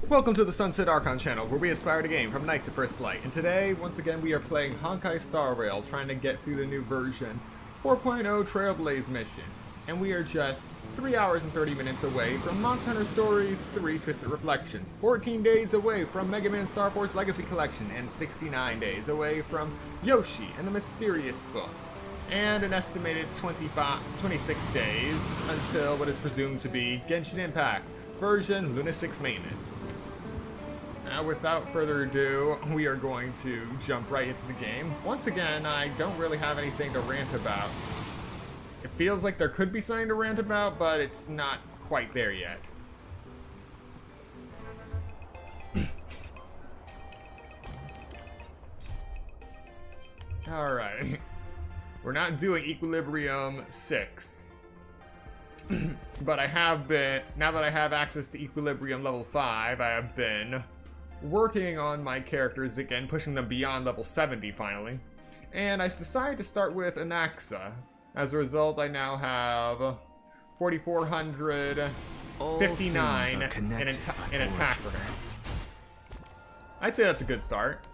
Welcome to the Sunset Archon channel, where we aspire to game from night to first light. And today, once again, we are playing Honkai Star Rail, trying to get through the new version 4.0 Trailblaze mission. And we are just 3 hours and 30 minutes away from Monster Hunter Stories 3 Twisted Reflections, 14 days away from Mega Man Star Force Legacy Collection, and 69 days away from Yoshi and the Mysterious Book. And an estimated 26 days until what is presumed to be Genshin Impact version Luna 6 maintenance. Now, without further ado, we are going to jump right into the game. Once again, I don't really have anything to rant about. It feels like there could be something to rant about, but it's not quite there yet. Alright. We're not doing Equilibrium 6. But I have been, now that I have access to Equilibrium level 5, I have been working on my characters again, pushing them beyond level 70 finally. And I decided to start with Anaxa. As a result, I now have 4,459 in attack for her. I'd say that's a good start.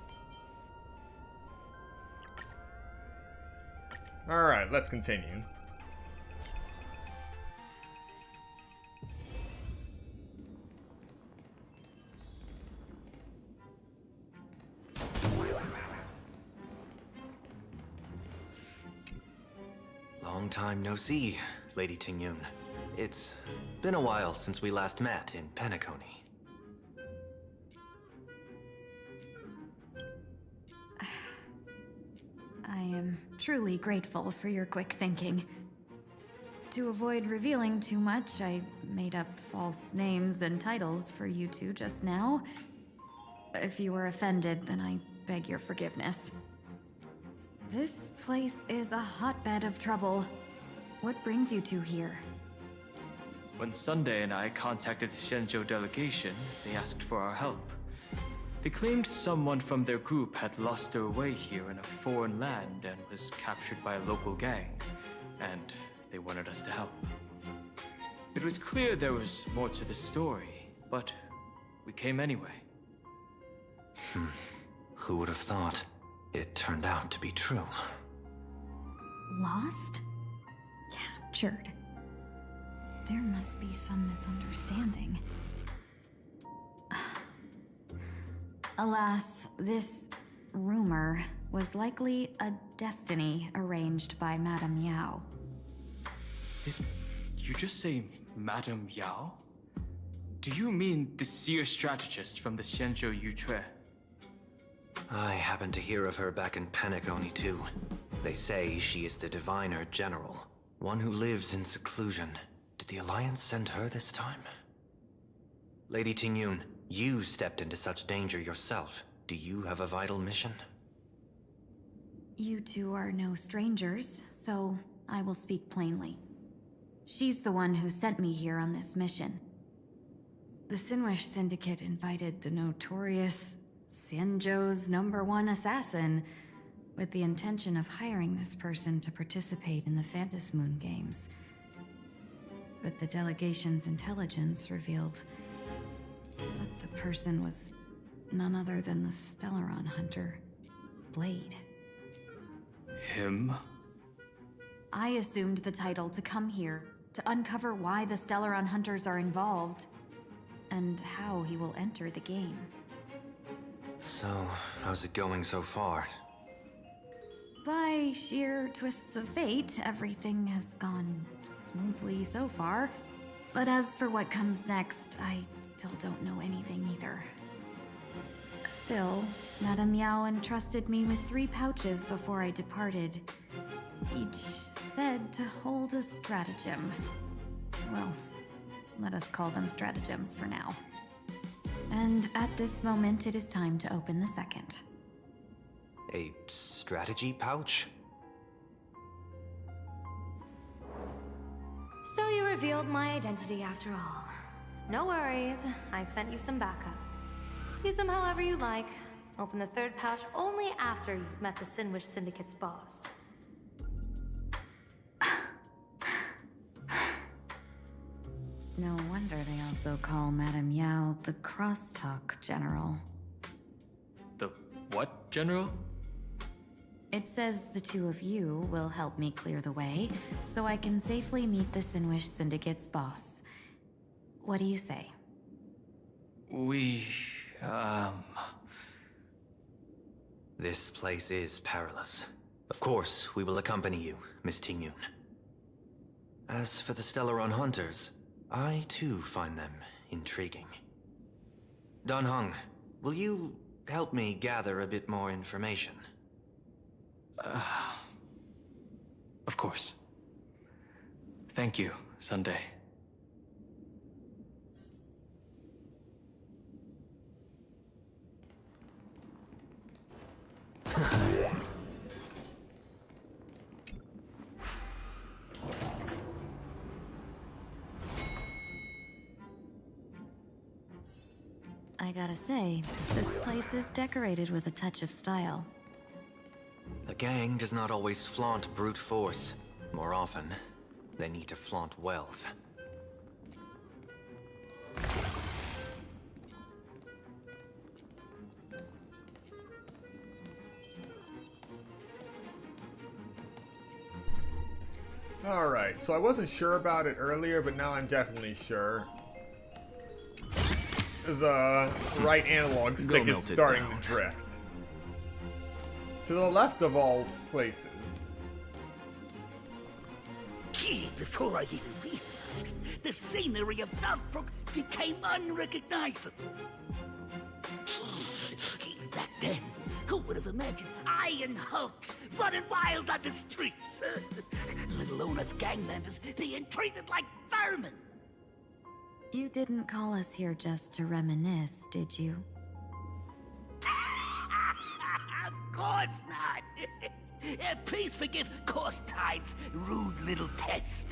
Alright, let's continue. Long time no see, Lady Tingyun. It's been a while since we last met in Penacony. I am truly grateful for your quick thinking. To avoid revealing too much, I made up false names and titles for you two just now. If you were offended, then I beg your forgiveness. This place is a hotbed of trouble. What brings you two here? When Sunday and I contacted the Shenzhou delegation, they asked for our help. They claimed someone from their group had lost their way here in a foreign land and was captured by a local gang, and they wanted us to help. It was clear there was more to the story, but we came anyway. Who would have thought? It turned out to be true. Lost? Captured. There must be some misunderstanding. Alas, this rumor was likely a destiny arranged by Madame Yao. Did you just say Madame Yao? Do you mean the seer strategist from the Shenzhou Yutue? I happened to hear of her back in Penacony too. They say she is the Diviner General, one who lives in seclusion. Did the Alliance send her this time? Lady Tingyun, you stepped into such danger yourself. Do you have a vital mission? You two are no strangers, so I will speak plainly. She's the one who sent me here on this mission. The Sinwish Syndicate invited the notorious Xianzhou's #1 assassin, with the intention of hiring this person to participate in the Phantom Moon games. But the delegation's intelligence revealed that the person was none other than the Stellaron hunter, Blade. Him? I assumed the title to come here, to uncover why the Stellaron hunters are involved, and how he will enter the game. So, how's it going so far? By sheer twists of fate, everything has gone smoothly so far. But as for what comes next, I still don't know anything either. Still, Madame Yao entrusted me with 3 pouches before I departed. Each said to hold a stratagem. Well, let us call them stratagems for now. And at this moment, it is time to open the second. A strategy pouch? So you revealed my identity after all. No worries, I've sent you some backup. Use them however you like. Open the third pouch only after you've met the Sinwish Syndicate's boss. No wonder they also call Madame Yao the Crosstalk General. The what, General? It says the two of you will help me clear the way, so I can safely meet the Sinwish Syndicate's boss. What do you say? This place is perilous. Of course, we will accompany you, Miss Tingyun. As for the Stellaron Hunters, I too find them intriguing. Dan Heng, will you help me gather a bit more information? Of course. Thank you, Sunday. I gotta say, this place is decorated with a touch of style. A gang does not always flaunt brute force. More often, they need to flaunt wealth. Alright, so I wasn't sure about it earlier, but now I'm definitely sure. The right analog stick is starting to drift. To the left of all places. Before I even realized, the scenery of Northbrook became unrecognizable. Back then, who would have imagined iron hulks running wild on the streets? Let alone us gang members being treated like vermin. You didn't call us here just to reminisce, did you? Of course not. Please forgive Corstide's rude little test.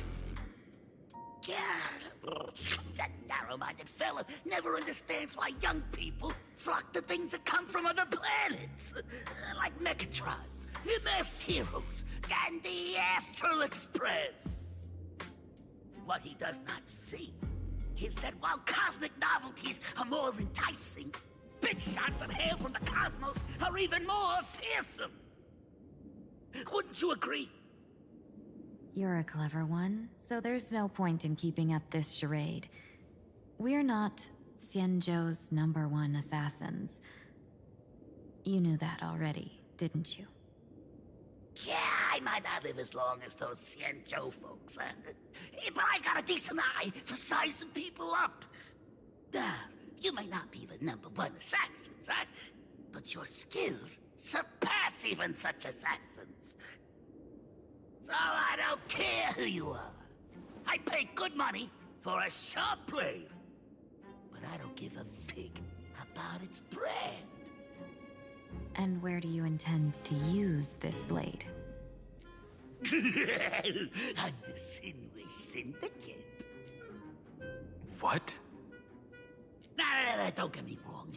That narrow-minded fella never understands why young people flock to things that come from other planets. Like Megatron, the Masked Heroes, and the Astral Express. What he does not see is that while cosmic novelties are more enticing, big shots that hail from the cosmos are even more fearsome. Wouldn't you agree? You're a clever one, so there's no point in keeping up this charade. We're not Xianzhou's #1 assassins. You knew that already, didn't you? Yeah, I might not live as long as those Xianzhou folks, but I got a decent eye for sizing people up. Now, you may not be the #1 assassins, right? But your skills surpass even such assassins. So I don't care who you are. I pay good money for a sharp blade. But I don't give a fig about its brand. And where do you intend to use this blade? On the Sinwish Syndicate. What? No, don't get me wrong.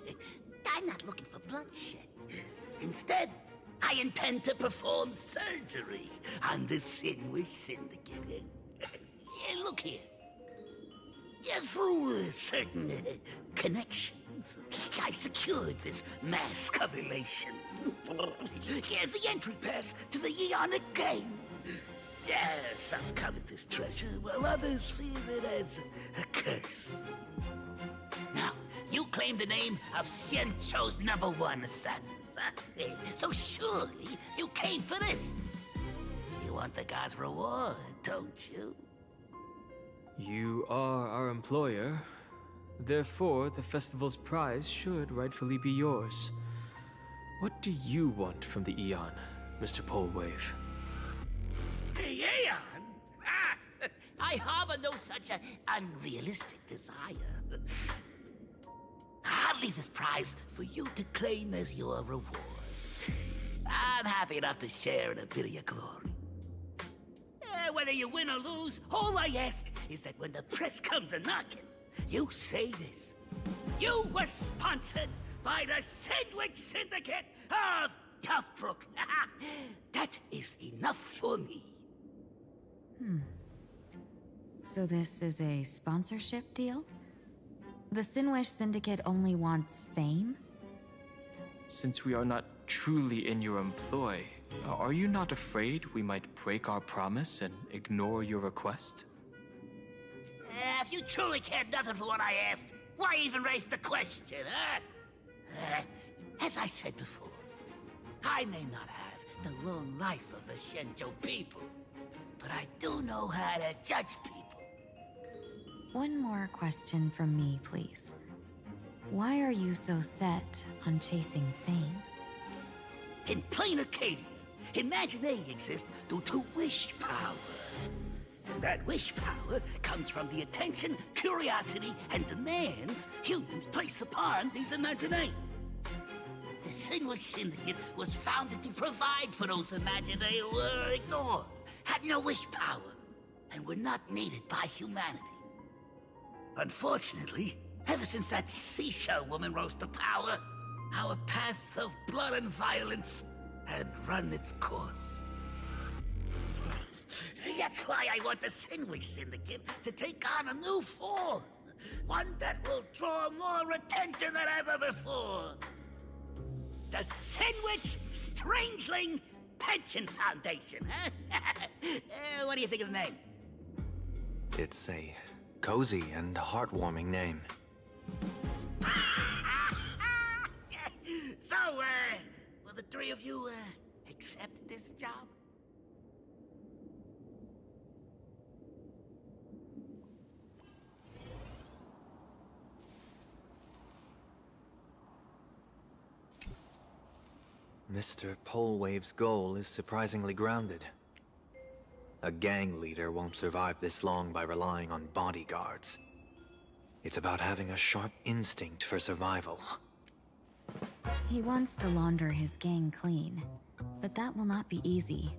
I'm not looking for bloodshed. Instead, I intend to perform surgery on the Sinwish Syndicate. Look here. Through certain connections, I secured this Mask of Elation. The entry pass to the Eonic game. Some covet this treasure, while others fear it as a curse. Now, you claim the name of Xianzhou's #1 assassins, huh? So surely you came for this. You want the god's reward, don't you? You are our employer. Therefore, the festival's prize should rightfully be yours. What do you want from the Eon, Mr. Polewave? The Aeon? I harbor no such unrealistic desire. I'll leave this prize for you to claim as your reward. I'm happy enough to share in a bit of your glory. Whether you win or lose, all I ask is that when the press comes a-knocking, you say this. You were sponsored by the Sandwich Syndicate of Northbrook. That is enough for me. So this is a sponsorship deal? The Sinwish Syndicate only wants fame? Since we are not truly in your employ, are you not afraid we might break our promise and ignore your request? If you truly cared nothing for what I asked, why even raise the question, huh? As I said before, I may not have the long life of the Shenzhou people, but I do know how to judge people. One more question from me, please. Why are you so set on chasing fame? In plain Arcadia, Imagination exists due to wish power. And that wish power comes from the attention, curiosity, and demands humans place upon these imaginae. The Sinwish Syndicate was founded to provide for those imaginae who were ignored, had no wish power, and were not needed by humanity. Unfortunately, ever since that seashell woman rose to power, our path of blood and violence had run its course. That's why I want the Sinwish Syndicate to take on a new form. One that will draw more attention than ever before. The Sinwish Strangeling Pension Foundation, huh? What do you think of the name? It's a cozy and heartwarming name. So, will the three of you, accept this job? Mr. Polewave's goal is surprisingly grounded. A gang leader won't survive this long by relying on bodyguards. It's about having a sharp instinct for survival. He wants to launder his gang clean, but that will not be easy.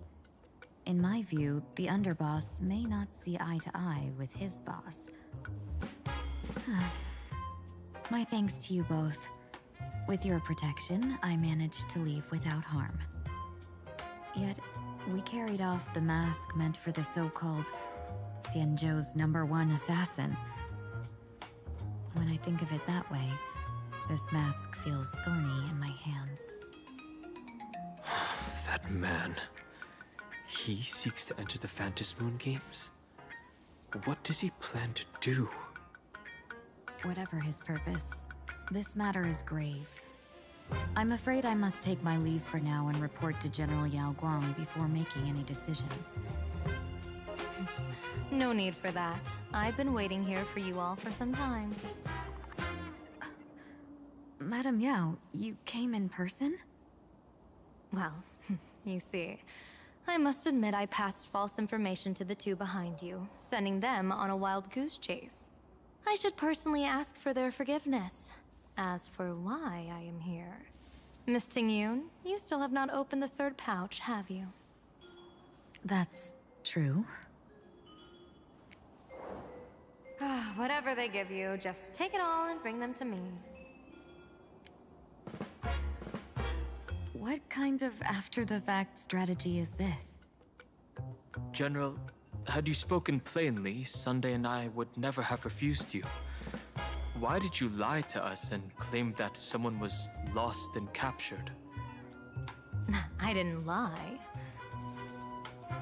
In my view, the underboss may not see eye to eye with his boss. My thanks to you both. With your protection, I managed to leave without harm. Yet, we carried off the mask meant for the so-called Xianzhou's #1 assassin. When I think of it that way, this mask feels thorny in my hands. That man. He seeks to enter the Phantasm Moon Games. What does he plan to do? Whatever his purpose, this matter is grave. I'm afraid I must take my leave for now and report to General Yao Guang before making any decisions. No need for that. I've been waiting here for you all for some time. Madam Yao, you came in person? Well, you see, I must admit I passed false information to the two behind you, sending them on a wild goose chase. I should personally ask for their forgiveness. As for why I am here, Miss Tingyun, you still have not opened the third pouch, have you? That's true. Whatever they give you, just take it all and bring them to me. What kind of after-the-fact strategy is this? General, had you spoken plainly, Sunday and I would never have refused you. Why did you lie to us and claim that someone was lost and captured? I didn't lie.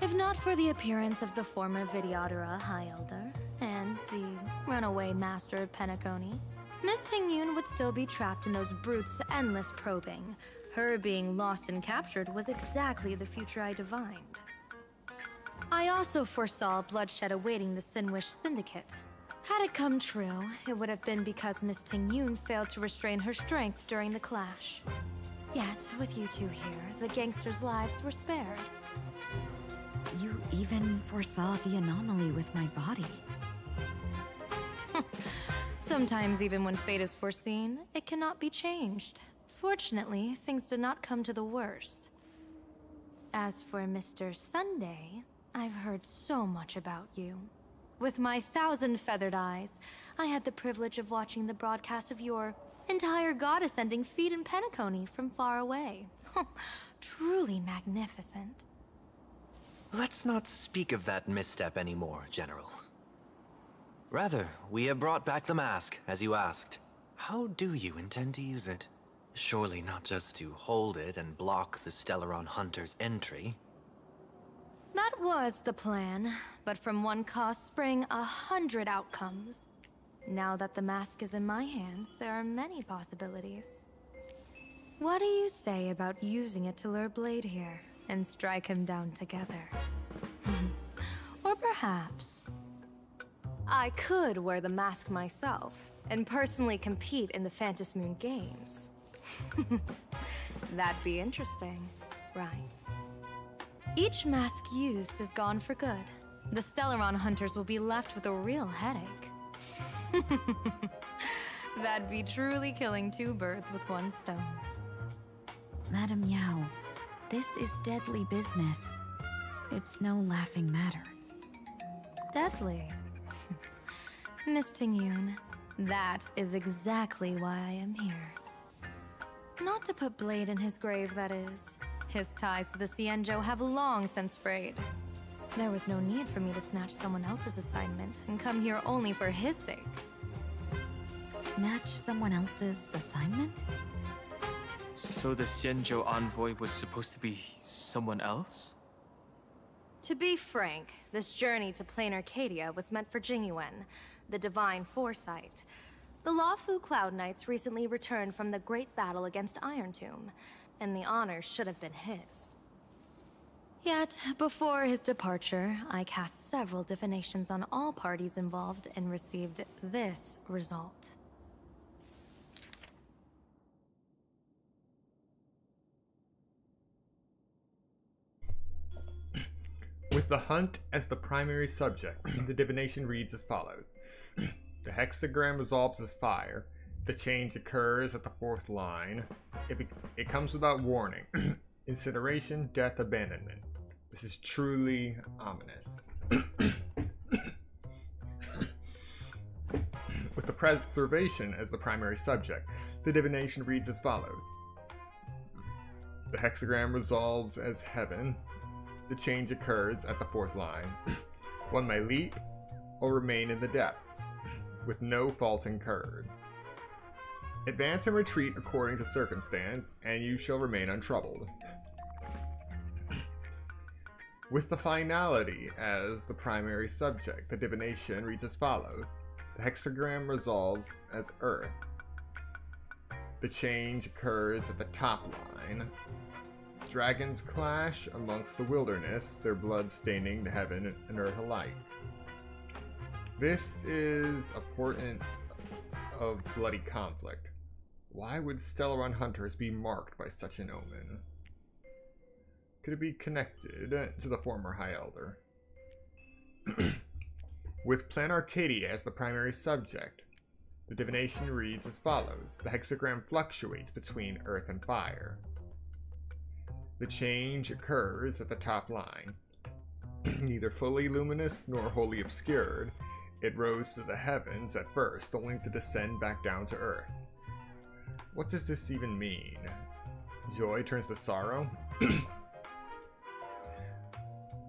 If not for the appearance of the former Vidyadhara High Elder and the runaway Master of Penacony, Miss Tingyun would still be trapped in those brutes' endless probing. Her being lost and captured was exactly the future I divined. I also foresaw bloodshed awaiting the Sinwish Syndicate. Had it come true, it would have been because Miss Tingyun failed to restrain her strength during the clash. Yet, with you two here, the gangsters' lives were spared. You even foresaw the anomaly with my body. Sometimes even when fate is foreseen, it cannot be changed. Fortunately, things did not come to the worst. As for Mr. Sunday, I've heard so much about you. With my 1,000 feathered eyes, I had the privilege of watching the broadcast of your entire goddess-ending feat in Penacony from far away. Truly magnificent. Let's not speak of that misstep anymore, General. Rather, we have brought back the mask, as you asked. How do you intend to use it? Surely not just to hold it and block the Stellaron Hunter's entry. That was the plan, but from one cost spring 100 outcomes. Now that the mask is in my hands, there are many possibilities. What do you say about using it to lure Blade here and strike him down together? Or perhaps I could wear the mask myself and personally compete in the Phantom Moon Games. That'd be interesting, right? Each mask used is gone for good. The Stellaron hunters will be left with a real headache. That'd be truly killing two birds with one stone. Madam Yao, this is deadly business. It's no laughing matter. Deadly. Miss Tingyun, that is exactly why I am here. Not to put Blade in his grave, that is. His ties to the Xianzhou have long since frayed. There was no need for me to snatch someone else's assignment and come here only for his sake. Snatch someone else's assignment? So the Xianzhou envoy was supposed to be someone else? To be frank, this journey to Plain Arcadia was meant for Jingyuan, the divine foresight. The Luofu Cloud Knights recently returned from the great battle against Iron Tomb, and the honor should have been his. Yet, before his departure, I cast several divinations on all parties involved and received this result. With the hunt as the primary subject, the divination reads as follows. The hexagram resolves as fire. The change occurs at the fourth line. It comes without warning. Incineration, death, abandonment. This is truly ominous. With the preservation as the primary subject, the divination reads as follows. The hexagram resolves as heaven. The change occurs at the fourth line. One may leap or remain in the depths, with no fault incurred. Advance and retreat according to circumstance, and you shall remain untroubled. With the finality as the primary subject, the divination reads as follows. The hexagram resolves as earth. The change occurs at the top line. Dragons clash amongst the wilderness, their blood staining the heaven and earth alike. This is a portent of bloody conflict. Why would Stellaron hunters be marked by such an omen? Could it be connected to the former High Elder? With Plan Arcadia as the primary subject, the divination reads as follows. The hexagram fluctuates between earth and fire. The change occurs at the top line. Neither fully luminous nor wholly obscured, it rose to the heavens at first, only to descend back down to earth. What does this even mean? Joy turns to sorrow?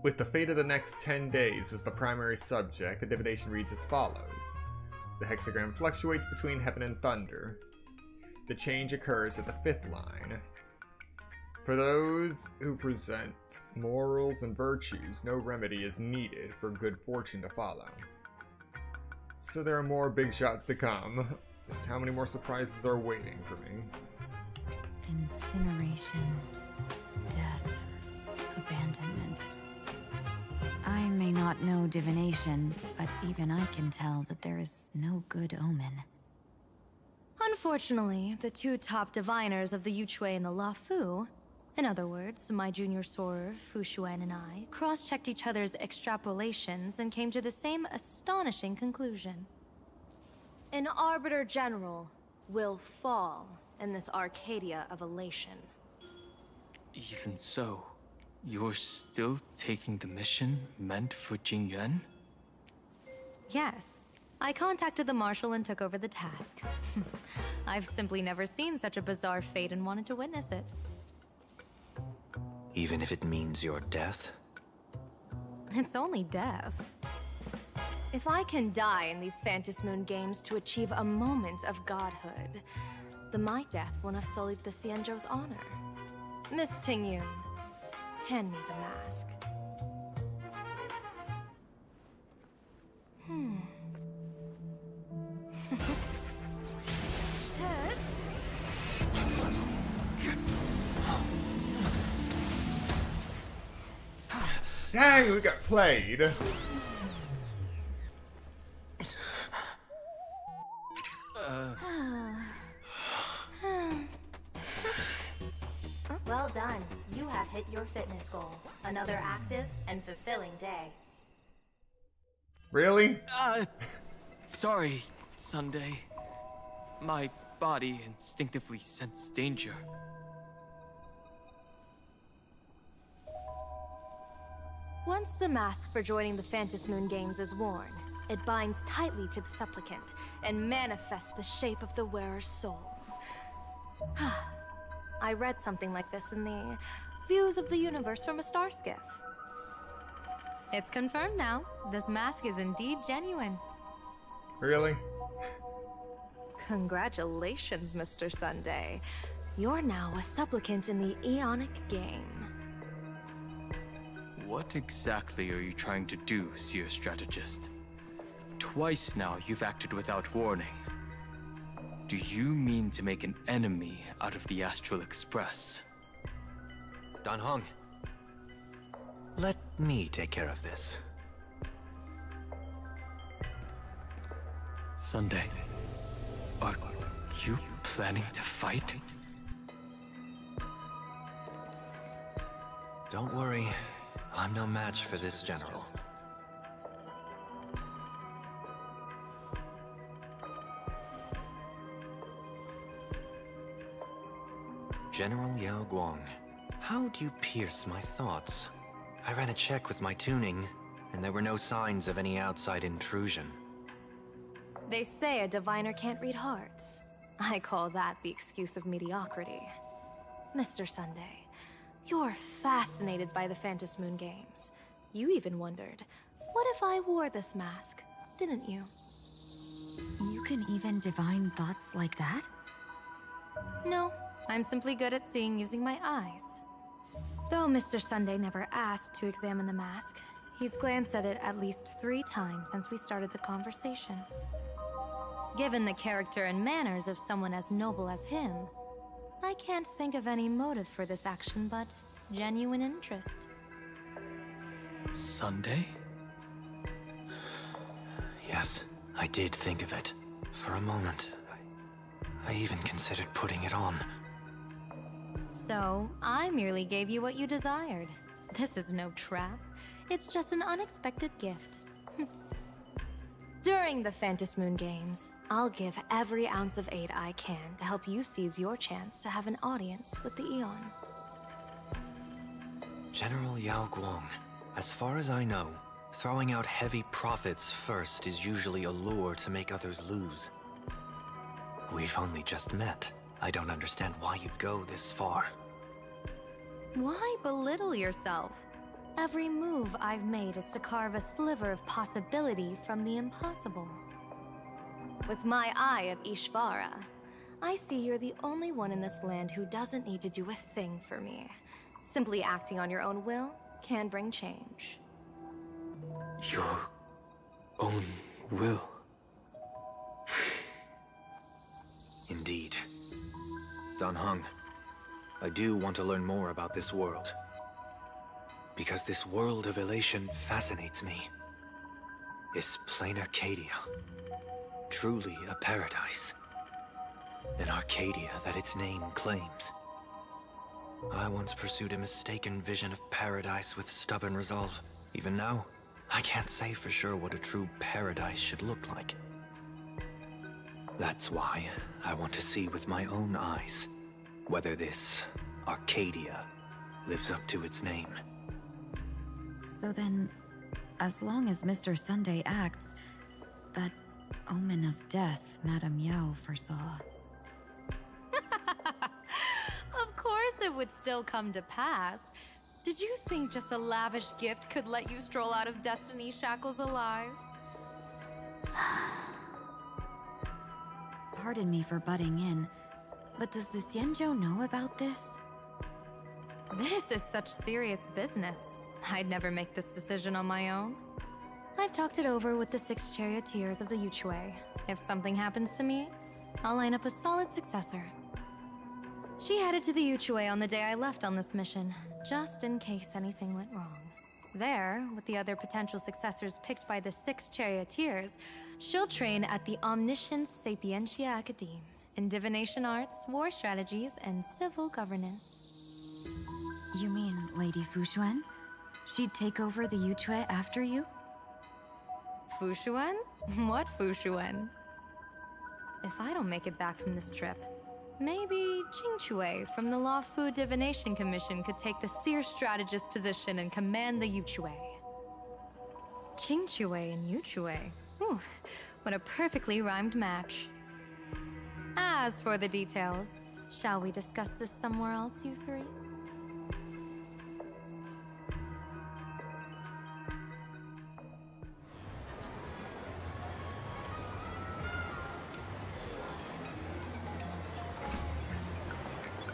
With the fate of the next 10 days as the primary subject, the divination reads as follows. The hexagram fluctuates between heaven and thunder. The change occurs at the fifth line. For those who present morals and virtues, no remedy is needed for good fortune to follow. So there are more big shots to come. Just how many more surprises are waiting for me? Incineration, death, abandonment. I may not know divination, but even I can tell that there is no good omen. Unfortunately, the two top diviners of the Yuchui and the Luofu, in other words, my junior sorer, Fu Xuan, and I, cross-checked each other's extrapolations and came to the same astonishing conclusion. An Arbiter General will fall in this Arcadia of Elation. Even so, you're still taking the mission meant for Jingyuan? Yes. I contacted the Marshal and took over the task. I've simply never seen such a bizarre fate and wanted to witness it. Even if it means your death? It's only death. If I can die in these Phantom Moon games to achieve a moment of godhood, then my death won't have sullied the Xianzhou's honor. Miss Tingyun, hand me the mask. Dang, we got played. Well done. You have hit your fitness goal. Another active and fulfilling day. Really? Sorry, Sunday. My body instinctively sensed danger. Once the mask for joining the Phantom Moon games is worn, it binds tightly to the supplicant and manifests the shape of the wearer's soul. I read something like this in the Views of the Universe from a Star Skiff. It's confirmed now. This mask is indeed genuine. Really? Congratulations, Mr. Sunday. You're now a supplicant in the Aeonic game. What exactly are you trying to do, Seer Strategist? Twice now you've acted without warning. Do you mean to make an enemy out of the Astral Express? Dan Heng, let me take care of this. Sunday, are you planning to fight? Don't worry, I'm no match for this general. General Yao Guang, how do you pierce my thoughts? I ran a check with my tuning, and there were no signs of any outside intrusion. They say a diviner can't read hearts. I call that the excuse of mediocrity. Mr. Sunday, you're fascinated by the Phantom Moon games. You even wondered, what if I wore this mask, didn't you? You can even divine thoughts like that? No, I'm simply good at seeing using my eyes. Though Mr. Sunday never asked to examine the mask, he's glanced at it at least 3 times since we started the conversation. Given the character and manners of someone as noble as him, I can't think of any motive for this action but genuine interest. Sunday? Yes, I did think of it. For a moment, I even considered putting it on. So, I merely gave you what you desired. This is no trap. It's just an unexpected gift. During the Phantom Moon games, I'll give every ounce of aid I can to help you seize your chance to have an audience with the Eon. General Yao Guang, as far as I know, throwing out heavy profits first is usually a lure to make others lose. We've only just met. I don't understand why you'd go this far. Why belittle yourself? Every move I've made is to carve a sliver of possibility from the impossible. With my eye of Ishvara, I see you're the only one in this land who doesn't need to do a thing for me. Simply acting on your own will can bring change. Your own will? Indeed. Dan Heng, I do want to learn more about this world. Because this world of elation fascinates me. Is plain Arcadia truly a paradise? An Arcadia that its name claims. I once pursued a mistaken vision of paradise with stubborn resolve. Even now, I can't say for sure what a true paradise should look like. That's why I want to see with my own eyes whether this Arcadia lives up to its name. So then, as long as Mr. Sunday acts, that omen of death Madame Yao foresaw. Of course it would still come to pass. Did you think just a lavish gift could let you stroll out of Destiny's shackles alive? Pardon me for butting in, but does the Xianzhou know about this? This is such serious business. I'd never make this decision on my own. I've talked it over with the 6 charioteers of the Yuchue. If something happens to me, I'll line up a solid successor. She headed to the Yuchue on the day I left on this mission, just in case anything went wrong. There, with the other potential successors picked by the 6 charioteers, she'll train at the Omniscience Sapientia Academe in divination arts, war strategies, and civil governance. You mean Lady Fushuan? She'd take over the Yuchue after you? Fushuan? What Fushuan? If I don't make it back from this trip, maybe Qingchue from the Law Fu Divination Commission could take the seer strategist position and command the Yuchue. Qingchue and Yuchue. Ooh, what a perfectly rhymed match. As for the details, shall we discuss this somewhere else, you three?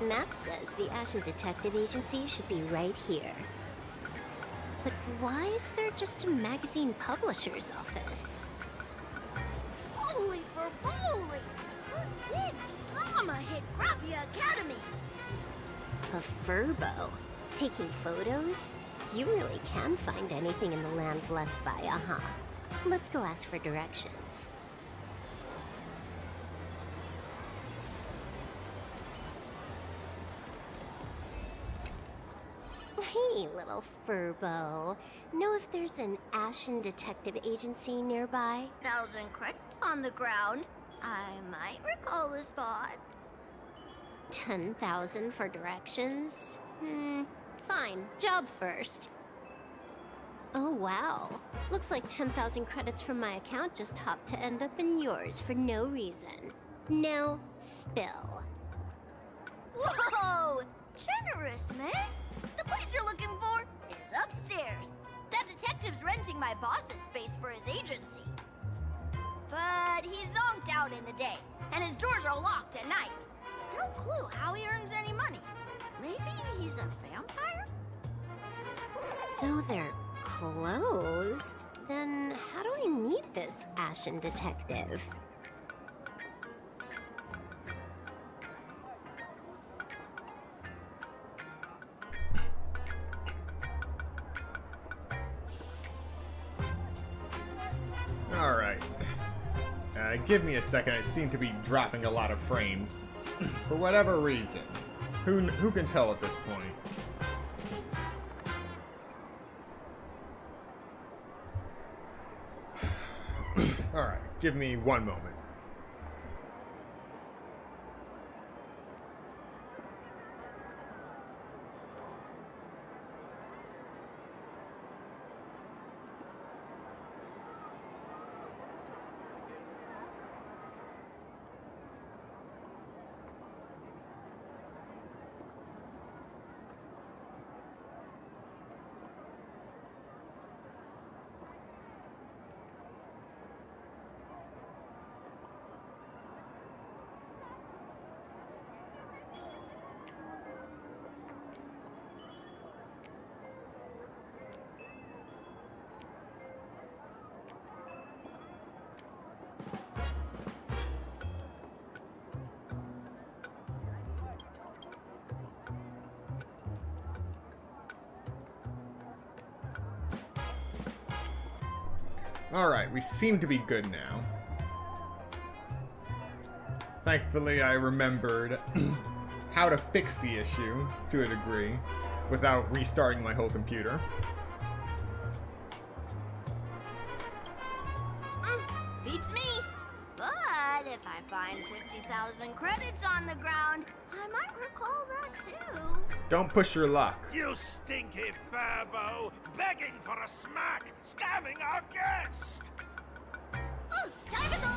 Map says the Ashen Detective Agency should be right here. But why is there just a magazine publisher's office? Holy for bowling! Big drama hit Graphia Academy! A furbo? Taking photos? You really can find anything in the land blessed by, uh-huh. Let's go ask for directions. Hey, little furbo. Know if there's an Ashen Detective Agency nearby? 1,000 credits on the ground. I might recall the spot. 10,000 for directions? Fine. Job first. Oh, wow. Looks like 10,000 credits from my account just hopped to end up in yours for no reason. Now, spill. Whoa! Generous, miss. The place you're looking for is upstairs. That detective's renting my boss's space for his agency. But he's zonked out in the day, and his doors are locked at night. No clue how he earns any money. Maybe he's a vampire? So they're closed? Then how do I meet this Ashen Detective? Alright. Give me a second, I seem to be dropping a lot of frames. For whatever reason. Who can tell at this point? Alright, give me one moment. Alright, we seem to be good now. Thankfully, I remembered how to fix the issue, to a degree, without restarting my whole computer. Beats me. But if I find 50,000 credits on the ground, I might recall that too. Don't push your luck. You stinky furbo! Begging for a smack! Scamming our guest! Ooh, time to go!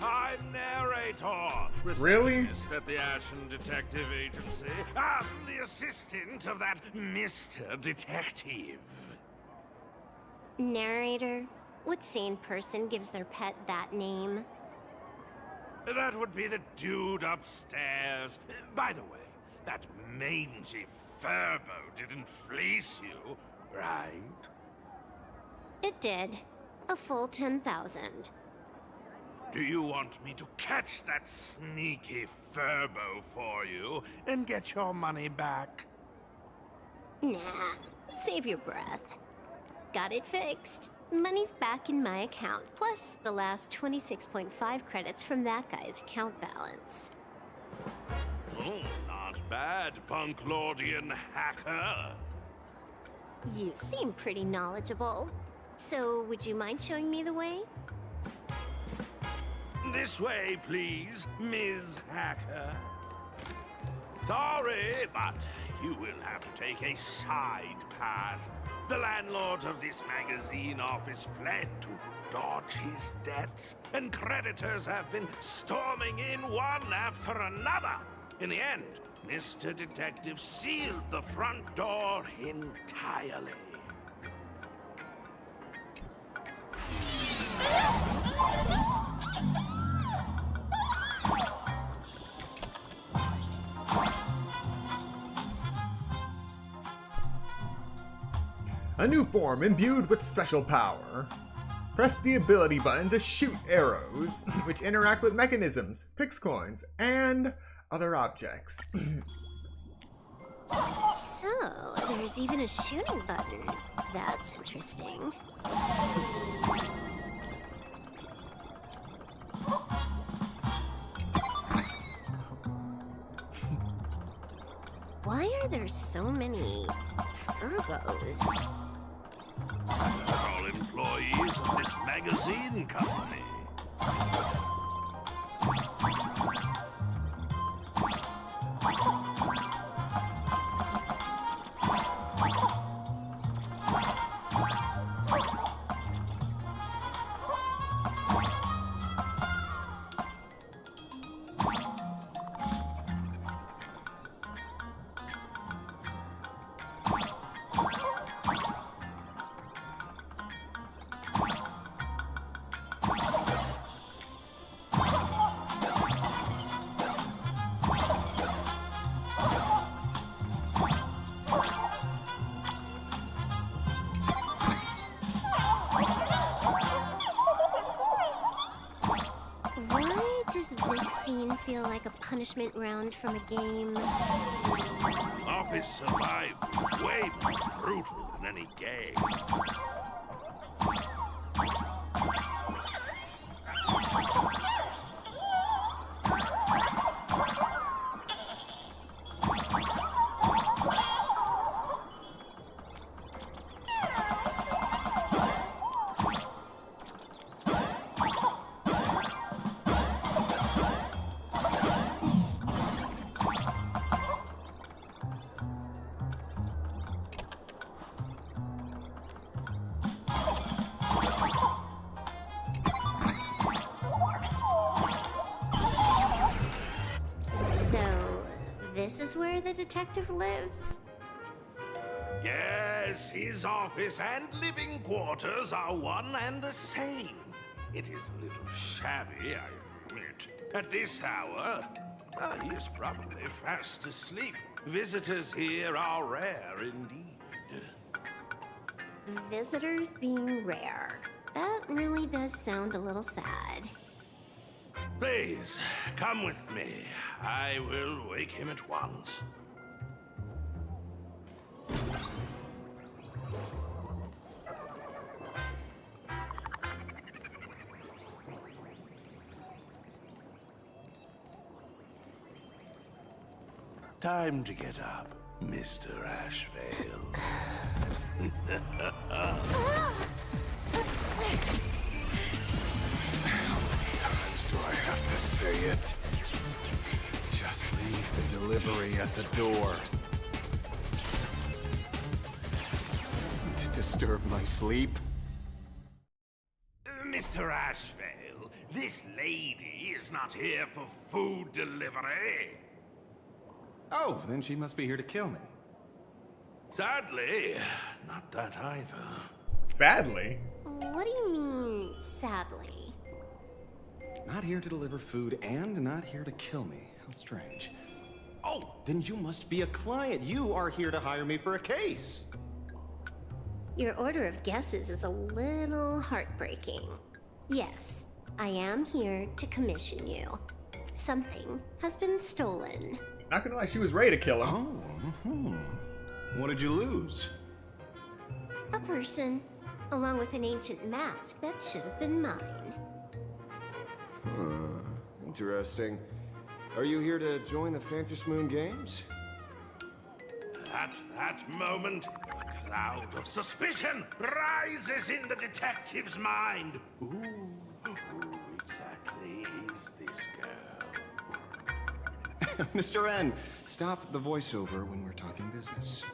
I'm narrator! Really? receptionist at the Ashen Detective Agency. I'm the assistant of that Mr. Detective. Narrator, what sane person gives their pet that name? That would be the dude upstairs. By the way, that mangy Furbo didn't fleece you, right? It did. A full 10,000. Do you want me to catch that sneaky Furbo for you and get your money back? Nah, save your breath. Got it fixed. Money's back in my account, plus the last 26.5 credits from that guy's account balance. Oh, not bad, Punklordian hacker. You seem pretty knowledgeable. So, would you mind showing me the way? This way, please, Ms. Hacker. Sorry, but you will have to take a side path. The landlord of this magazine office fled to dodge his debts, and creditors have been storming in one after another. In the end, Mr. Detective sealed the front door entirely. A new form imbued with special power. Press the ability button to shoot arrows, which interact with mechanisms, pix coins, and other objects. So, there's even a shooting button. That's interesting. Why are there so many Furbos? All employees of this magazine company. Why does this scene feel like a punishment round from a game? Office survival is way more brutal than any game. So, this is where the detective lives? Yes, his office and living quarters are one and the same. It is a little shabby, I admit. At this hour, he is probably fast asleep. Visitors here are rare indeed. Visitors being rare. That really does sound a little sad. Please, come with me. I will wake him at once. Time to get up, Mr. Ashvale. How many times do I have to say it? Just leave the delivery at the door. To disturb my sleep? Mr. Ashvale, This lady is not here for food delivery. Oh, then she must be here to kill me. Sadly, not that either. Sadly. What do you mean, sadly? Not here to deliver food and not here to kill me. How strange. Oh, then you must be a client. You are here to hire me for a case. Your order of guesses is a little heartbreaking. Yes, I am here to commission you. Something has been stolen. Not gonna lie, she was ready to kill him. Oh, what did you lose? A person, along with an ancient mask that should have been mine. Interesting. Are you here to join the Phantom Moon Games? At that moment, a cloud of suspicion rises in the detective's mind. Who exactly is this girl? Mr. N, stop the voiceover when we're talking business.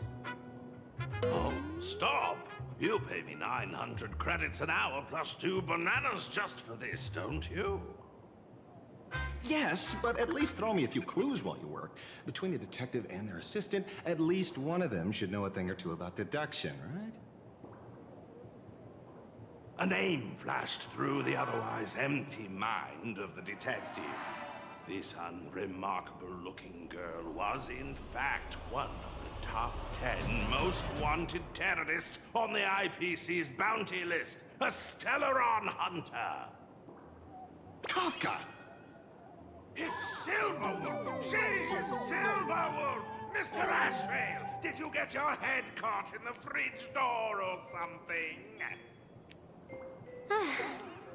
Oh, stop! You pay me 900 credits an hour plus 2 bananas just for this, don't you? Yes, but at least throw me a few clues while you work. Between the detective and their assistant, at least one of them should know a thing or two about deduction, right? A name flashed through the otherwise empty mind of the detective. This unremarkable-looking girl was, in fact, one of the top 10 most wanted terrorists on the IPC's bounty list, a Stellaron hunter. Kafka! It's Silverwolf! She's Silverwolf! Mr. Ashvale, did you get your head caught in the fridge door or something?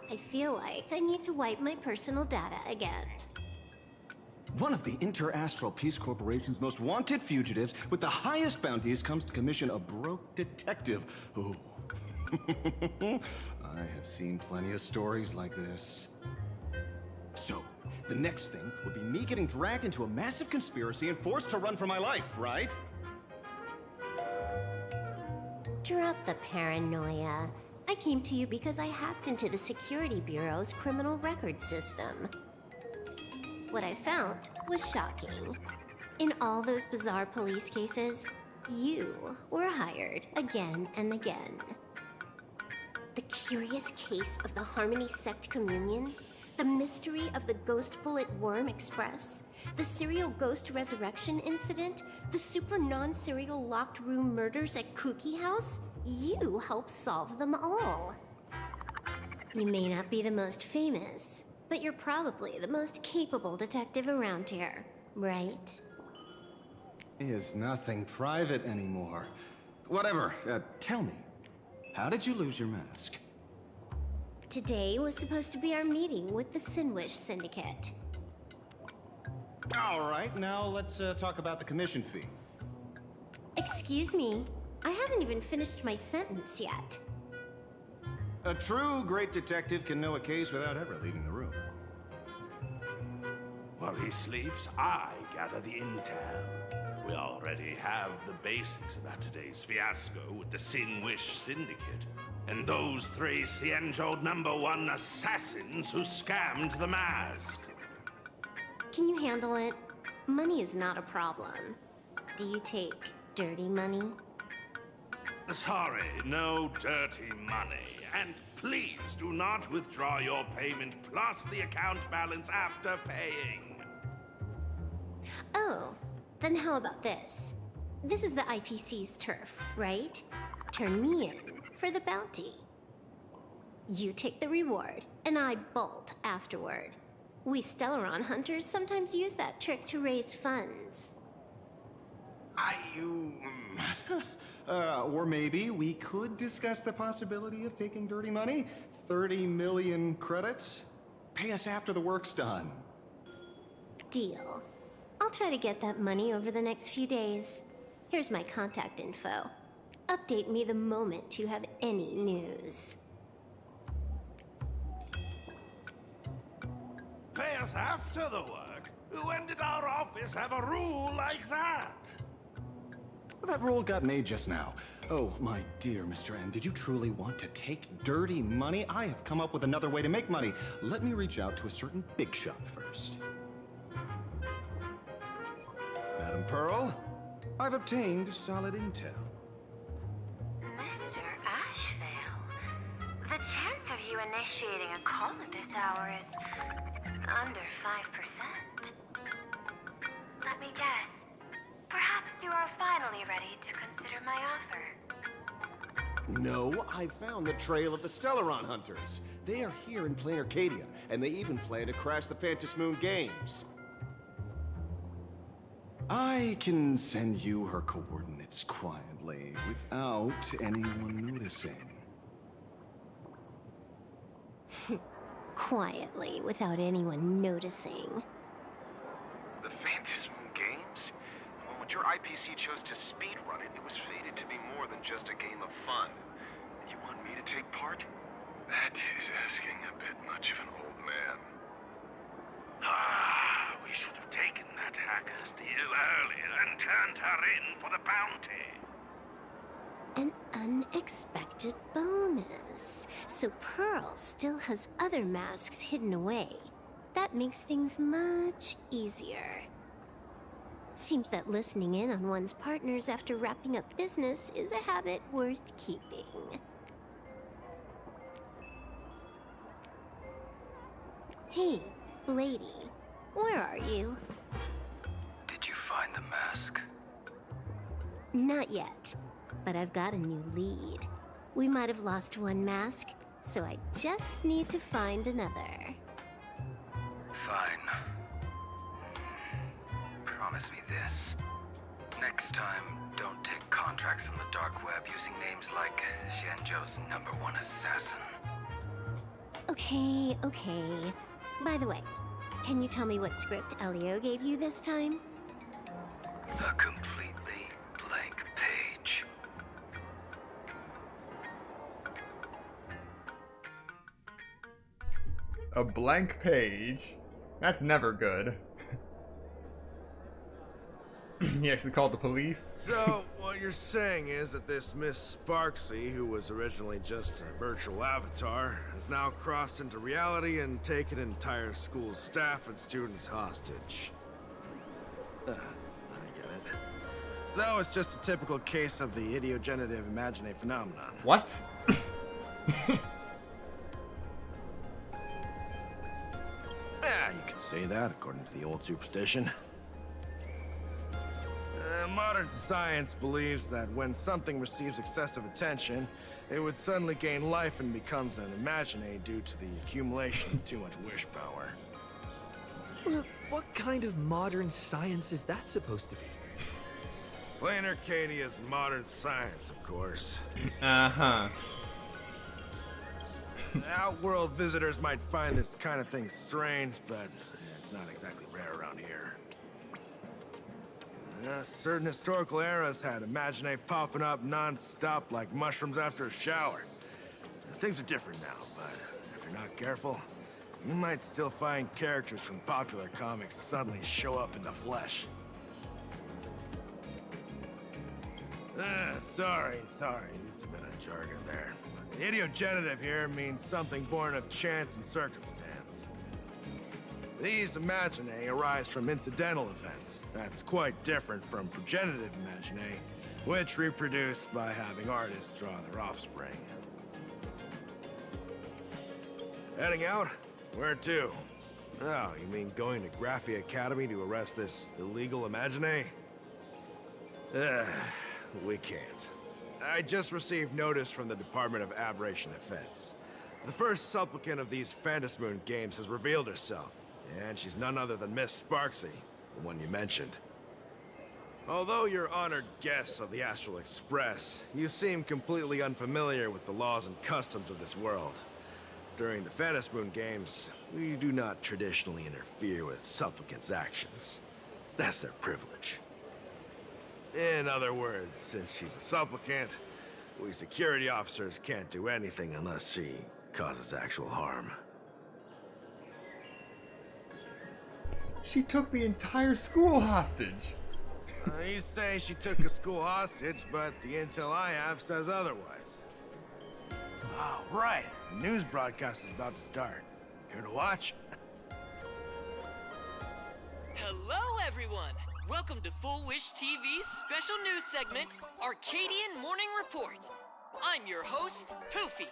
I feel like I need to wipe my personal data again. One of the Interastral Peace Corporation's most wanted fugitives with the highest bounties comes to commission a broke detective. Ooh. I have seen plenty of stories like this. So, the next thing would be me getting dragged into a massive conspiracy and forced to run for my life, right? Drop the paranoia. I came to you because I hacked into the Security Bureau's criminal record system. What I found was shocking. In all those bizarre police cases, you were hired again and again. The curious case of the Harmony Sect Communion, the mystery of the Ghost Bullet Worm Express, the serial ghost resurrection incident, the super non-serial locked room murders at Kooky House, you helped solve them all. You may not be the most famous, but you're probably the most capable detective around here, right? Is nothing private anymore. Whatever, tell me, how did you lose your mask? Today was supposed to be our meeting with the Sinwish Syndicate. All right, now let's talk about the commission fee. Excuse me, I haven't even finished my sentence yet. A true great detective can know a case without ever leaving the room. While he sleeps, I gather the intel. We already have the basics about today's fiasco with the Sinwish Syndicate, and those 3 Cienjo #1 assassins who scammed the mask. Can you handle it? Money is not a problem. Do you take dirty money? Sorry, no dirty money. And please do not withdraw your payment plus the account balance after paying. Oh, then how about this? This is the IPC's turf, right? Turn me in for the bounty. You take the reward, and I bolt afterward. We Stellaron hunters sometimes use that trick to raise funds. Or maybe we could discuss the possibility of taking dirty money? 30 million credits? Pay us after the work's done. Deal. I'll try to get that money over the next few days. Here's my contact info. Update me the moment you have any news. Pay us after the work? When did our office have a rule like that? That roll got made just now. Oh, my dear Mr. N, did you truly want to take dirty money? I have come up with another way to make money. Let me reach out to a certain big shot first. Madam Pearl, I've obtained solid intel. Mr. Ashvale, the chance of you initiating a call at this hour is under 5%. Let me guess. Perhaps you are finally ready to consider my offer. No, I found the trail of the Stellaron Hunters. They are here in plain Arcadia, and they even plan to crash the Phantom Moon Games. I can send you her coordinates quietly, without anyone noticing. Quietly, without anyone noticing. The Phantom Moon Games? Well, when your IPC chose to speedrun it, it was fated to be more than just a game of fun. And you want me to take part? That is asking a bit much of an old man. Ah, we should have taken that hacker's deal earlier and turned her in for the bounty. An unexpected bonus. So Pearl still has other masks hidden away. That makes things much easier. Seems that listening in on one's partners after wrapping up business is a habit worth keeping. Hey, lady, where are you? Did you find the mask? Not yet, but I've got a new lead. We might have lost one mask, so I just need to find another. Fine. Promise me this. Next time, don't take contracts on the dark web using names like Xianzhou's #1 assassin. Okay, okay. By the way, can you tell me what script Elio gave you this time? A completely blank page. A blank page? That's never good. He actually called the police. So, what you're saying is that this Miss Sparksy, who was originally just a virtual avatar, has now crossed into reality and taken an entire school's staff and students hostage. I get it. So it's just a typical case of the idiogenerative imagine phenomenon. What? Yeah, you could say that according to the old superstition. Modern science believes that when something receives excessive attention, it would suddenly gain life and becomes an imagine due to the accumulation of too much wish power. Well, what kind of modern science is that supposed to be? Plain Arcadia's modern science, of course. Uh-huh. Outworld visitors might find this kind of thing strange, but it's not exactly rare around here. Certain historical eras had imagine popping up non-stop like mushrooms after a shower. Things are different now, but if you're not careful, you might still find characters from popular comics suddenly show up in the flesh. Sorry, used a bit of jargon there. Idiogenerative here means something born of chance and circumstance. These imagine arise from incidental events. That's quite different from progenitive imagine, which reproduce by having artists draw their offspring. Heading out? Where to? Oh, you mean going to Graphia Academy to arrest this illegal imagine? We can't. I just received notice from the Department of Aberration Defense. The first supplicant of these Phantom Moon Games has revealed herself, and she's none other than Miss Sparksy, the one you mentioned. Although you're honored guests of the Astral Express, you seem completely unfamiliar with the laws and customs of this world. During the Phantom Moon Games, we do not traditionally interfere with supplicants' actions. That's their privilege. In other words, since she's a supplicant, we security officers can't do anything unless she causes actual harm. She took the entire school hostage. He's saying she took a school hostage, but the intel I have says otherwise. Oh, right. The news broadcast is about to start. Here to watch? Hello, everyone! Welcome to Full Wish TV's special news segment, Arcadian Morning Report. I'm your host, Poofy.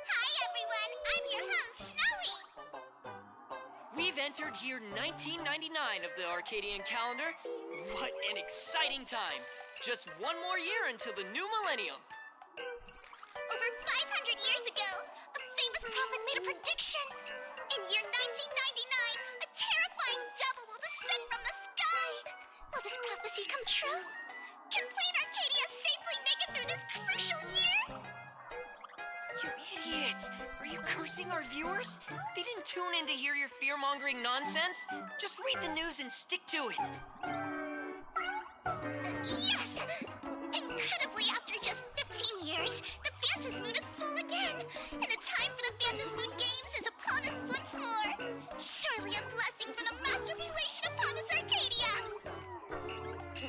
Hi, everyone! I'm your host, Snowy! We've entered year 1999 of the Arcadian calendar. What an exciting time! Just one more year until the new millennium. Over 500 years ago, a famous prophet made a prediction. In year 1999, a terrifying devil will descend from the sky. Will this prophecy come true? Can Plain Arcadia safely make it through this crucial year? You idiot! Are you cursing our viewers? They didn't tune in to hear your fear-mongering nonsense. Just read the news and stick to it. Yes! Incredibly, after just 15 years, the Phantom Moon is full again, and the time for the Phantom Moon Games is upon us once more. Surely a blessing from the Master of Elation upon us, Arcadia!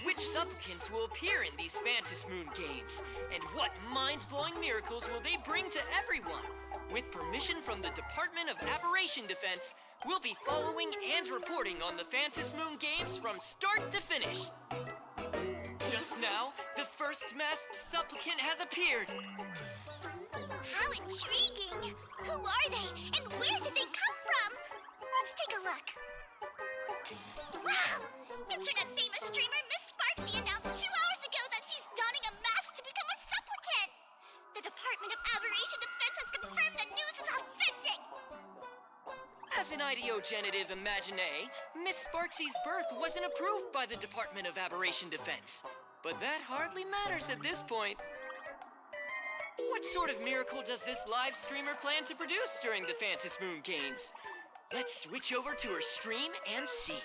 Which supplicants will appear in these Phantom Moon Games? And what mind-blowing miracles will they bring to everyone? With permission from the Department of Aberration Defense, we'll be following and reporting on the Phantom Moon Games from start to finish. Just now, the first masked supplicant has appeared. How intriguing! Who are they, and where did they come from? Let's take a look. Wow! Internet-famous streamer Miss Sparksy announced 2 hours ago that she's donning a mask to become a supplicant! The Department of Aberration Defense has confirmed the news is authentic! As an ideogenitive imagine, Miss Sparksy's birth wasn't approved by the Department of Aberration Defense. But that hardly matters at this point. What sort of miracle does this live streamer plan to produce during the Phantom Moon Games? Let's switch over to her stream and see.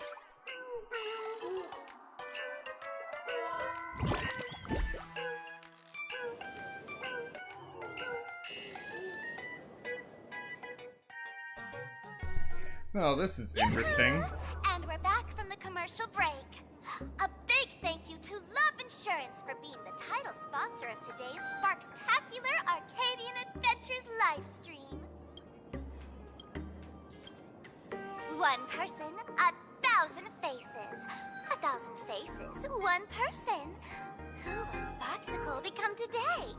Well, this is interesting. And we're back from the commercial break. A big thank you to Love Insurance for being the title sponsor of today's Sparkstacular Arcadian Adventures livestream. One person, 1,000 faces. 1,000 faces, one person. Who will Sparksicle become today?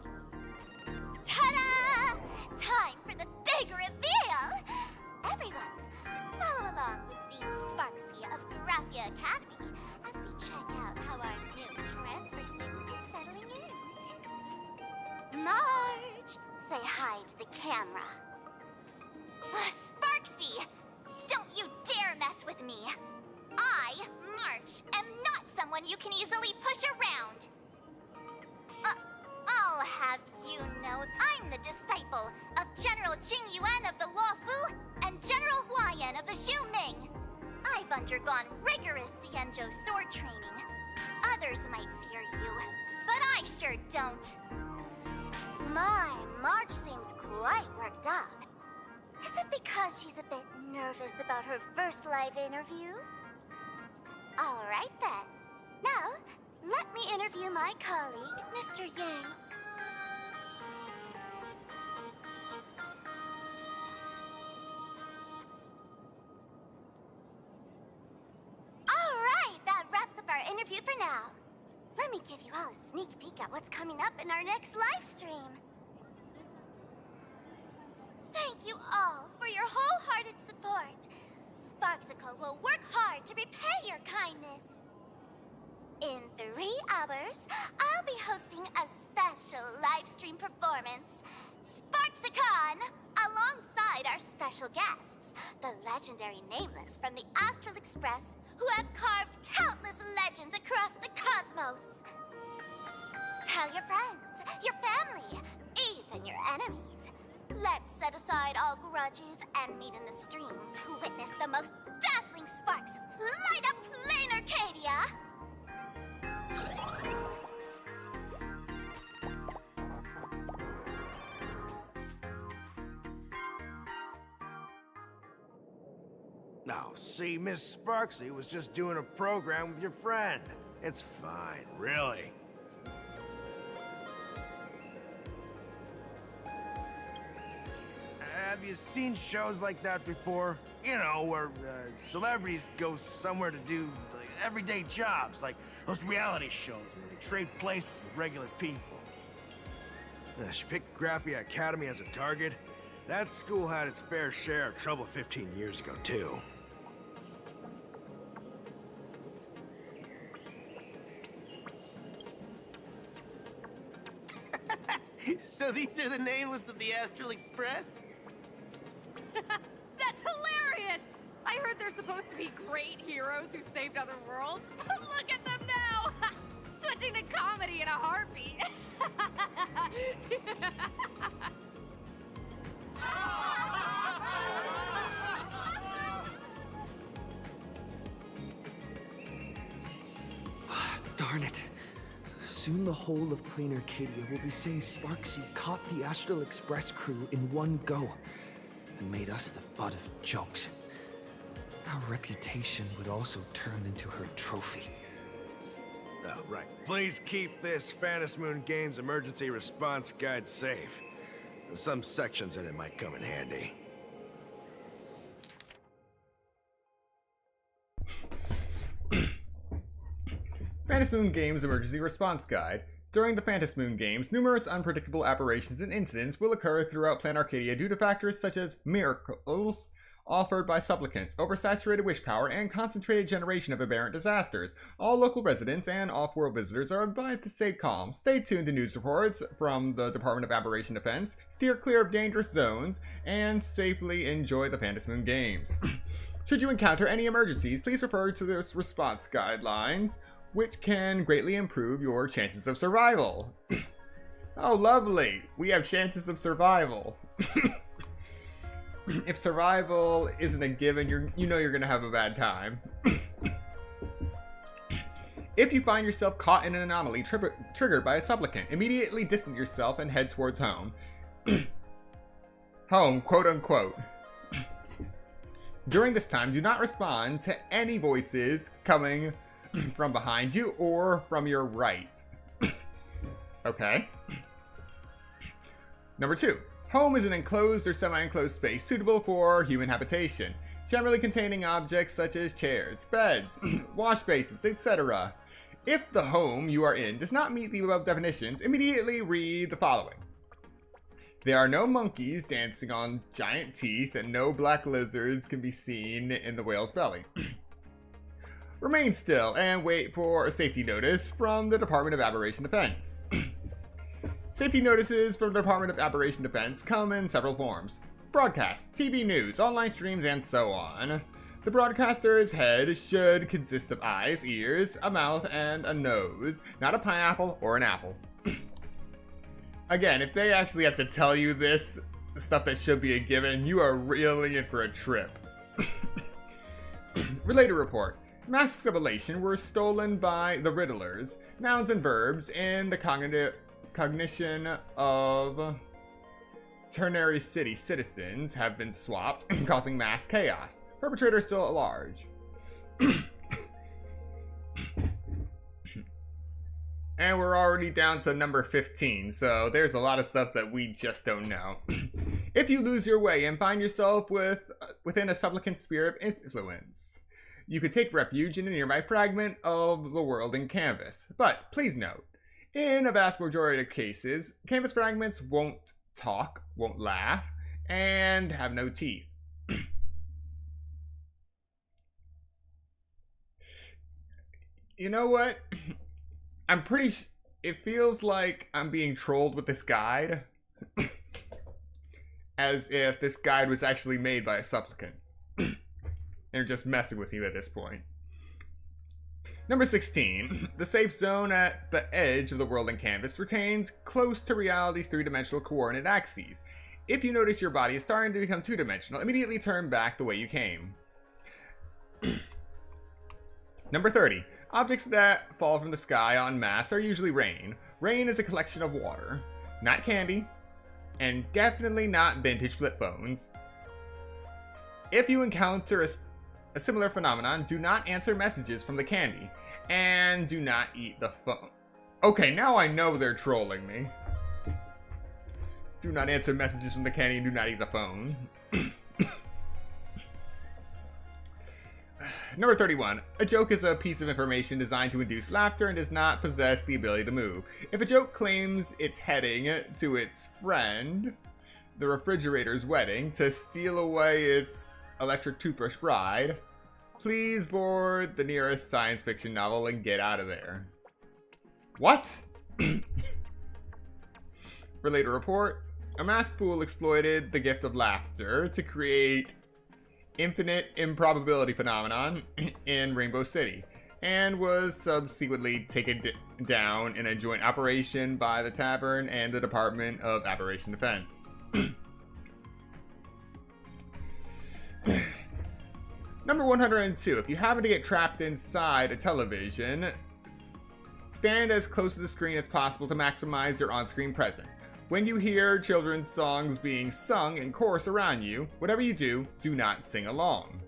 Ta-da! Time for the big reveal! Everyone, follow along with Dean Sparksy of Graphia Academy as we check out how our new transfer student is settling in. Marge, say hi to the camera. Sparksy, don't you dare mess with me. I, March, am not someone you can easily push around. I'll have you know I'm the disciple of General Jing Yuan of the Luofu and General Huayan of the Zhu Ming. I've undergone rigorous Xianzhou sword training. Others might fear you, but I sure don't. My, March seems quite worked up. Is it because she's a bit nervous about her first live interview? All right then. Now, let me interview my colleague, Mr. Yang. All right, that wraps up our interview for now. Let me give you all a sneak peek at what's coming up in our next live stream. Thank you all for your wholehearted support. Sparksicle will work hard to repay your kindness. In 3 hours, I'll be hosting a special live stream performance, Sparksicon, alongside our special guests, the legendary Nameless from the Astral Express, who have carved countless legends across the cosmos. Tell your friends, your family, even your enemies. Let's set aside all grudges and meet in the stream to witness the most dazzling sparks light up Plain Arcadia! No, see, Miss Sparksy was just doing a program with your friend. It's fine, really. Have you seen shows like that before? You know, where celebrities go somewhere to do everyday jobs, like those reality shows where they trade places with regular people. She picked Graphia Academy as a target. That school had its fair share of trouble 15 years ago, too. So these are the nameless of the Astral Express? That's hilarious! I heard they're supposed to be great heroes who saved other worlds. Look at them now! Switching to comedy in a heartbeat. Darn it. Soon the whole of Plain Arcadia will be saying Sparksy caught the Astral Express crew in one go and made us the butt of jokes. Our reputation would also turn into her trophy. Oh, right. Please keep this Phantasmoon Games emergency response guide safe. Some sections in it might come in handy. Phantasmoon Games Emergency Response Guide. During the Phantasmoon Games, numerous unpredictable aberrations and incidents will occur throughout Planet Arcadia due to factors such as miracles offered by supplicants, oversaturated wish power, and concentrated generation of aberrant disasters. All local residents and off-world visitors are advised to stay calm, stay tuned to news reports from the Department of Aberration Defense, steer clear of dangerous zones, and safely enjoy the Phantasmoon Games. Should you encounter any emergencies, please refer to this response guidelines, which can greatly improve your chances of survival. Oh, lovely! We have chances of survival. If survival isn't a given, you know you're gonna have a bad time. If you find yourself caught in an anomaly triggered by a supplicant, immediately distance yourself and head towards home. Home, quote unquote. During this time, do not respond to any voices coming from behind you or from your right. Okay. Number 2. Home is an enclosed or semi-enclosed space suitable for human habitation, generally containing objects such as chairs, beds, wash basins, etc. If the home you are in does not meet the above definitions, immediately read the following. There are no monkeys dancing on giant teeth, and no black lizards can be seen in the whale's belly. Remain still and wait for a safety notice from the Department of Aberration Defense. Safety notices from the Department of Aberration Defense come in several forms: broadcasts, TV news, online streams, and so on. The broadcaster's head should consist of eyes, ears, a mouth, and a nose, not a pineapple or an apple. Again, if they actually have to tell you this stuff that should be a given, you are really in for a trip. Related report. Masks of Elation were stolen by the Riddlers. Nouns and verbs in the cognition of Ternary City citizens have been swapped, causing mass chaos. Perpetrator still at large. And we're already down to number 15, so there's a lot of stuff that we just don't know. If you lose your way and find yourself within a supplicant sphere of influence, you could take refuge in a nearby fragment of the world in Canvas. But please note, in a vast majority of cases, Canvas fragments won't talk, won't laugh, and have no teeth. You know what? I'm pretty it feels like I'm being trolled with this guide. As if this guide was actually made by a supplicant. They're just messing with you at this point. Number 16. The safe zone at the edge of the world in Canvas retains close to reality's three-dimensional coordinate axes. If you notice your body is starting to become two-dimensional, immediately turn back the way you came. Number 30. Objects that fall from the sky en masse are usually rain. Rain is a collection of water, not candy, and definitely not vintage flip phones. If you encounter a similar phenomenon, do not answer messages from the candy, and do not eat the phone. Okay, now I know they're trolling me. Do not answer messages from the candy and do not eat the phone. Number 31. A joke is a piece of information designed to induce laughter and does not possess the ability to move. If a joke claims it's heading to its friend, the refrigerator's wedding, to steal away its electric toothbrush bride, please board the nearest science fiction novel and get out of there. What? Related report. A masked fool exploited the gift of laughter to create infinite improbability phenomenon in Rainbow City, and was subsequently taken down in a joint operation by the Tavern and the Department of Aberration Defense. Number 102. If you happen to get trapped inside a television, stand as close to the screen as possible to maximize your on-screen presence. When you hear children's songs being sung in chorus around you, whatever you do, do not sing along.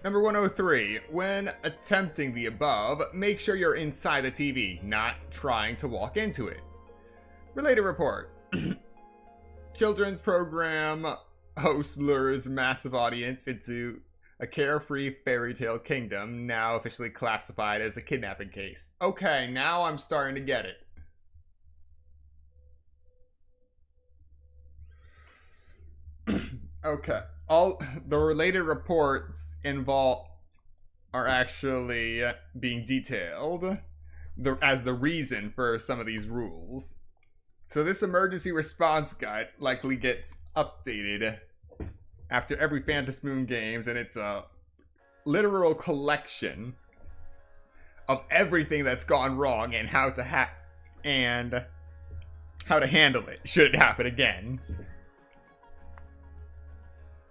Number 103. When attempting the above, make sure you're inside the TV, not trying to walk into it. Related report. Children's program host lures massive audience into a carefree fairy tale kingdom, now officially classified as a kidnapping case. Okay, now I'm starting to get it. Okay, all the related reports involved are actually being detailed as the reason for some of these rules. So this emergency response guide likely gets updated after every Phantom Moon games, and it's a literal collection of everything that's gone wrong and how to handle it should it happen again.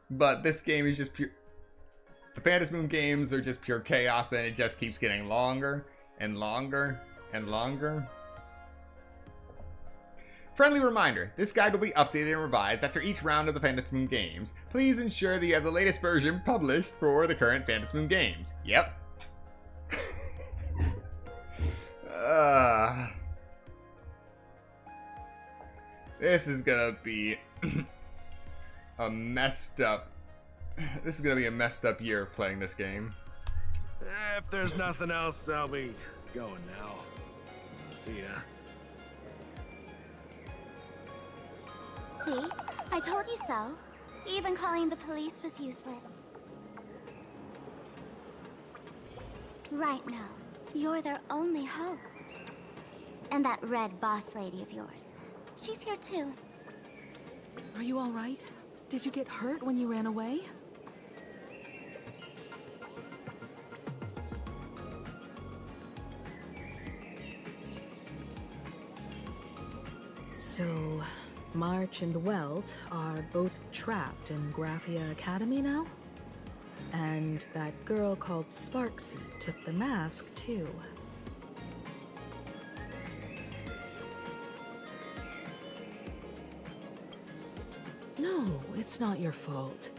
But this game is just pure. The Phantom Moon games are just pure chaos, and it just keeps getting longer and longer and longer. Friendly reminder, this guide will be updated and revised after each round of the Phantom Moon games. Please ensure that you have the latest version published for the current Phantom Moon games. Yep. This is gonna be a messed up... This is gonna be a messed up year playing this game. If there's nothing else, I'll be going now. See ya. See? I told you so. Even calling the police was useless. Right now, you're their only hope. And that red boss lady of yours. She's here too. Are you all right? Did you get hurt when you ran away? So, March and Welt are both trapped in Graphia Academy now? And that girl called Sparksy took the mask, too. No, it's not your fault.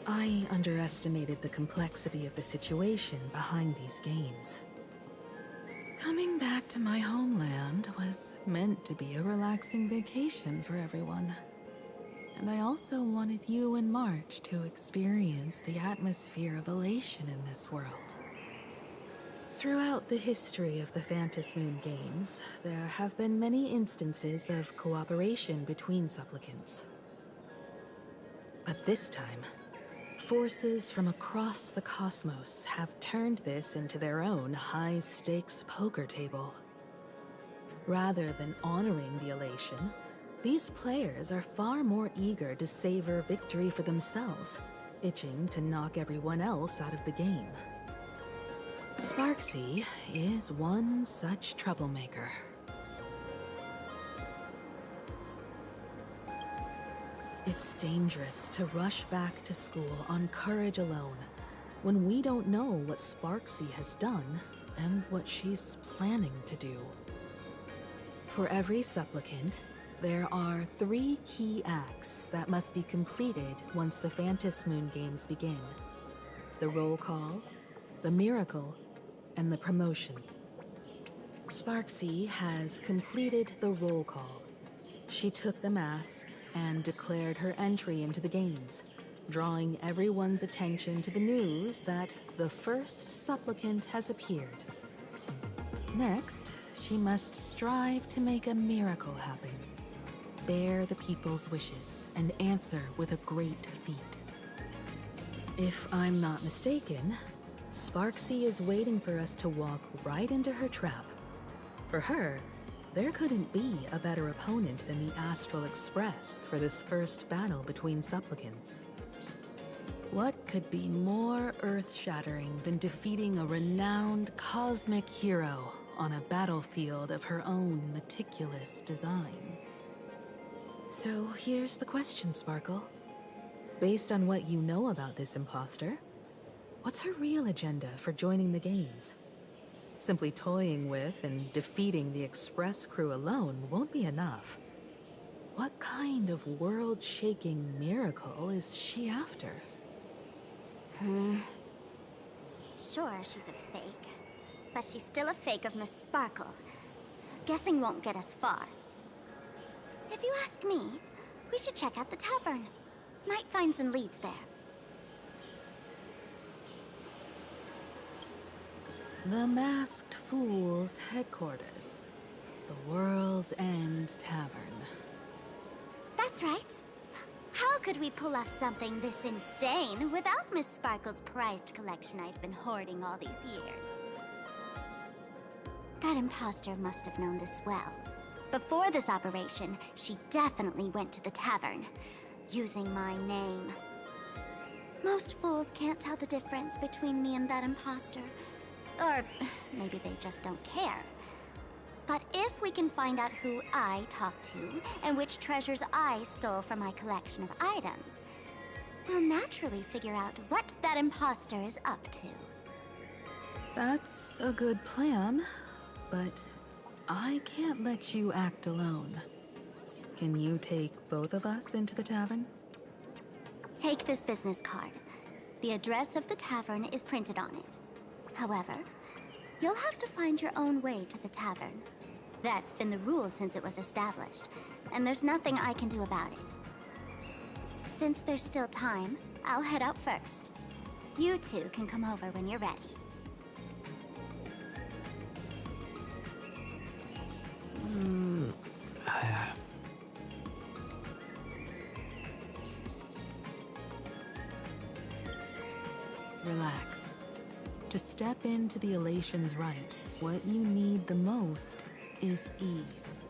I underestimated the complexity of the situation behind these games. Coming back to my homeland was meant to be a relaxing vacation for everyone. And I also wanted you and March to experience the atmosphere of elation in this world. Throughout the history of the Phantom Moon games, there have been many instances of cooperation between supplicants. But this time, forces from across the cosmos have turned this into their own high-stakes poker table. Rather than honoring the elation, these players are far more eager to savor victory for themselves, itching to knock everyone else out of the game. Sparksy is one such troublemaker. It's dangerous to rush back to school on courage alone, when we don't know what Sparksy has done and what she's planning to do. For every supplicant, There are 3 key acts that must be completed once the Phantom Moon Games begin. The roll call, the miracle, and the promotion. Sparksy has completed the roll call. She took the mask and declared her entry into the games, drawing everyone's attention to the news that the first supplicant has appeared. Next, she must strive to make a miracle happen, bear the people's wishes, and answer with a great feat. If I'm not mistaken, Sparksy is waiting for us to walk right into her trap. For her, there couldn't be a better opponent than the Astral Express for this first battle between supplicants. What could be more earth-shattering than defeating a renowned cosmic hero on a battlefield of her own meticulous design? So here's the question, Sparkle. Based on what you know about this imposter, what's her real agenda for joining the games? Simply toying with and defeating the Express crew alone won't be enough. What kind of world-shaking miracle is she after? Sure, she's a fake. But she's still a fake of Miss Sparkle. Guessing won't get us far. If you ask me, we should check out the tavern. Might find some leads there. The Masked Fool's headquarters. The World's End Tavern. That's right. How could we pull off something this insane without Miss Sparkle's prized collection I've been hoarding all these years? That imposter must have known this well. Before this operation, she definitely went to the tavern, using my name. Most fools can't tell the difference between me and that imposter. Or maybe they just don't care. But if we can find out who I talked to, and which treasures I stole from my collection of items, we'll naturally figure out what that imposter is up to. That's a good plan, but I can't let you act alone. Can you take both of us into the tavern? Take this business card. The address of the tavern is printed on it. However, you'll have to find your own way to the tavern. That's been the rule since it was established, and there's nothing I can do about it. Since there's still time, I'll head out first. You two can come over when you're ready. Relax. To step into the Elation's right, what you need the most is ease.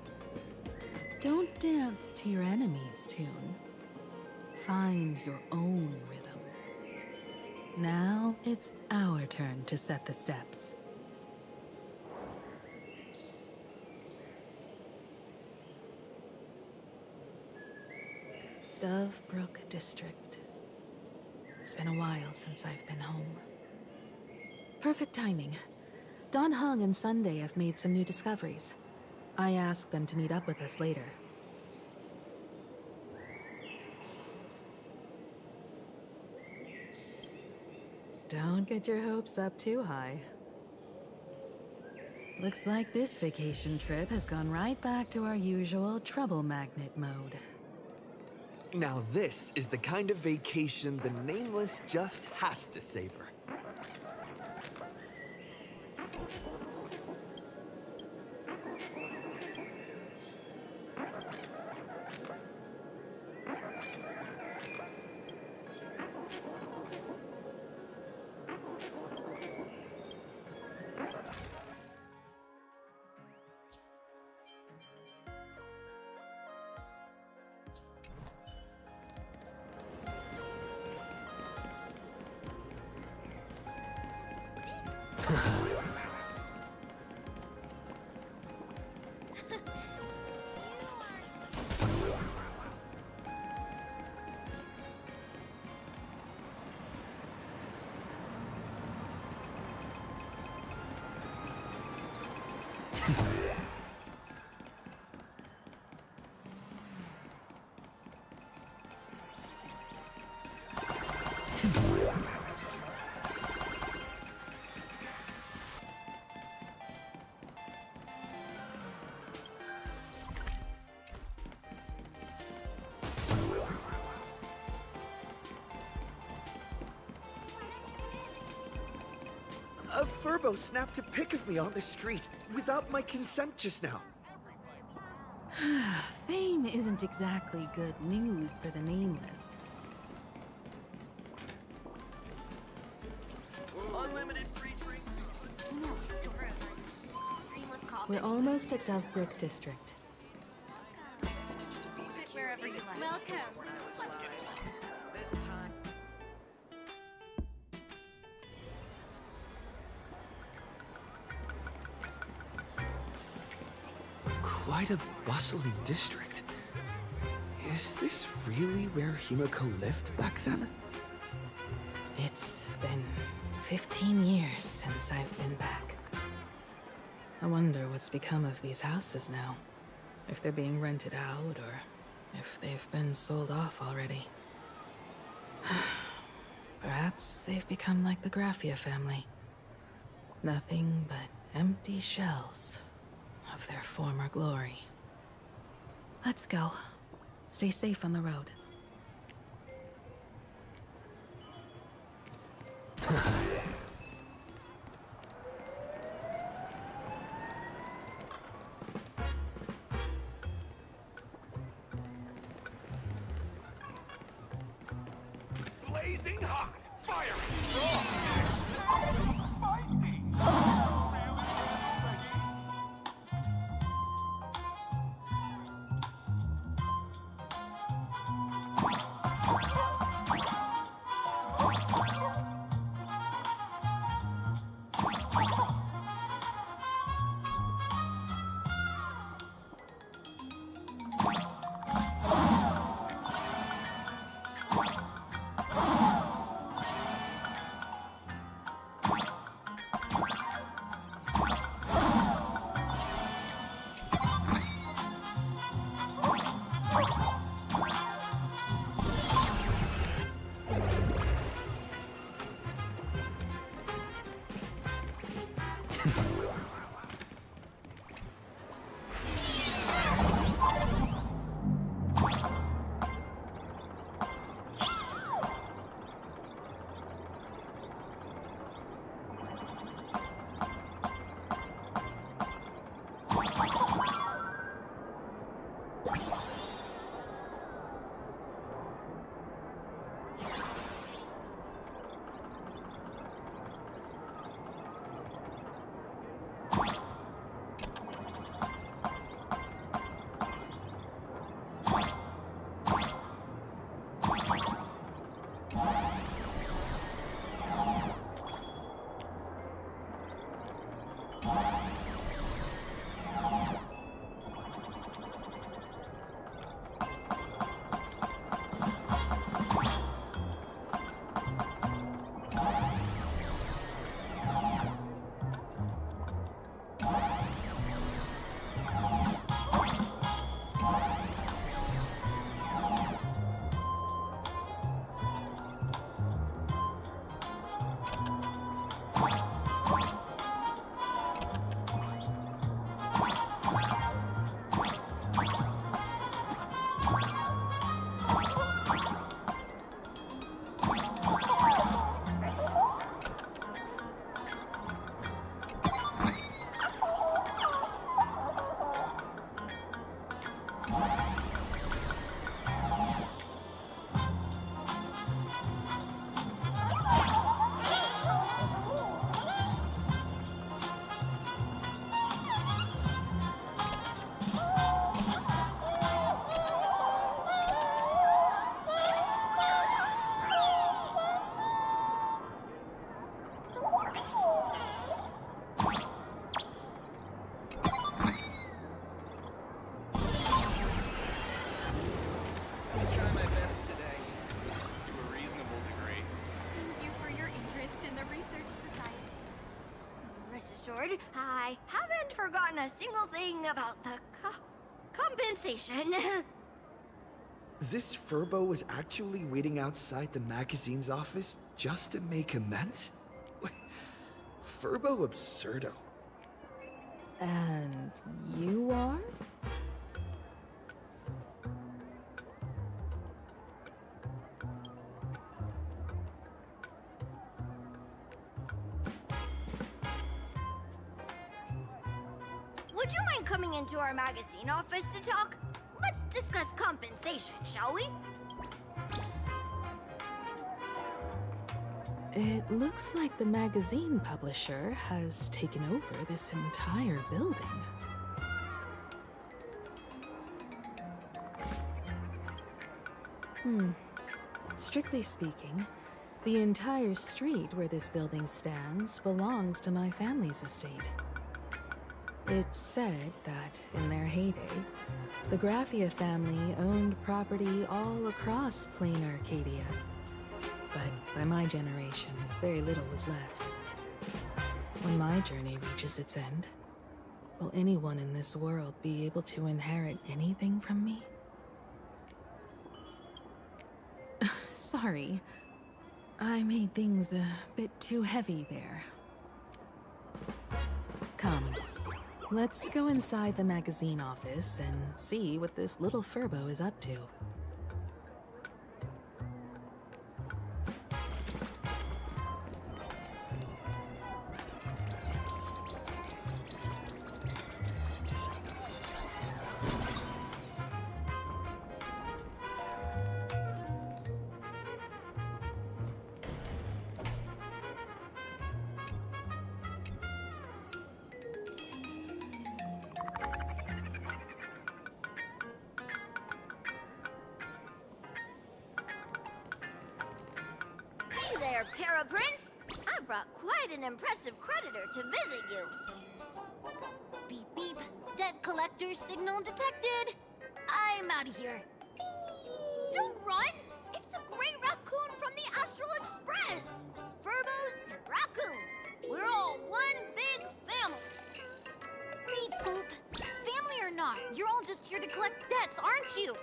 Don't dance to your enemy's tune. Find your own rhythm. Now it's our turn to set the steps. Dovebrook District. It's been a while since I've been home. Perfect timing. Don Hung and Sunday have made some new discoveries. I asked them to meet up with us later. Don't get your hopes up too high. Looks like this vacation trip has gone right back to our usual trouble magnet mode. Now this is the kind of vacation the Nameless just has to savor. Furbo snapped a pic of me on the street without my consent just now. Fame isn't exactly good news for the nameless. Unlimited free drinks. We're almost at Dove Brook District. Wherever you like. Welcome. This time. Quite a bustling district. Is this really where Himiko lived back then? It's been 15 years since I've been back. I wonder what's become of these houses now. If they're being rented out, or if they've been sold off already. Perhaps they've become like the Graffia family. Nothing but empty shells of their former glory. Let's go. Stay safe on the road. Blazing hot, firing raw, spicy. I haven't forgotten a single thing about the compensation. This Furbo was actually waiting outside the magazine's office just to make amends? Furbo absurdo. And you are? would you mind coming into our magazine office to talk? Let's discuss compensation, shall we? It looks like the magazine publisher has taken over this entire building. Strictly speaking, the entire street where this building stands belongs to my family's estate. It's said that, in their heyday, the Graphia family owned property all across plain Arcadia. But by my generation, very little was left. When my journey reaches its end, will anyone in this world be able to inherit anything from me? Sorry, I made things a bit too heavy there. Come, let's go inside the magazine office and see what this little Furbo is up to. Hey there, Paraprince! I brought quite an impressive creditor to visit you. Beep beep. Debt collector signal detected. I'm out of here. Don't run! It's the Great Raccoon from the Astral Express! Furbos and raccoons. We're all one big family. Beep boop. Family or not, you're all just here to collect debts, aren't you?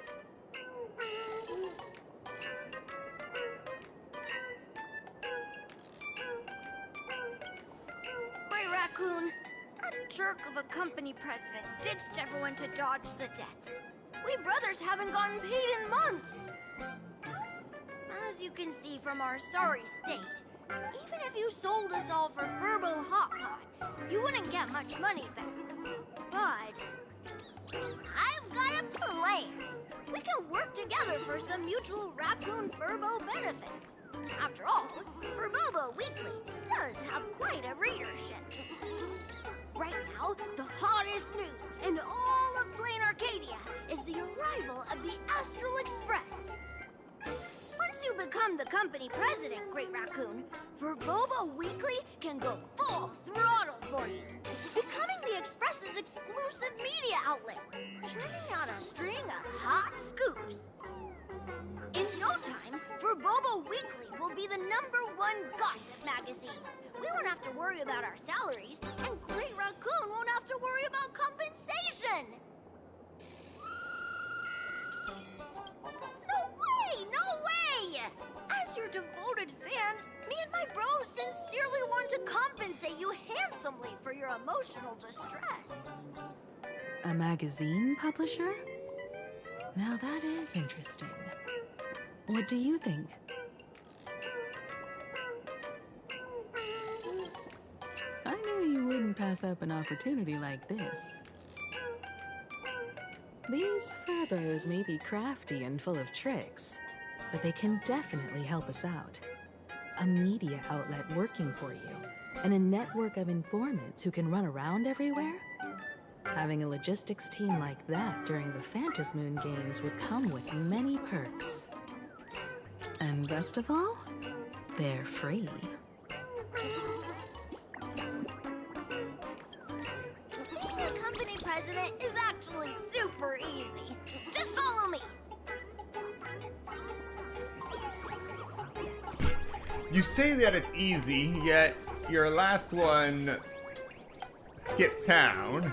Great Raccoon, that jerk of a company president ditched everyone to dodge the debts. We brothers haven't gotten paid in months. As you can see from our sorry state, even if you sold us all for Furbo Hot Pot, you wouldn't get much money back. But I've got a plan. We can work together for some mutual Raccoon Furbo benefits. After all, Furbobo Weekly does have quite a readership. Right now, the hottest news in all of Plain Arcadia is the arrival of the Astral Express. Once you become the company president, Great Raccoon, Furbobo Weekly can go full throttle for you, becoming the Express's exclusive media outlet, churning out a string of hot scoops. In no time, Furbobo Weekly will be the #1 gossip magazine. We won't have to worry about our salaries, and Great Raccoon won't have to worry about compensation. No way! No way! As your devoted fans, me and my bros sincerely want to compensate you handsomely for your emotional distress. A magazine publisher? Now that is interesting. What do you think? I knew you wouldn't pass up an opportunity like this. These Furbos may be crafty and full of tricks, but they can definitely help us out. A media outlet working for you, and a network of informants who can run around everywhere? Having a logistics team like that during the Phantasmoon Games would come with many perks. And best of all, they're free. Being a company president is actually super easy. Just follow me. You say that it's easy, yet your last one skipped town.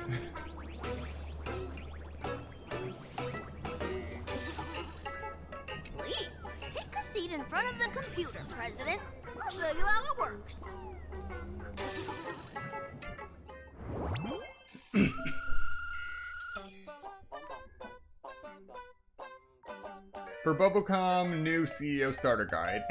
Please, take a seat in front of the computer, President. I'll show you how it works. For Bobocom new CEO starter guide.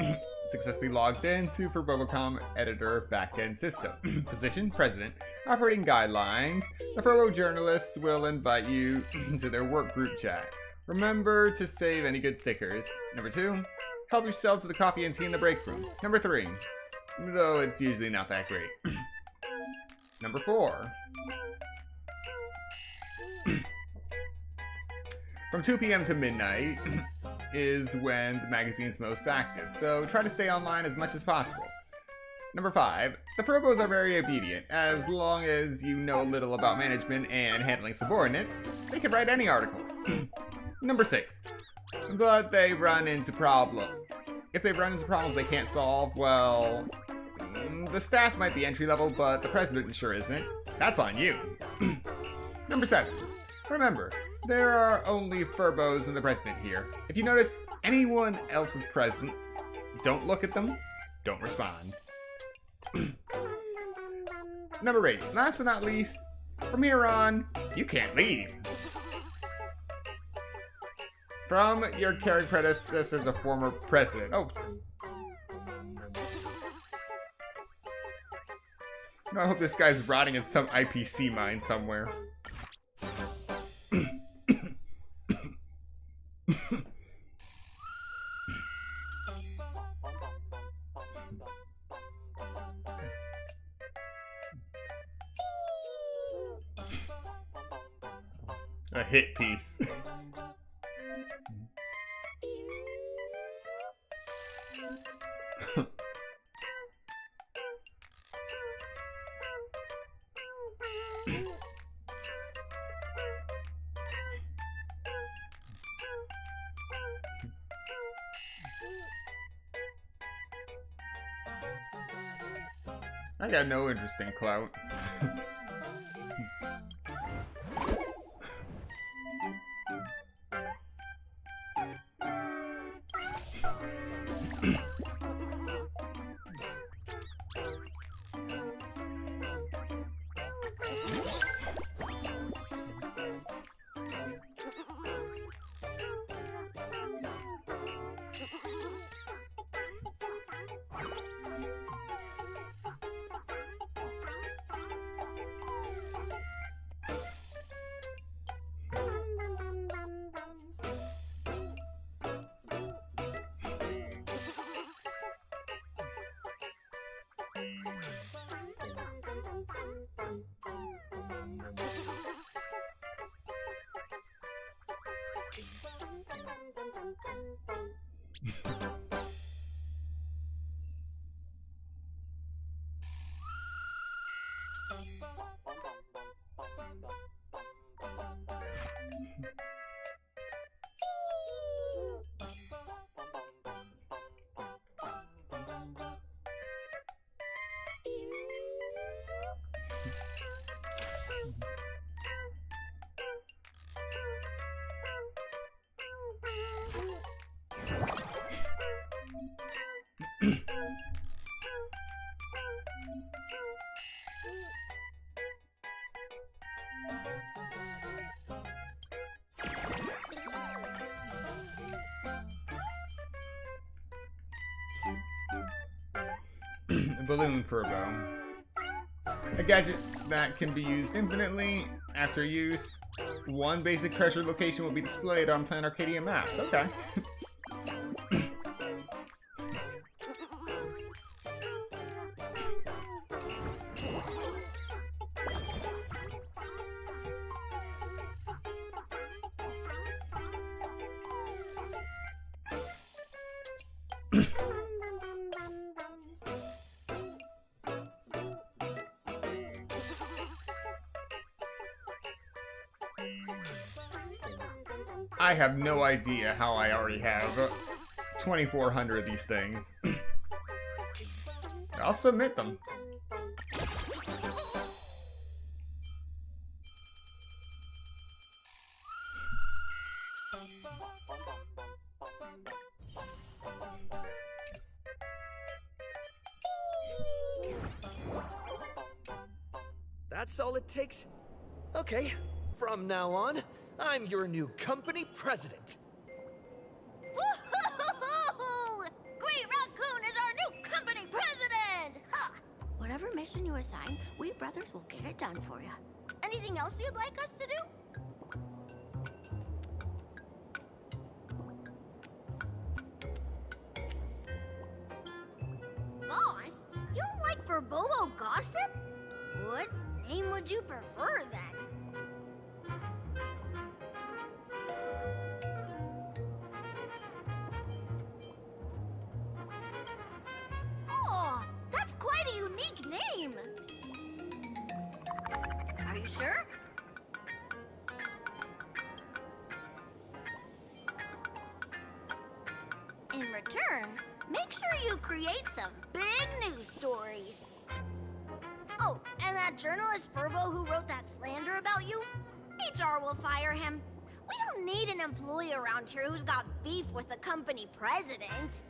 Successfully logged into for Bobocom editor backend system. Position, President. Operating guidelines. The Furbo journalists will invite you to their work group chat. Remember to save any good stickers. Number 2, help yourself to the coffee and tea in the break room. Number 3, though it's usually not that great. Number 4, from 2 p.m. to midnight is when the magazine's most active, so try to stay online as much as possible. Number 5, the Furbos are very obedient. As long as you know a little about management and handling subordinates, they can write any article. Number 6, but they run into problems. If they run into problems they can't solve, well, the staff might be entry level, but the president sure isn't. That's on you. Number 7, remember, there are only Furbos and the president here. If you notice anyone else's presence, don't look at them, don't respond. Number 8, last but not least, from here on, you can't leave. From your caring predecessor, the former president. Oh. I hope this guy's rotting in some IPC mine somewhere. A hit piece. I got no interest in clout. Balloon Furbo. A gadget that can be used infinitely. After use, one basic treasure location will be displayed on Planet Arcadia maps. Okay. I have no idea how I already have 2,400 of these things. I'll submit them. That's all it takes? Okay, from now on, I'm your new company president. Woohoo! Great Raccoon is our new company president! Huh. Whatever makes mission you assign, we brothers will get it done for you. Anything else you'd like us to do? Boss, you don't like Verbobo gossip? What name would you prefer then? Oh, that's quite a unique name. Are you sure? In return, make sure you create some big news stories. Oh, and that journalist Furbo who wrote that slander about you? HR will fire him. We don't need an employee around here who's got beef with the company president.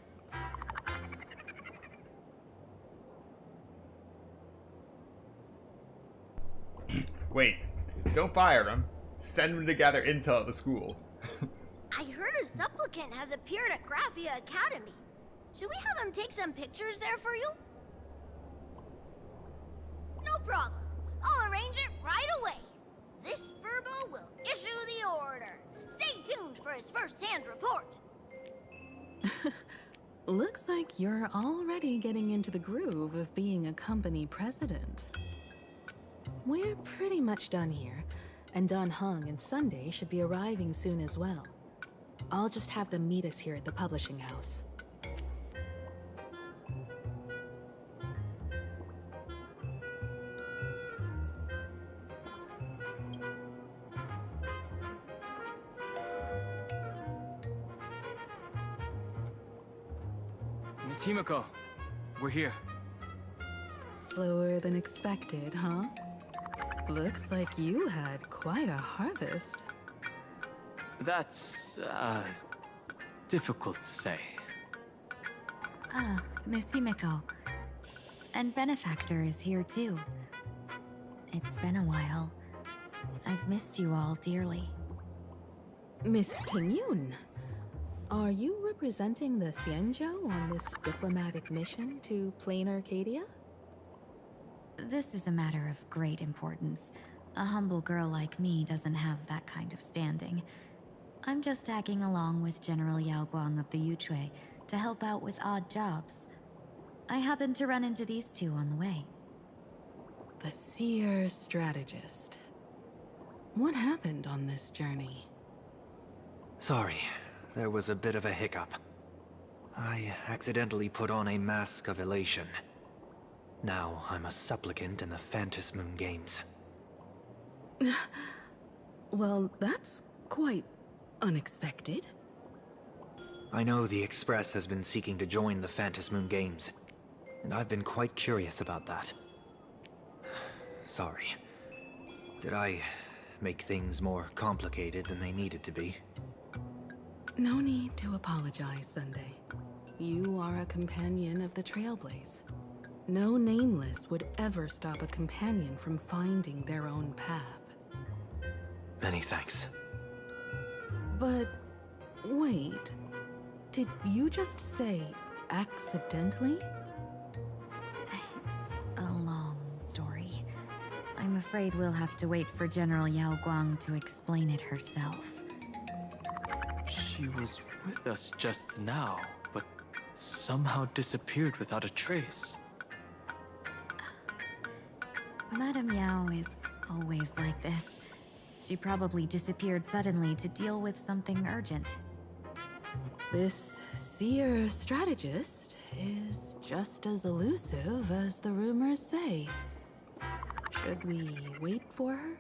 Wait, don't fire him. Send him to gather intel at the school. I heard a supplicant has appeared at Graphia Academy. Should we have him take some pictures there for you? No problem. I'll arrange it right away. This Furbo will issue the order. Stay tuned for his first-hand report. Looks like you're already getting into the groove of being a company president. We're pretty much done here, and Dan Heng and Sunday should be arriving soon as well. I'll just have them meet us here at the publishing house. Miss Himiko, we're here. Slower than expected, huh? Looks like you had quite a harvest. That's, difficult to say. Ah, Miss Himiko. And Benefactor is here too. It's been a while. I've missed you all dearly. Miss Tingyun, are you representing the Xianzhou on this diplomatic mission to Plain Arcadia? This is a matter of great importance. A humble girl like me doesn't have that kind of standing. I'm just tagging along with General Yao Guang of the Yuchui to help out with odd jobs. I happened to run into these two on the way. The Seer Strategist. What happened on this journey? Sorry, there was a bit of a hiccup. I accidentally put on a mask of elation. Now I'm a supplicant in the Phantom Moon Games. Well, that's quite unexpected. I know the Express has been seeking to join the Phantom Moon Games, and I've been quite curious about that. Sorry. Did I make things more complicated than they needed to be? No need to apologize, Sunday. You are a companion of the Trailblaze. No Nameless would ever stop a companion from finding their own path. Many thanks. But wait, did you just say accidentally? It's a long story. I'm afraid we'll have to wait for General Yao Guang to explain it herself. She was with us just now, but somehow disappeared without a trace. Madame Yao is always like this. She probably disappeared suddenly to deal with something urgent. This Seer Strategist is just as elusive as the rumors say. Should we wait for her?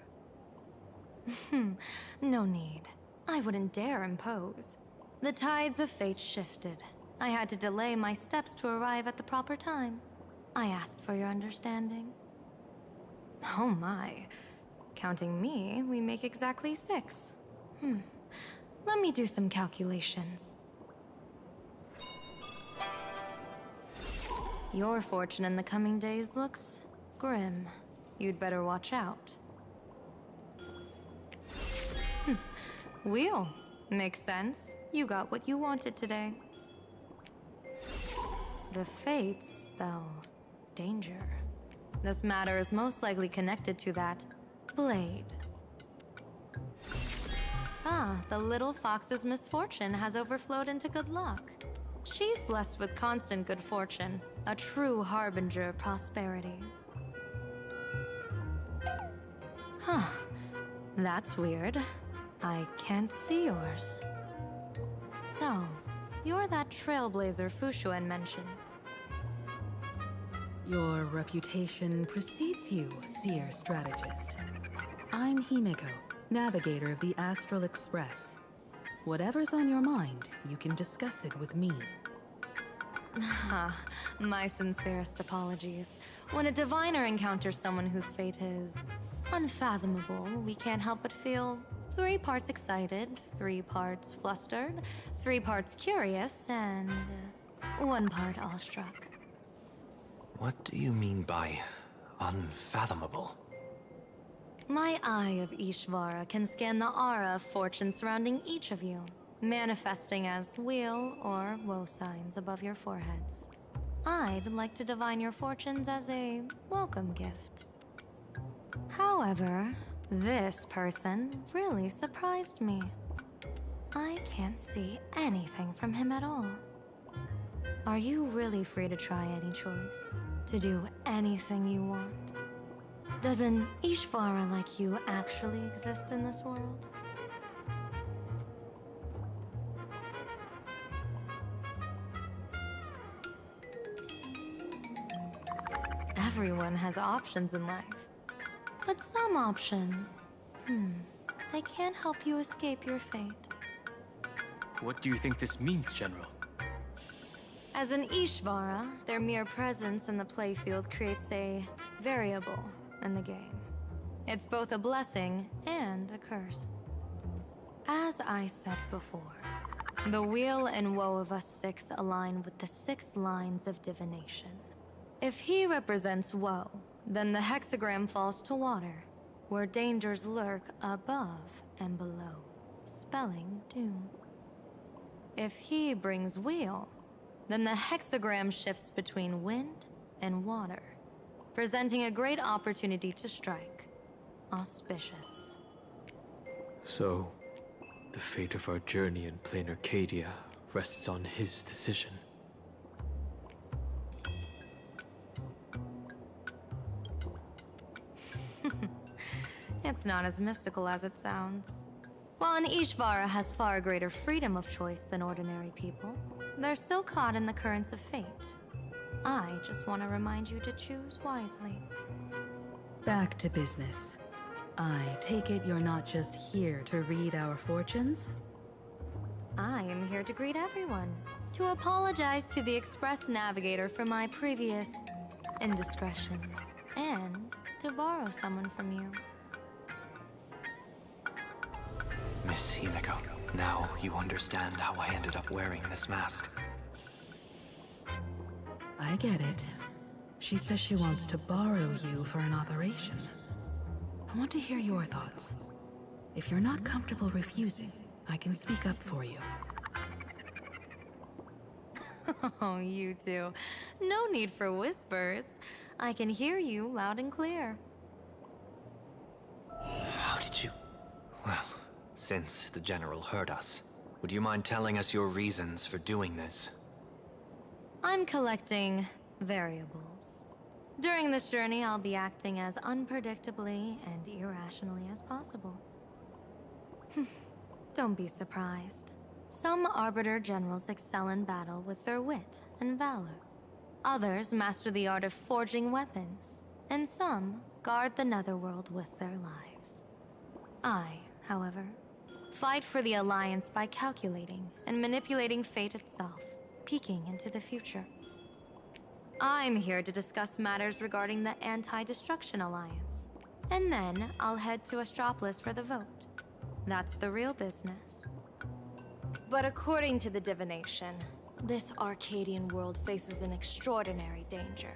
No need. I wouldn't dare impose. The tides of fate shifted. I had to delay my steps to arrive at the proper time. I asked for your understanding. Oh my. Counting me, we make exactly 6. Let me do some calculations. Your fortune in the coming days looks grim. You'd better watch out. Wheel. Makes sense. You got what you wanted today. The fates spell danger. This matter is most likely connected to that blade. Ah, the little fox's misfortune has overflowed into good luck. She's blessed with constant good fortune, a true harbinger of prosperity. Huh. That's weird. I can't see yours. So, you're that trailblazer Fushuan mentioned. Your reputation precedes you, Seer Strategist. I'm Himeko, navigator of the Astral Express. Whatever's on your mind, you can discuss it with me. My sincerest apologies. When a diviner encounters someone whose fate is unfathomable, we can't help but feel 3 parts excited, 3 parts flustered, 3 parts curious, and 1 part awestruck. What do you mean by unfathomable? My eye of Ishvara can scan the aura of fortune surrounding each of you, manifesting as weal or woe signs above your foreheads. I'd like to divine your fortunes as a welcome gift. However, this person really surprised me. I can't see anything from him at all. Are you really free to try any choice? To do anything you want? Does an Ishvara like you actually exist in this world? Everyone has options in life. But some options, they can't help you escape your fate. What do you think this means, General? As an Ishvara, their mere presence in the playfield creates a variable in the game. It's both a blessing and a curse. As I said before, the weal and woe of us 6 align with the 6 lines of divination. If he represents woe, then the hexagram falls to water, where dangers lurk above and below, spelling doom. If he brings weal, then the hexagram shifts between wind and water, presenting a great opportunity to strike. Auspicious. So, the fate of our journey in plain Arcadia rests on his decision. It's not as mystical as it sounds. While an Ishvara has far greater freedom of choice than ordinary people, they're still caught in the currents of fate. I just want to remind you to choose wisely. Back to business. I take it you're not just here to read our fortunes? I am here to greet everyone, to apologize to the Express Navigator for my previous indiscretions, and to borrow someone from you. Miss Himeko, now you understand how I ended up wearing this mask. I get it. She says she wants to borrow you for an operation. I want to hear your thoughts. If you're not comfortable refusing, I can speak up for you. Oh, you two. No need for whispers. I can hear you loud and clear. How did you... Well, since the General heard us, would you mind telling us your reasons for doing this? I'm collecting variables. During this journey, I'll be acting as unpredictably and irrationally as possible. Don't be surprised. Some Arbiter Generals excel in battle with their wit and valor. Others master the art of forging weapons, and some guard the Netherworld with their lives. I, however, fight for the Alliance by calculating and manipulating fate itself, peeking into the future. I'm here to discuss matters regarding the Anti-Destruction Alliance, and then I'll head to Astropolis for the vote. That's the real business. But according to the divination, this Arcadian world faces an extraordinary danger.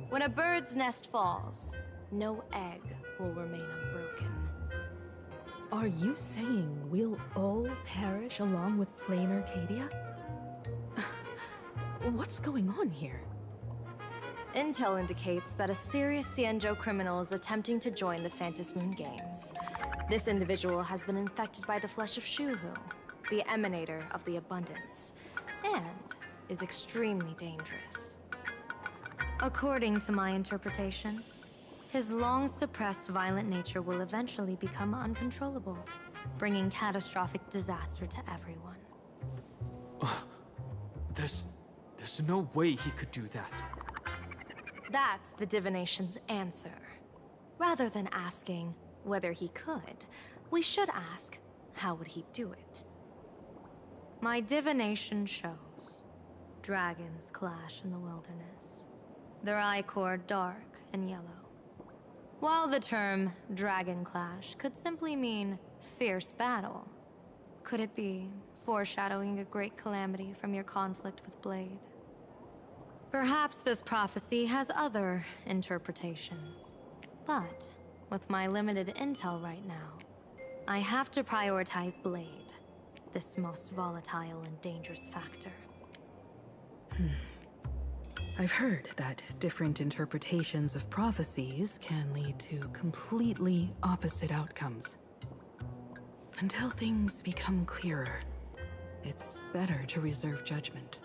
When a bird's nest falls, no egg will remain unbroken. Are you saying we'll all perish along with plain Arcadia? What's going on here? Intel indicates that a serious Xianzhou criminal is attempting to join the Phantom Moon Games. This individual has been infected by the flesh of Shuhu, the emanator of the abundance, and is extremely dangerous. According to my interpretation, his long-suppressed violent nature will eventually become uncontrollable, bringing catastrophic disaster to everyone. There's no way he could do that. That's the divination's answer. Rather than asking whether he could, we should ask, how would he do it? My divination shows dragons clash in the wilderness, their ichor dark and yellow. While the term dragon clash could simply mean fierce battle, could it be foreshadowing a great calamity from your conflict with Blade? Perhaps this prophecy has other interpretations, but with my limited intel right now, I have to prioritize Blade, this most volatile and dangerous factor. I've heard that different interpretations of prophecies can lead to completely opposite outcomes. Until things become clearer, it's better to reserve judgment.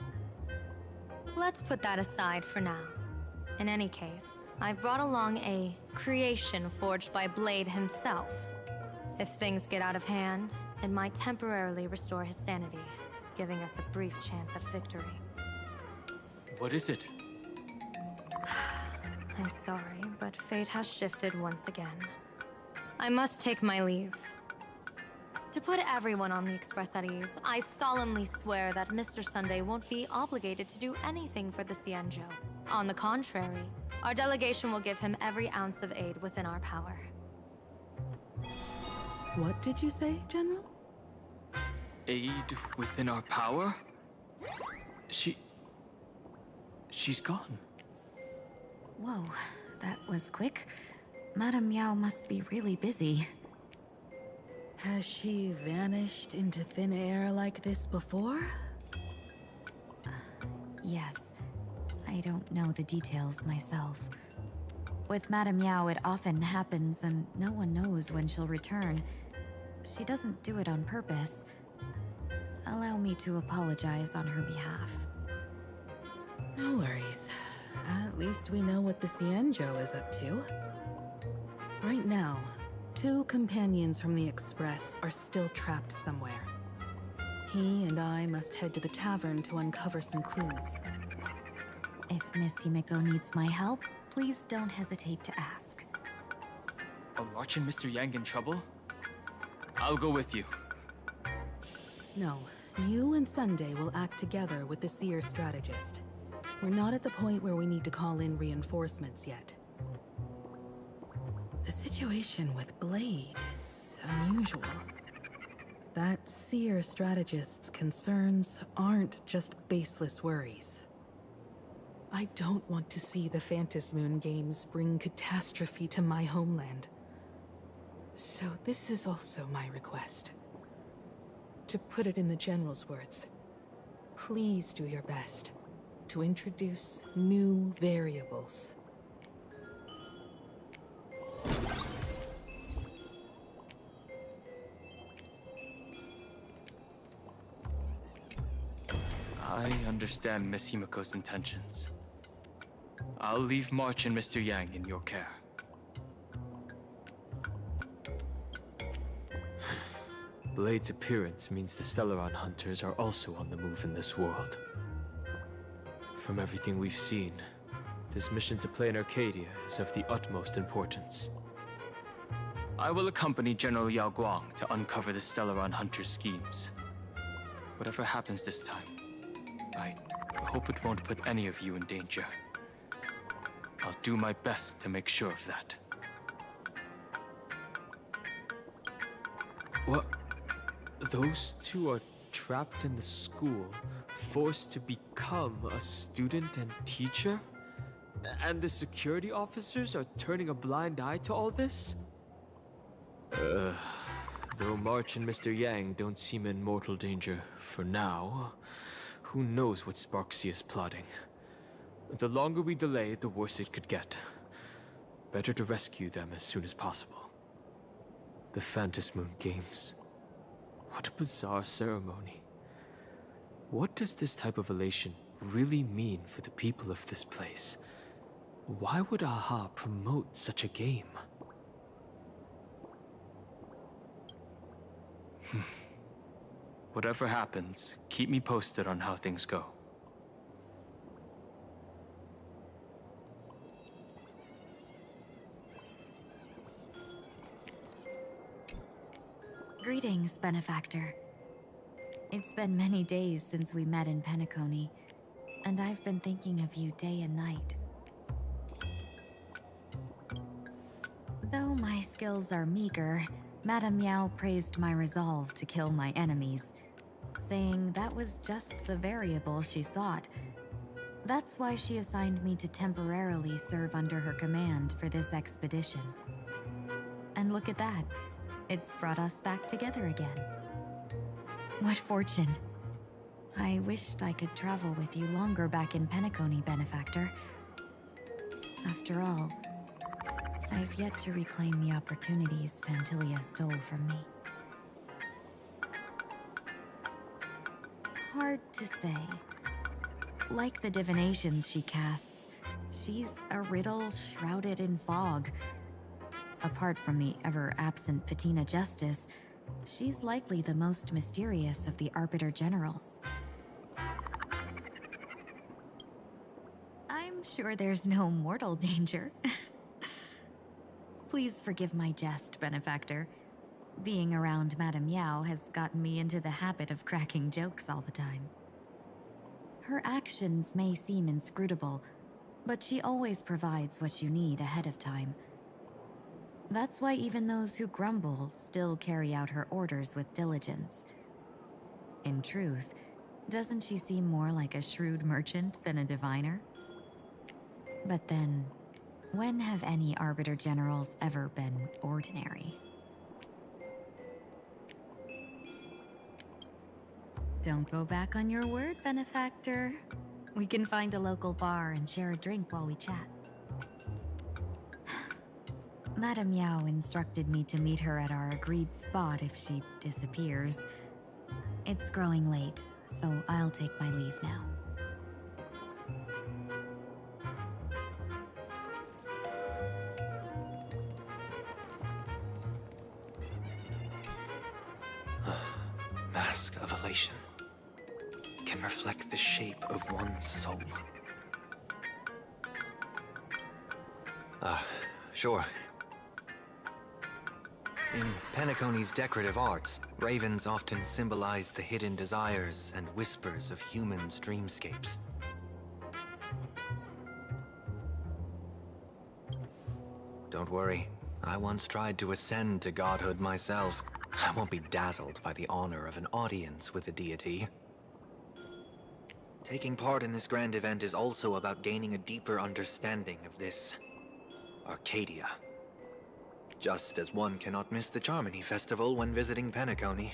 Let's put that aside for now. In any case, I've brought along a creation forged by Blade himself. If things get out of hand, it might temporarily restore his sanity, giving us a brief chance at victory. What is it? I'm sorry, but fate has shifted once again. I must take my leave. To put everyone on the Express at ease, I solemnly swear that Mr. Sunday won't be obligated to do anything for the Xianzhou. On the contrary, our delegation will give him every ounce of aid within our power. What did you say, General? Aid within our power? She's gone. Whoa, that was quick. Madame Miao must be really busy. Has she vanished into thin air like this before? Yes. I don't know the details myself. With Madame Miao, it often happens and no one knows when she'll return. She doesn't do it on purpose. Allow me to apologize on her behalf. No worries. At least we know what the Xianzhou is up to. Right now, 2 companions from the Express are still trapped somewhere. He and I must head to the tavern to uncover some clues. If Miss Himiko needs my help, please don't hesitate to ask. Are March and Mr. Yang in trouble? I'll go with you. No, you and Sunday will act together with the Seer strategist. We're not at the point where we need to call in reinforcements yet. The situation with Blade is unusual. That Seer strategist's concerns aren't just baseless worries. I don't want to see the Phantom Moon Games bring catastrophe to my homeland. So this is also my request. To put it in the General's words, please do your best to introduce new variables. I understand Miss Himiko's intentions. I'll leave March and Mr. Yang in your care. Blade's appearance means the Stellaron hunters are also on the move in this world. From everything we've seen, this mission to play in Arcadia is of the utmost importance. I will accompany General Yao Guang to uncover the Stellaron hunters' schemes. Whatever happens this time, I hope it won't put any of you in danger. I'll do my best to make sure of that. What? Those 2 are trapped in the school, forced to become a student and teacher? And the security officers are turning a blind eye to all this? Though March and Mr. Yang don't seem in mortal danger for now, who knows what Sparksea is plotting? The longer we delay, the worse it could get. Better to rescue them as soon as possible. The Phantom Moon Games. What a bizarre ceremony. What does this type of elation really mean for the people of this place? Why would AHA promote such a game? Whatever happens, keep me posted on how things go. Greetings, Benefactor. It's been many days since we met in Penacony, and I've been thinking of you day and night. Though my skills are meager, Madame Yao praised my resolve to kill my enemies, saying that was just the variable she sought. That's why she assigned me to temporarily serve under her command for this expedition. And look at that. It's brought us back together again. What fortune. I wished I could travel with you longer back in Penacony, Benefactor. After all, I've yet to reclaim the opportunities Phantilia stole from me. Hard to say. Like the divinations she casts, she's a riddle shrouded in fog. Apart from the ever-absent Patina Justice, she's likely the most mysterious of the Arbiter Generals. I'm sure there's no mortal danger. Please forgive my jest, Benefactor. Being around Madame Yao has gotten me into the habit of cracking jokes all the time. Her actions may seem inscrutable, but she always provides what you need ahead of time. That's why even those who grumble still carry out her orders with diligence. In truth, doesn't she seem more like a shrewd merchant than a diviner? But then, when have any Arbiter Generals ever been ordinary? Don't go back on your word, Benefactor. We can find a local bar and share a drink while we chat. Madame Yao instructed me to meet her at our agreed spot if she disappears. It's growing late, so I'll take my leave now. Mask of Elation can reflect the shape of one's soul. Sure. In Penacony's decorative arts, ravens often symbolize the hidden desires and whispers of humans' dreamscapes. Don't worry, I once tried to ascend to godhood myself. I won't be dazzled by the honor of an audience with a deity. Taking part in this grand event is also about gaining a deeper understanding of this Arcadia. Just as one cannot miss the Charmony Festival when visiting Penacony.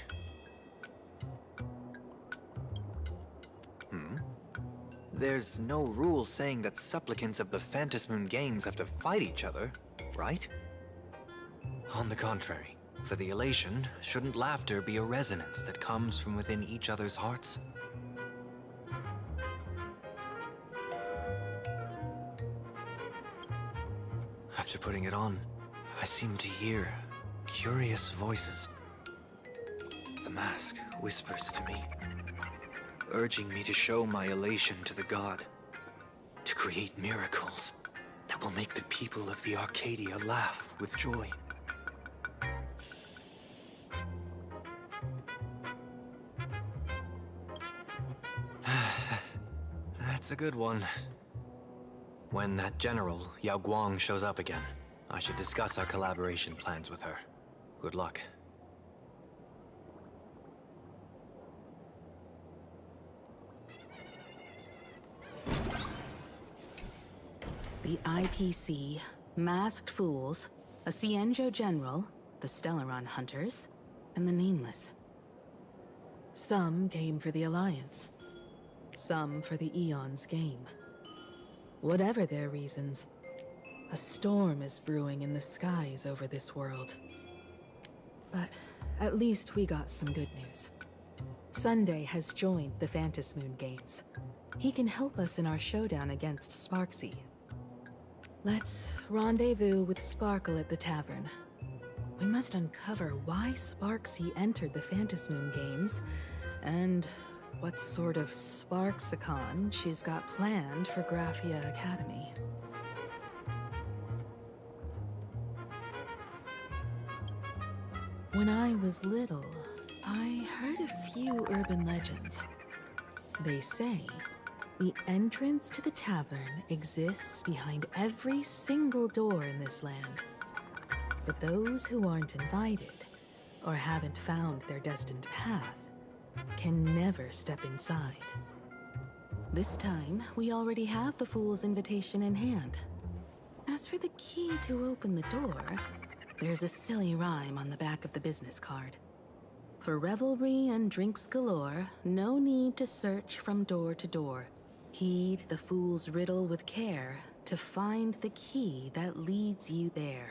There's no rule saying that supplicants of the Phantom Moon Games have to fight each other, right? On the contrary, for the elation, shouldn't laughter be a resonance that comes from within each other's hearts? After putting it on, I seem to hear curious voices. The mask whispers to me, urging me to show my elation to the god, to create miracles that will make the people of the Arcadia laugh with joy. That's a good one. When that general, Yao Guang, shows up again, I should discuss our collaboration plans with her. Good luck. The IPC, Masked Fools, a Cienjo General, the Stellaron Hunters, and the Nameless. Some came for the Alliance. Some for the Eon's game. Whatever their reasons, a storm is brewing in the skies over this world. But at least we got some good news. Sunday has joined the Phantasmoon Games. He can help us in our showdown against Sparksy. Let's rendezvous with Sparkle at the tavern. We must uncover why Sparksy entered the Phantasmoon Games, and what sort of Sparksicon she's got planned for Graphia Academy. When I was little, I heard a few urban legends. They say the entrance to the tavern exists behind every single door in this land. But those who aren't invited, or haven't found their destined path, can never step inside. This time, we already have the Fool's invitation in hand. As for the key to open the door, there's a silly rhyme on the back of the business card. For revelry and drinks galore, no need to search from door to door. Heed the fool's riddle with care to find the key that leads you there.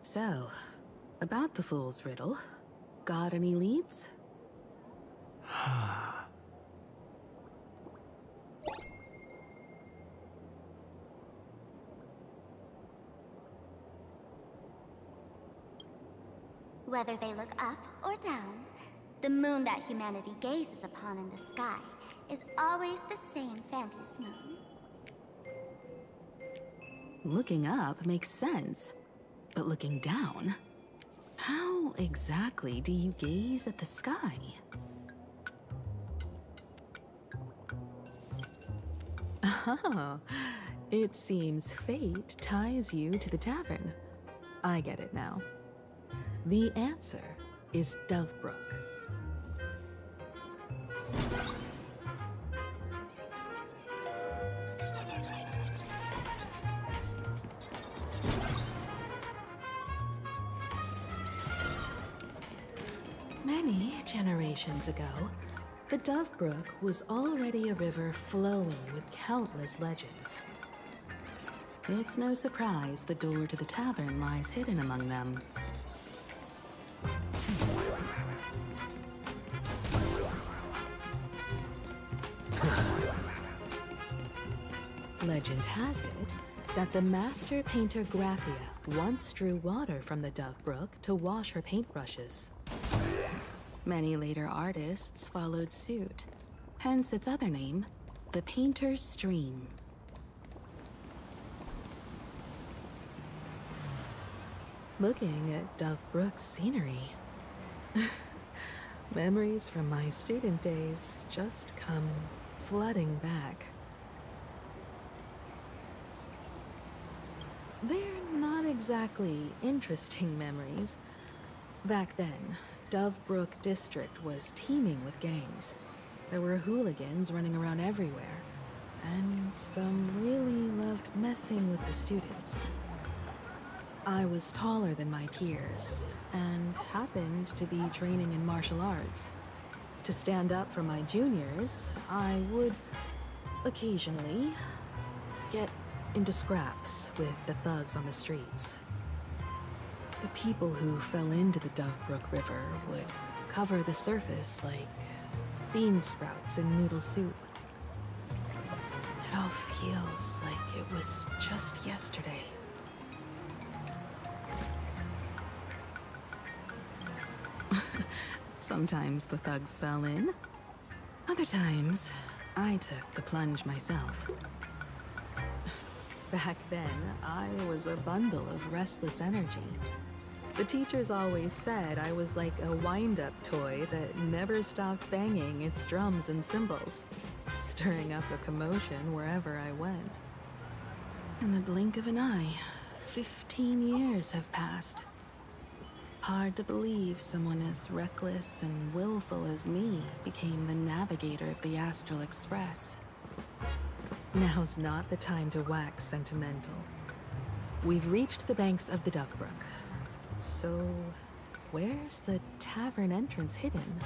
So, about the fool's riddle, got any leads? Whether they look up or down, the moon that humanity gazes upon in the sky is always the same Phantasmoon. Looking up makes sense, but looking down? How exactly do you gaze at the sky? Oh, it seems fate ties you to the tavern. I get it now. The answer is Dovebrook. Many generations ago, the Dovebrook was already a river flowing with countless legends. It's no surprise the door to the tavern lies hidden among them. Legend has it that the master painter Graphia once drew water from the Dovebrook to wash her paintbrushes. Many later artists followed suit, hence its other name, the Painter's Stream. Looking at Dovebrook's scenery, memories from my student days just come flooding back. They're not exactly interesting memories. Back then, Dovebrook District was teeming with gangs. There were hooligans running around everywhere, and some really loved messing with the students. I was taller than my peers, and happened to be training in martial arts. To stand up for my juniors, I would occasionally get into scraps with the thugs on the streets. The people who fell into the Dovebrook River would cover the surface like bean sprouts in noodle soup. It all feels like it was just yesterday. Sometimes the thugs fell in. Other times, I took the plunge myself. Back then, I was a bundle of restless energy. The teachers always said I was like a wind-up toy that never stopped banging its drums and cymbals, stirring up a commotion wherever I went. In the blink of an eye, 15 years have passed. Hard to believe someone as reckless and willful as me became the navigator of the Astral Express. Now's not the time to wax sentimental. We've reached the banks of the Dovebrook. So, where's the tavern entrance hidden?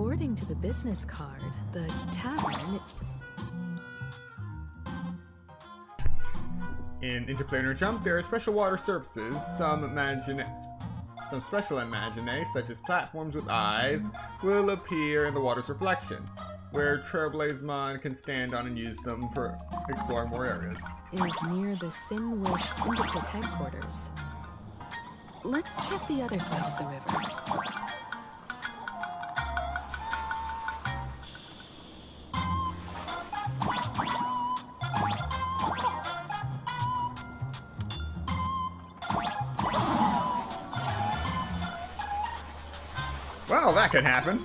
according to the business card, the tavern... In Interplanar Jump, there are special water surfaces. Some special imaginae, such as platforms with eyes, will appear in the water's reflection, where Trailblazemon can stand on and use them for exploring more areas. Is near the Sinwish Syndicate headquarters. Let's check the other side of the river. Well, that could happen.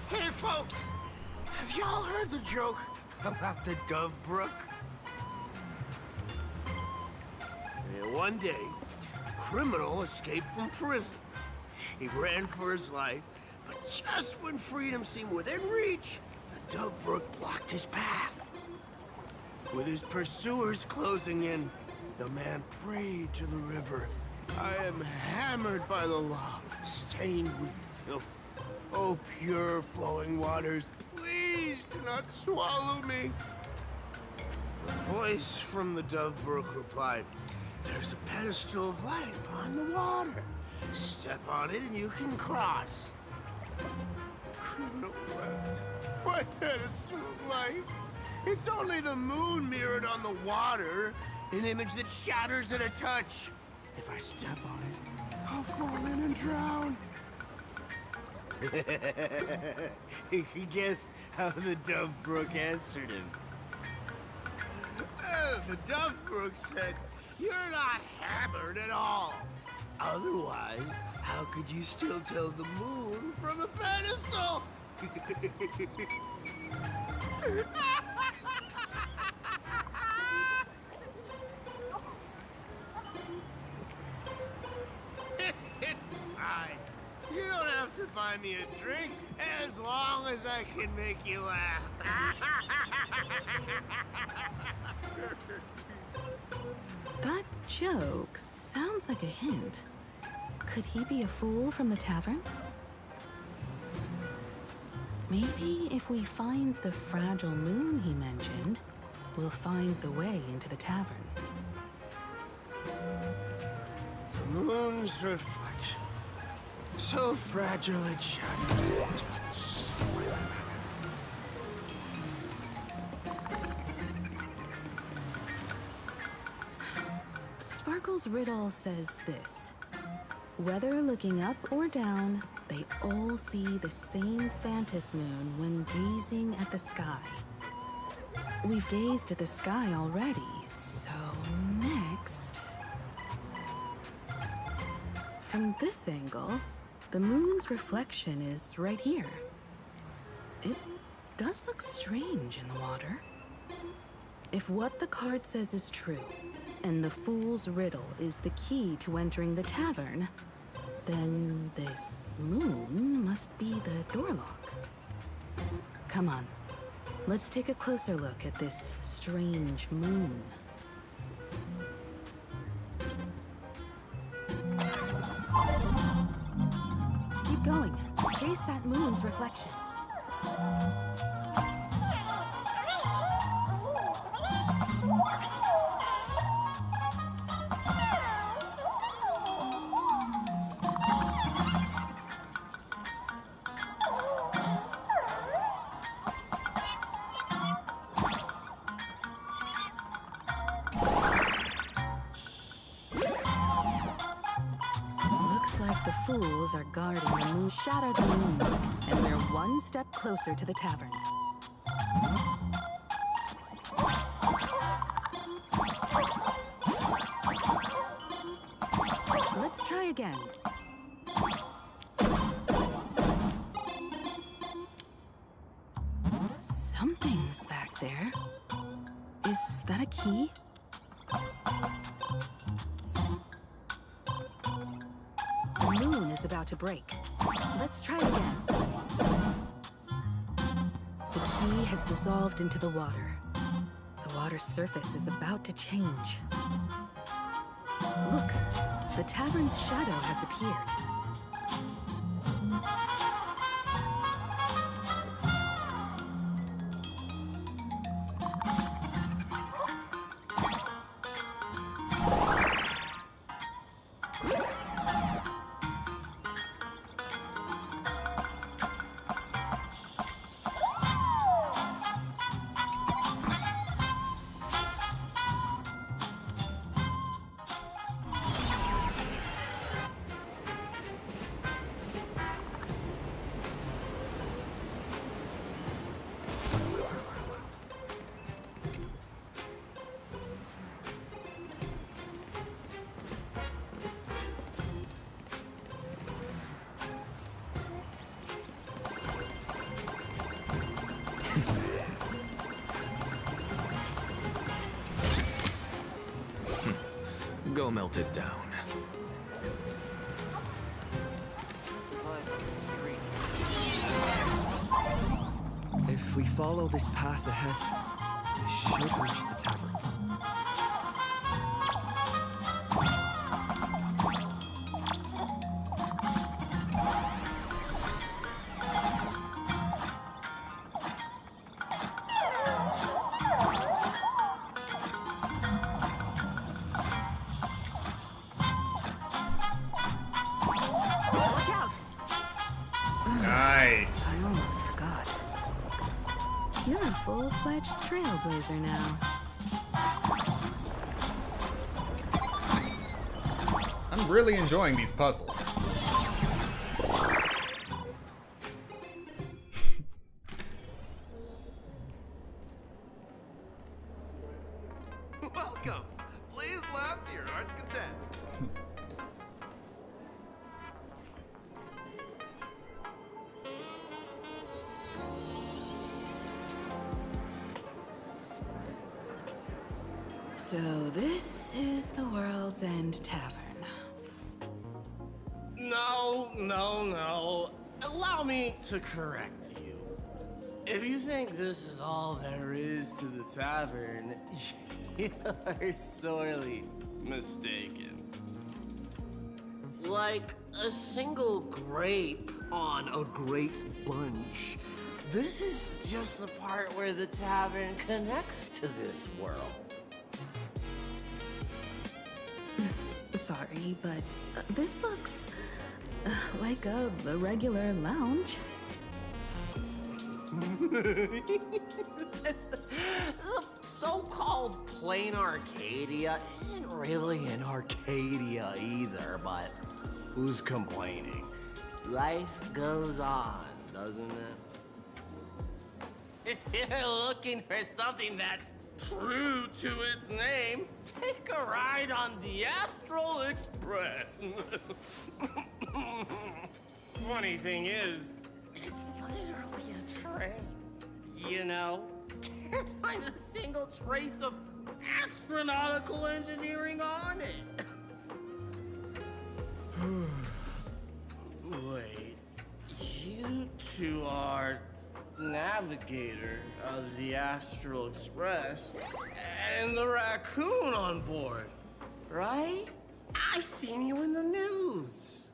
Hey, folks! Have y'all heard the joke about the Dove Brook? Yeah, one day, a criminal escaped from prison. He ran for his life, but just when freedom seemed within reach, the Dove Brook blocked his path. With his pursuers closing in, the man prayed to the river. I am hammered by the law, stained with filth. Oh, pure flowing waters, please do not swallow me. A voice from the Dove Brook replied, there's a pedestal of light upon the water. Step on it and you can cross. Criminal wept. What pedestal of light? It's only the moon mirrored on the water, an image that shatters at a touch. If I step on it, I'll fall in and drown. Guess how the Dove Brook answered him. The Dove Brook said, you're not hammered at all. Otherwise, how could you still tell the moon from a pedestal? It's fine. You don't have to buy me a drink as long as I can make you laugh. That joke sounds like a hint. Could he be a fool from the tavern? Maybe if we find the fragile moon he mentioned, we'll find the way into the tavern. The moon's reflection. So fragile it shatters at touch. Sparkle's riddle says this. Whether looking up or down, they all see the same phantom moon when gazing at the sky. We've gazed at the sky already, so next... From this angle, the moon's reflection is right here. It does look strange in the water. If what the card says is true, and the fool's riddle is the key to entering the tavern, then this moon must be the door lock. Come on, let's take a closer look at this strange moon. Keep going. Chase that moon's reflection. fools are guarding the moon. Shatter the moon, and we're one step closer to the tavern. Let's try again. Something's back there. Is that a key? The moon is about to break. Let's try again. The key has dissolved into the water. The water's surface is about to change. Look, the tavern's shadow has appeared. Go melt it down. If we follow this path ahead, we should reach the tavern. Watch out! Nice. I almost forgot. You're a full-fledged trailblazer now. I'm really enjoying these puzzles. Welcome. Please laugh to your heart's content. So this is the World's End Tavern. No. Allow me to correct you. If you think this is all there is to the tavern, you are sorely mistaken. Like a single grape on a great bunch, this is just the part where the tavern connects to this world. Sorry, but this looks like a regular lounge. The so-called plain Arcadia isn't really an Arcadia either, but who's complaining? Life goes on, doesn't it? If you're looking for something that's true to its name, take a ride on the Astral Express. Funny thing is, it's literally a train. You know, can't find a single trace of astronautical engineering on it. Wait, you two are navigator of the Astral Express and the raccoon on board, right? I've seen you in the news.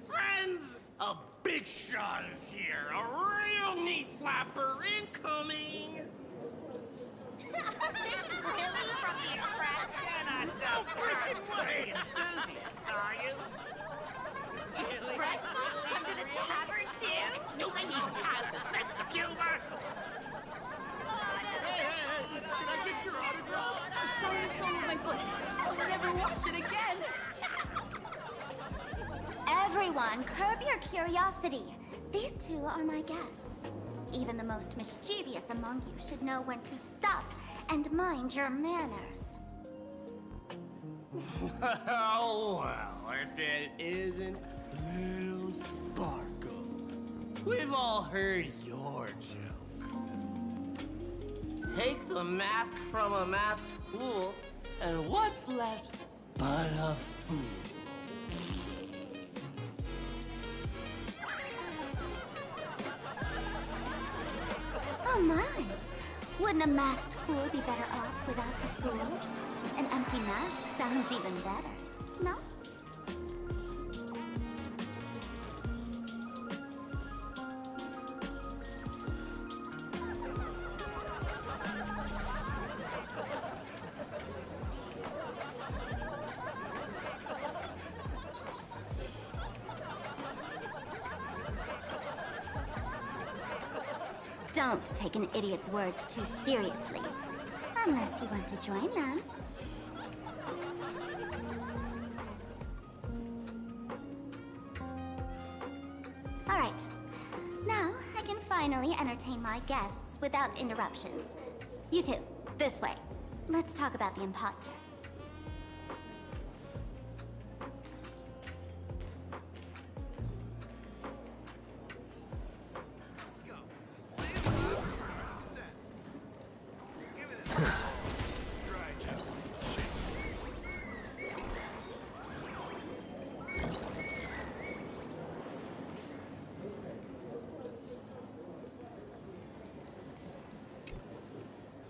Friends, a big shot is here. A real knee slapper incoming. Really? From the Express? You're not so freaking way enthusiast, are you? Express folks come to the tavern too? Do they even have a sense of humor? Can I get your autograph? Sorry to soil my foot. I'll never wash it again. Everyone, curb your curiosity. These two are my guests. Even the most mischievous among you should know when to stop and mind your manners. Well, if it isn't Little Sparkle. We've all heard your joke. Take the mask from a masked fool, and what's left but a fool? Oh my! Wouldn't a masked fool be better off without the fool? An empty mask sounds even better, no? Don't take an idiot's words too seriously. Unless you want to join them. Alright. Now, I can finally entertain my guests without interruptions. You two, this way. Let's talk about the imposter.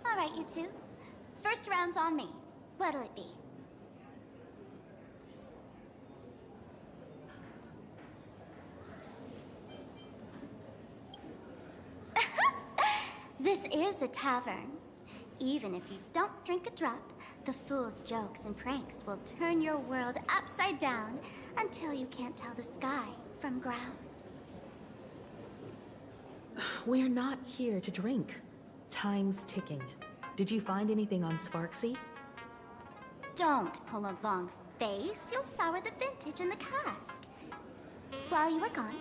All right, you two. First round's on me. What'll it be? This is a tavern. Even if you don't drink a drop, the fool's jokes and pranks will turn your world upside down until you can't tell the sky from ground. We're not here to drink. Time's ticking. Did you find anything on Sparksy? Don't pull a long face. You'll sour the vintage in the cask. While you were gone,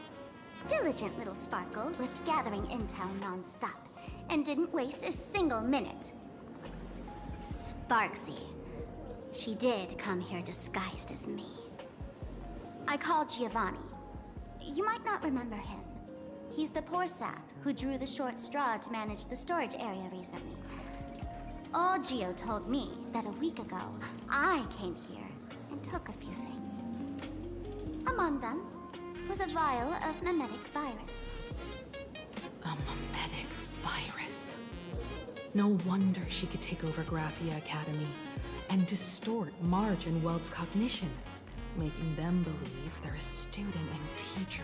diligent little Sparkle was gathering intel non-stop and didn't waste a single minute. Sparksy. She did come here disguised as me. I called Giovanni. You might not remember him. He's the poor sap who drew the short straw to manage the storage area recently. All Gio told me that a week ago, I came here and took a few things. Among them was a vial of mimetic virus. A mimetic virus. No wonder she could take over Graphia Academy and distort Marge and Weld's cognition, making them believe they're a student and teacher.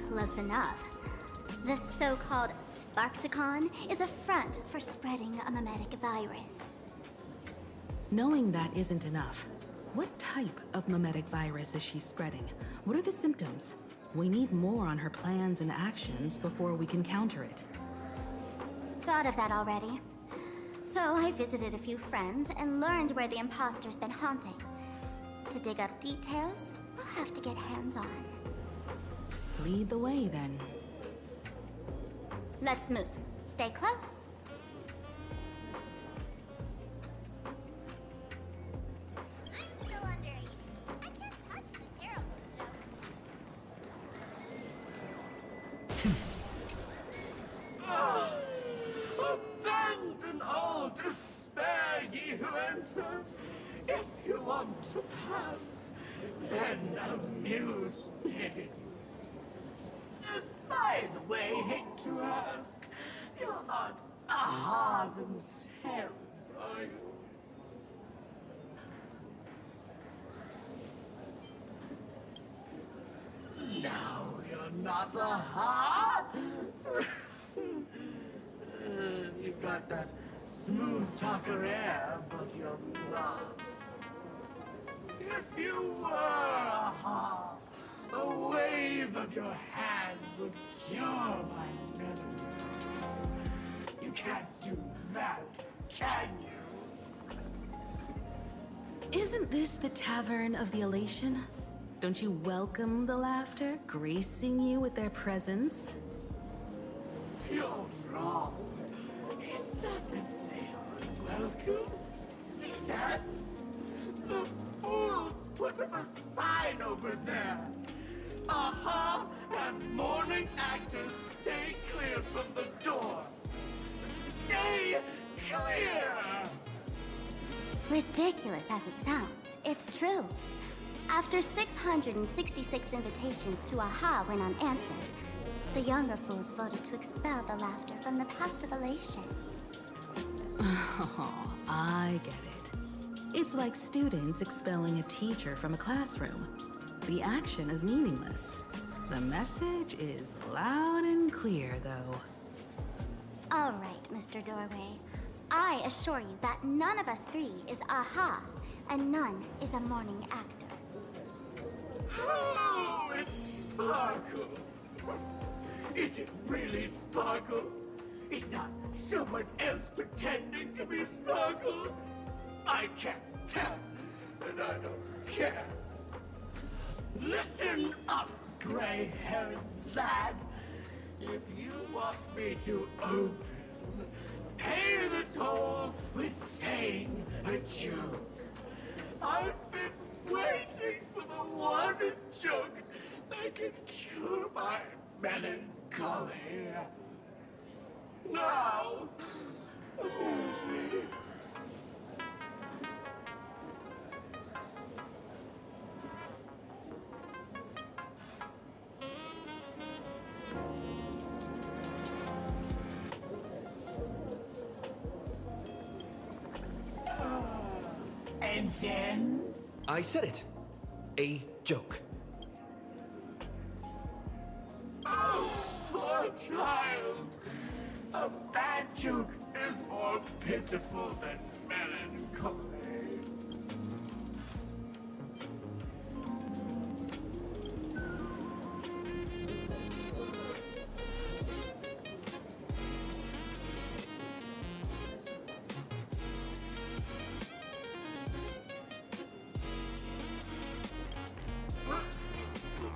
Close enough. This so-called Sparksicon is a front for spreading a mimetic virus. Knowing that isn't enough, what type of mimetic virus is she spreading? What are the symptoms? We need more on her plans and actions before we can counter it. Thought of that already. So I visited a few friends and learned where the imposter's been haunting. To dig up details, we'll have to get hands-on. Lead the way, then. Let's move. Stay close. I'm still underage. I can't touch the terrible jokes. Abandon all despair, ye who enter. If you want to pass, then amuse me. By the way, hate to ask, you're not aha themselves, are you? Now you're not a ha? You got that smooth talker air, but you're not. If you were a ha, a wave of your hand would cure my memory. You can't do that, can you? Isn't this the Tavern of the Elation? Don't you welcome the laughter, gracing you with their presence? You're wrong. It's not that they are welcome. See that? The fools put up a sign over there. Aha! And morning actors stay clear from the door. Stay clear! Ridiculous as it sounds, it's true. After 666 invitations to Aha went unanswered, the younger fools voted to expel the laughter from the Path of Elation. Oh, I get it. It's like students expelling a teacher from a classroom. The action is meaningless. The message is loud and clear, though. All right, Mr. Doorway. I assure you that none of us three is Aha, and none is a morning actor. Oh, it's Sparkle. Is it really Sparkle? It's not someone else pretending to be Sparkle. I can't tell, and I don't care. Listen up, gray-haired lad. If you want me to open, pay the toll with saying a joke. I've been waiting for the one joke that can cure my melancholy. Now, amuse me. And then? I said it. A joke. Oh, poor child. A bad joke is more pitiful than melancholy.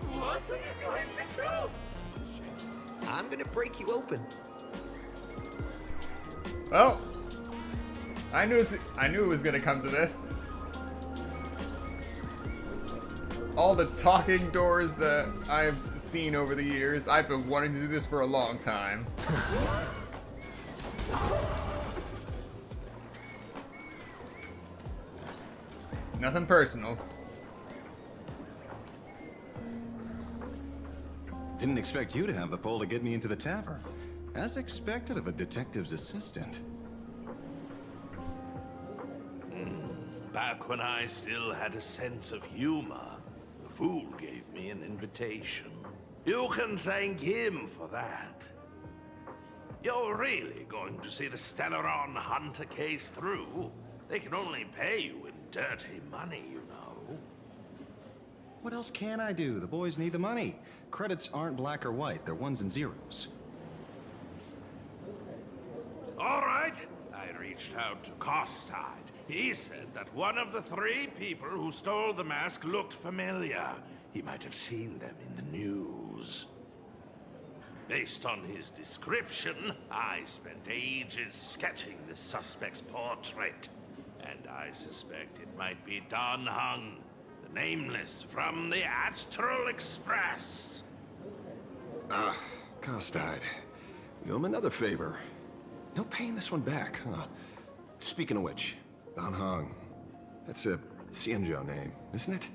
What are you going to do? I'm gonna break you open. Well, I knew it was gonna come to this. All the talking doors that I've seen over the years, I've been wanting to do this for a long time. Nothing personal. Didn't expect you to have the pull to get me into the tavern. As expected of a detective's assistant. Back when I still had a sense of humor, the fool gave me an invitation. You can thank him for that. You're really going to see the Stellaron Hunter case through? They can only pay you in dirty money, you know. What else can I do? The boys need the money. Credits aren't black or white, they're ones and zeros. All right. I reached out to Costide. He said that one of the 3 people who stole the mask looked familiar. He might have seen them in the news. Based on his description, I spent ages sketching the suspect's portrait. And I suspect it might be Don Hung, the Nameless from the Astral Express. Costide. You owe him another favor. No paying this one back, huh? Speaking of which, Don Hung. That's a Xianzhou name, isn't it?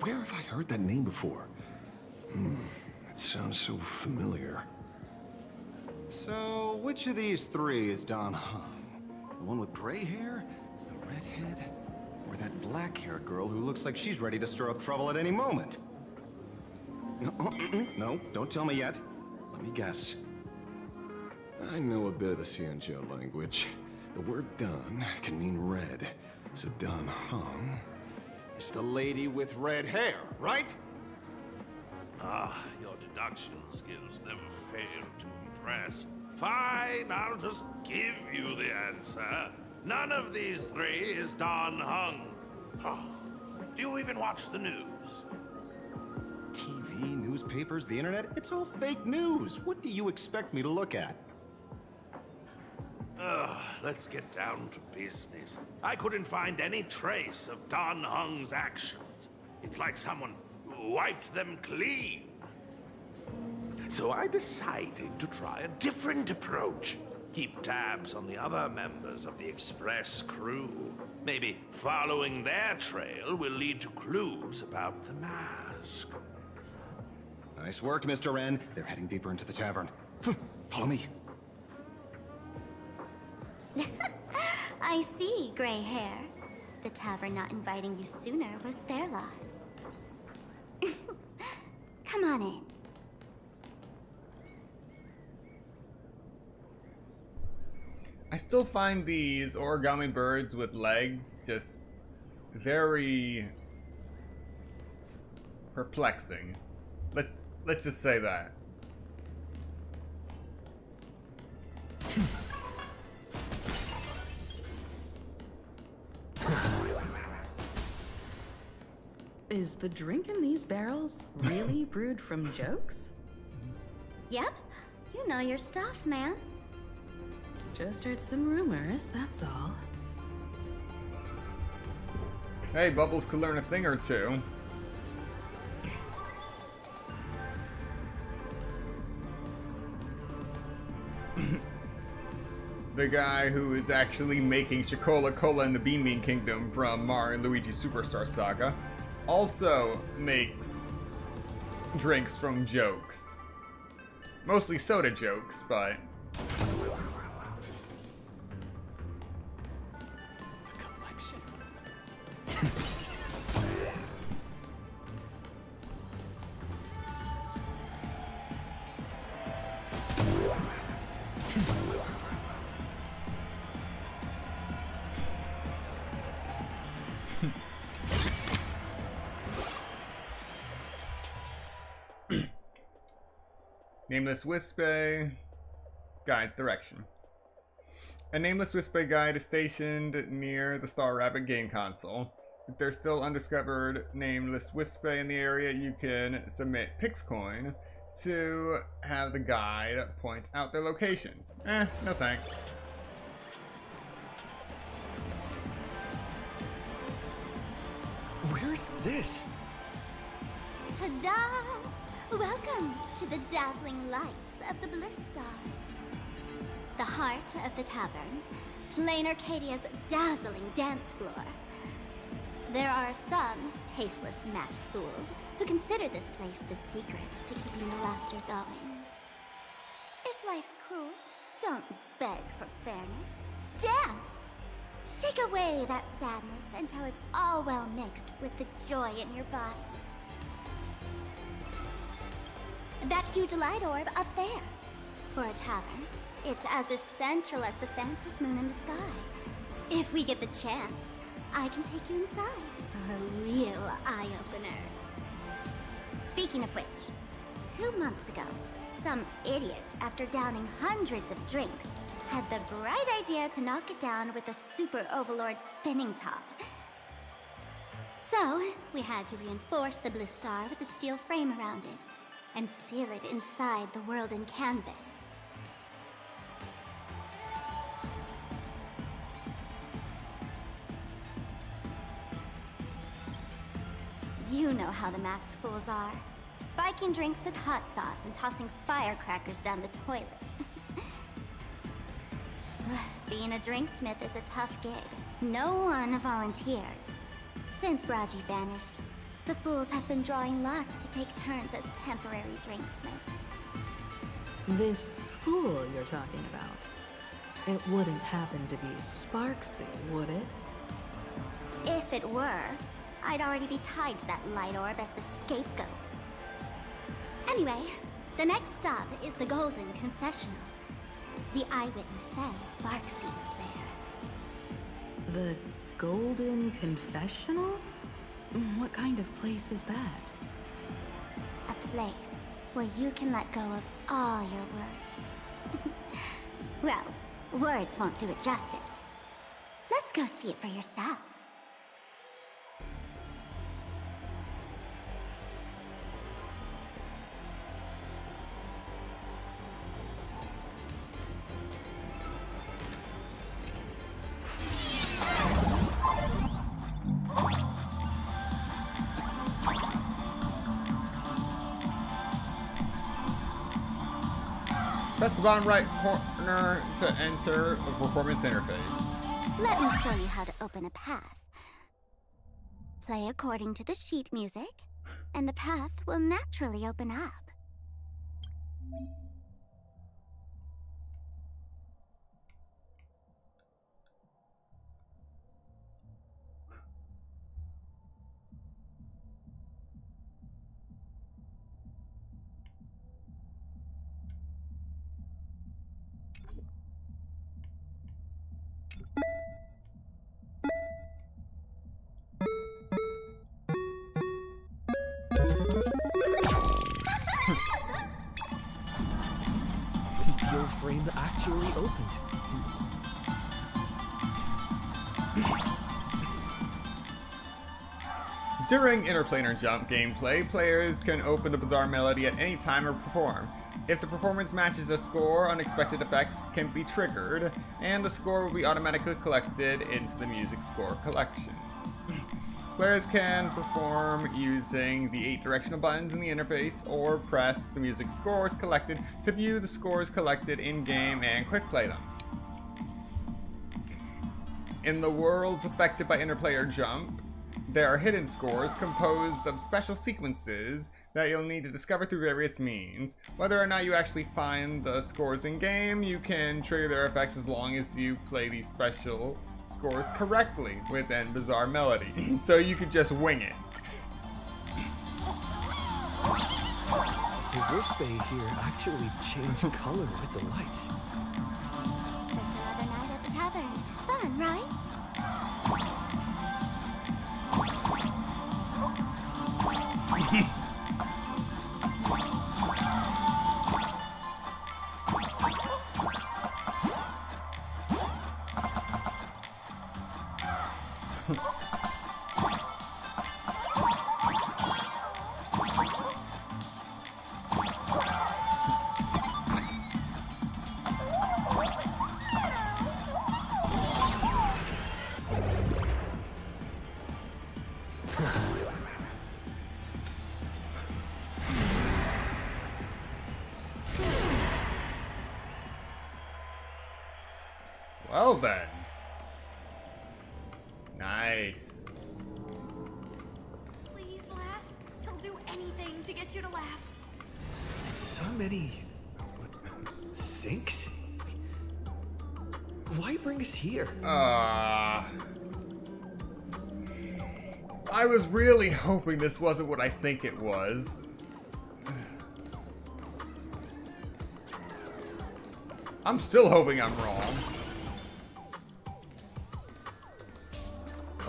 Where have I heard that name before? It sounds so familiar. So, which of these 3 is Don Hung? The one with gray hair? The redhead? Or that black-haired girl who looks like she's ready to stir up trouble at any moment? No, don't tell me yet. Let me guess. I know a bit of the Xianzhou language. The word Dun can mean red. So Dun Hung is the lady with red hair, right? Ah, your deduction skills never fail to impress. Fine, I'll just give you the answer. None of these three is Don Hung. Oh, do you even watch the news? TV, newspapers, the internet, it's all fake news. What do you expect me to look at? Let's get down to business. I couldn't find any trace of Don Hung's actions. It's like someone wiped them clean. So I decided to try a different approach. Keep tabs on the other members of the Express crew. Maybe following their trail will lead to clues about the mask. Nice work, Mr. Wren. They're heading deeper into the tavern. Follow me. I see, gray hair. The tavern not inviting you sooner was their loss. Come on in. I still find these origami birds with legs just very perplexing. Let's just say that. Is the drink in these barrels really brewed from jokes? Yep. You know your stuff, man. Just heard some rumors, that's all. Hey, Bubbles could learn a thing or two. The guy who is actually making Chicola Cola in the Bean Bean Kingdom from Mario and Luigi Superstar Saga also makes drinks from jokes. Mostly soda jokes, but... Nameless Wispe guides direction. A Nameless Wispe guide is stationed near the Star Rabbit game console. If there's still undiscovered Nameless Wispe in the area, you can submit Pixcoin to have the guide point out their locations. No thanks. Where's this? Ta-da! Welcome to the dazzling lights of the Bliss Star. The heart of the tavern, Plain Arcadia's dazzling dance floor. There are some tasteless masked fools who consider this place the secret to keeping the laughter going. If life's cruel, don't beg for fairness. Dance! Shake away that sadness until it's all well mixed with the joy in your body. That huge light orb up there. For a tavern, it's as essential as the Phantom Moon in the sky. If we get the chance, I can take you inside for a real eye-opener. Speaking of which, 2 months ago, some idiot, after downing hundreds of drinks, had the bright idea to knock it down with a Super Overlord spinning top. So, we had to reinforce the Bliss Star with a steel frame around it, and seal it inside the world in canvas. You know how the masked fools are. Spiking drinks with hot sauce and tossing firecrackers down the toilet. Being a drinksmith is a tough gig. No one volunteers. Since Braji vanished, the fools have been drawing lots to take turns as temporary drinksmiths. This fool you're talking about, it wouldn't happen to be Sparksy, would it? If it were, I'd already be tied to that light orb as the scapegoat. Anyway, the next stop is the Golden Confessional. The eyewitness says Sparksy was there. The Golden Confessional? What kind of place is that? A place where you can let go of all your worries. Well, words won't do it justice. Let's go see it for yourself. Press the bottom right corner to enter the performance interface. Let me show you how to open a path. Play according to the sheet music, and the path will naturally open up. The steel frame actually opened. During interplanar jump gameplay, players can open the bizarre melody at any time or perform. If the performance matches a score, unexpected effects can be triggered, and the score will be automatically collected into the music score collections. Players can perform using the 8 directional buttons in the interface, or press the music scores collected to view the scores collected in-game and quick play them. In the worlds affected by interplayer jump, there are hidden scores composed of special sequences that you'll need to discover through various means. Whether or not you actually find the scores in-game, you can trigger their effects as long as you play these special scores correctly within bizarre melody. So you could just wing it. The wrist bay here actually changed color with the lights. Just another night at the tavern. Fun, right? Well then. Nice. Please laugh. He'll do anything to get you to laugh. So many sinks? Why bring us here? I was really hoping this wasn't what I think it was. I'm still hoping I'm wrong.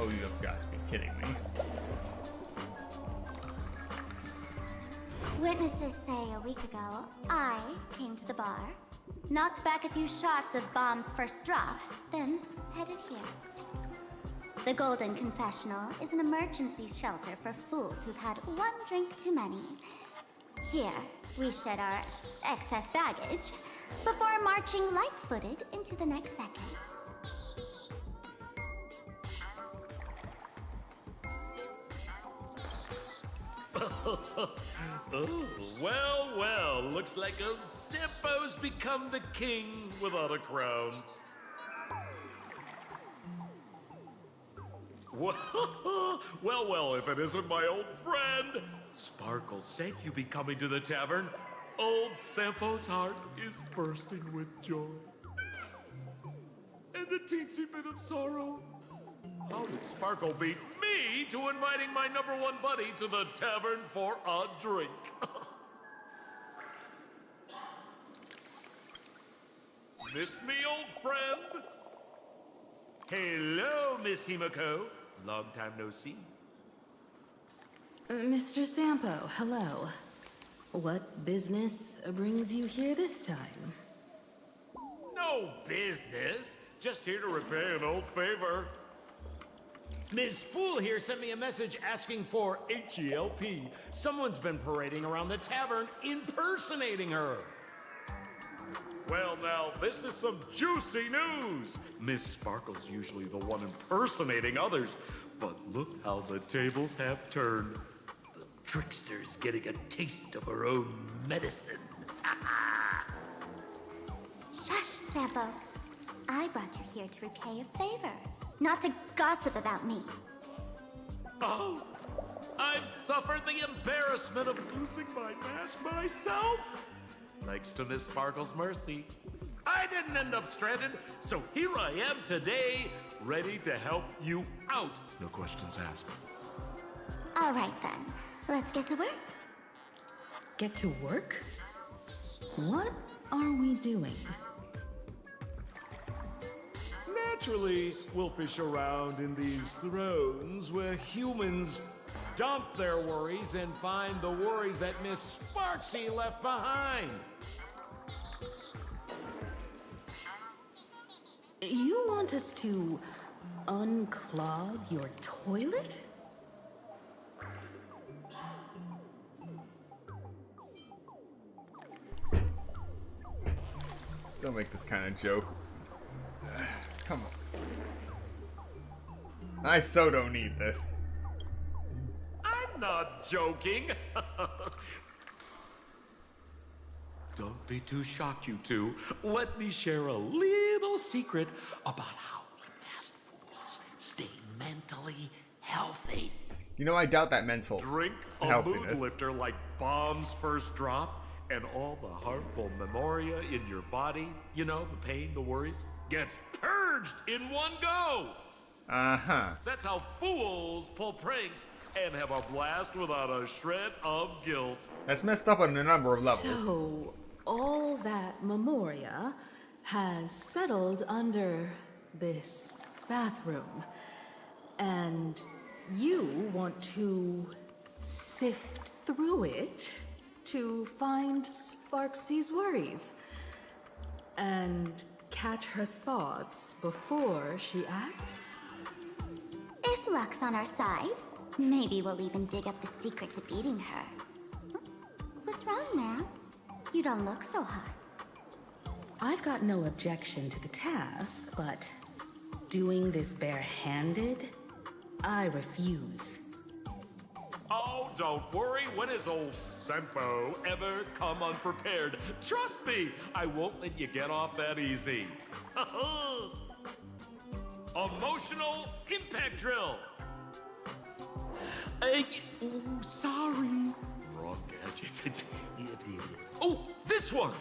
Oh, you have got to be kidding me. Witnesses say a week ago, I came to the bar, knocked back a few shots of Bomb's first drop, then headed here. The Golden Confessional is an emergency shelter for fools who've had one drink too many. Here, we shed our excess baggage before marching light-footed into the next second. Oh, well, well, looks like old Sampo's become the king without a crown. Well, if it isn't my old friend. Sparkle said you'd be coming to the tavern. Old Sampo's heart is bursting with joy. And a teensy bit of sorrow. How did Sparkle beat me to inviting my #1 buddy to the tavern for a drink? this me old friend? Hello, Miss Himiko. Long time no see. Mr. Sampo, hello. What business brings you here this time? No business. Just here to repay an old favor. Ms. Fool here sent me a message asking for H-E-L-P. Someone's been parading around the tavern impersonating her. Well, now, this is some juicy news. Miss Sparkle's usually the one impersonating others, but look how the tables have turned. The trickster's getting a taste of her own medicine. Shush, Sampo. I brought you here to repay a favor, not to gossip about me. Oh, I've suffered the embarrassment of losing my mask myself. Thanks to Miss Sparkle's mercy, I didn't end up stranded, so here I am today, ready to help you out. No questions asked. All right then, let's get to work. Get to work? What are we doing? Naturally, we'll fish around in these thrones where humans dump their worries and find the worries that Miss Sparksy left behind. You want us to unclog your toilet? Don't make this kind of joke. Come on. I so don't need this. I'm not joking. Don't be too shocked, you two. Let me share a little secret about how we masked fools stay mentally healthy. You know, I doubt that mental Drink a healthiness. mood lifter like Bomb's first drop, and all the harmful memoria in your body, you know, the pain, the worries, gets purged in one go. Uh-huh. That's how fools pull pranks and have a blast without a shred of guilt. That's messed up on a number of levels. So, all that memoria has settled under this bathroom. And you want to sift through it to find Sparksy's worries. And catch her thoughts before she acts? If luck's on our side, maybe we'll even dig up the secret to beating her. What's wrong, ma'am? You don't look so hot. I've got no objection to the task, but doing this barehanded, I refuse. Oh, don't worry. When has old Sempo ever come unprepared? Trust me, I won't let you get off that easy. Emotional impact drill. Sorry. Wrong gadget. Oh, this one.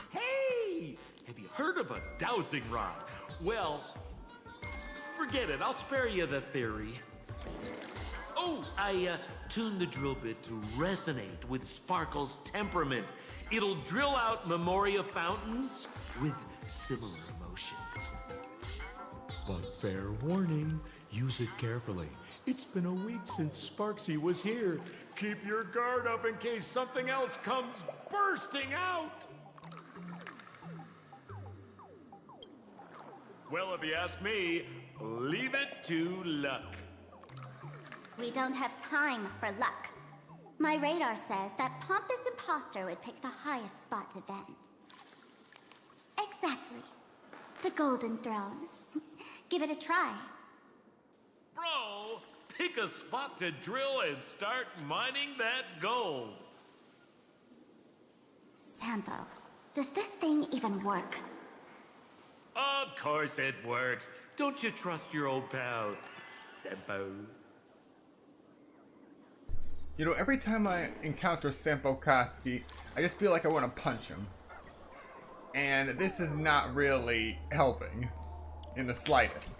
Hey, have you heard of a dowsing rod? Well, forget it. I'll spare you the theory. Oh, I tuned the drill bit to resonate with Sparkle's temperament. It'll drill out memoria fountains with similar emotions. But fair warning, use it carefully. It's been a week since Sparksy was here. Keep your guard up in case something else comes bursting out. Well, if you ask me, leave it to luck. We don't have time for luck. My radar says that pompous imposter would pick the highest spot to vent. Exactly. The Golden Throne. Give it a try. Bro, pick a spot to drill and start mining that gold. Sampo, does this thing even work? Of course it works. Don't you trust your old pal, Sempo? You know, every time I encounter Sampo Koski, I just feel like I want to punch him. And this is not really helping in the slightest.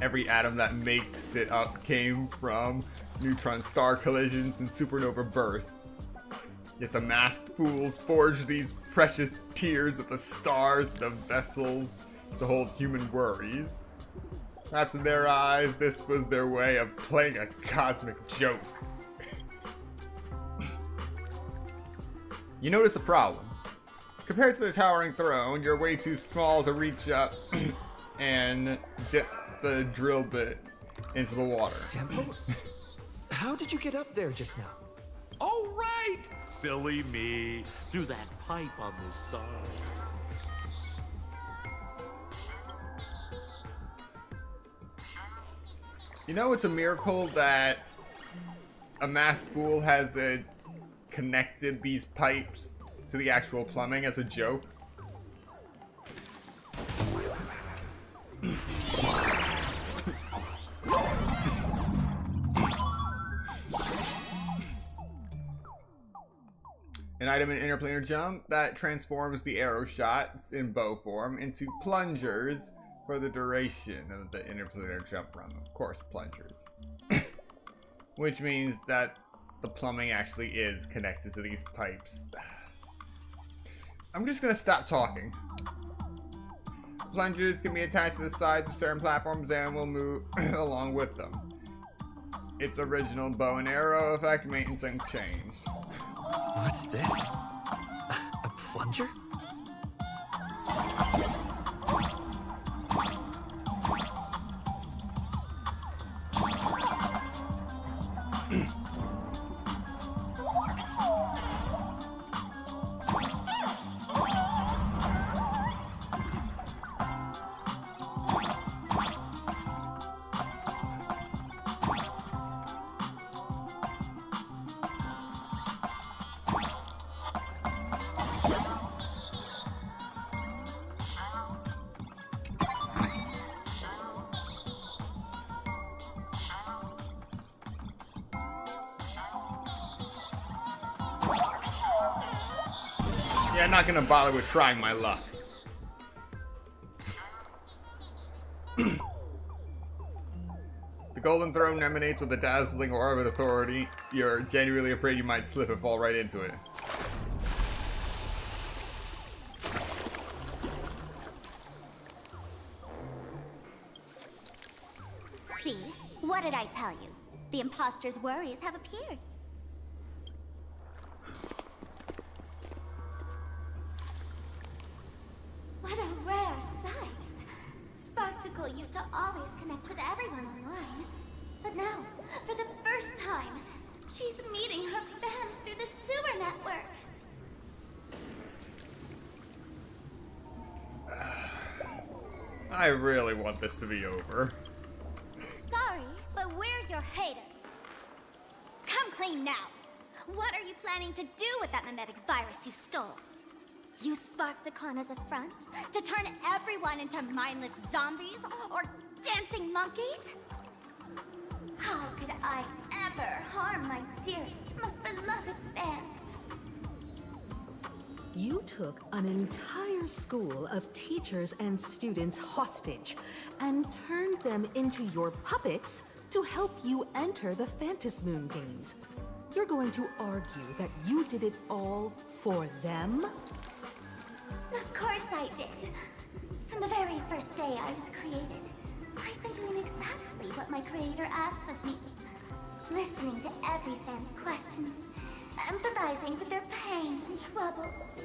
Every atom that makes it up came from neutron star collisions and supernova bursts. Yet the masked fools forged these precious tears of the stars, the vessels, to hold human worries. Perhaps in their eyes, this was their way of playing a cosmic joke. You notice a problem. Compared to the towering throne, you're way too small to reach up and dip the drill bit into the water. Sample? How did you get up there just now? Oh, right! Silly me. Through that pipe on the side. You know, it's a miracle that a masked fool has connected these pipes to the actual plumbing as a joke. An item in interplanar jump that transforms the arrow shots in bow form into plungers for the duration of the interplanar jump run. Of course, plungers. Which means that the plumbing actually is connected to these pipes. I'm just gonna stop talking. Plungers can be attached to the sides of certain platforms and will move along with them. Its original bow and arrow effect maintenance unchanged. What's this? A plunger? Yeah, I'm not gonna bother with trying my luck. The golden throne emanates with a dazzling aura of authority. You're genuinely afraid you might slip and fall right into it. See? What did I tell you? The imposter's worries have appeared. What a rare sight. Sparksicle used to always connect with everyone online. But now, for the first time, she's meeting her fans through the sewer network. I really want this to be over. Sorry, but we're your haters. Come clean now. What are you planning to do with that mimetic virus you stole? Use Sparksicon as a front to turn everyone into mindless zombies or dancing monkeys? How could I ever harm my dearest, most beloved fans? You took an entire school of teachers and students hostage and turned them into your puppets to help you enter the Phantasmoon games. You're going to argue that you did it all for them? Of course I did. From the very first day I was created, I've been doing exactly what my creator asked of me. Listening to every fan's questions, empathizing with their pain and troubles.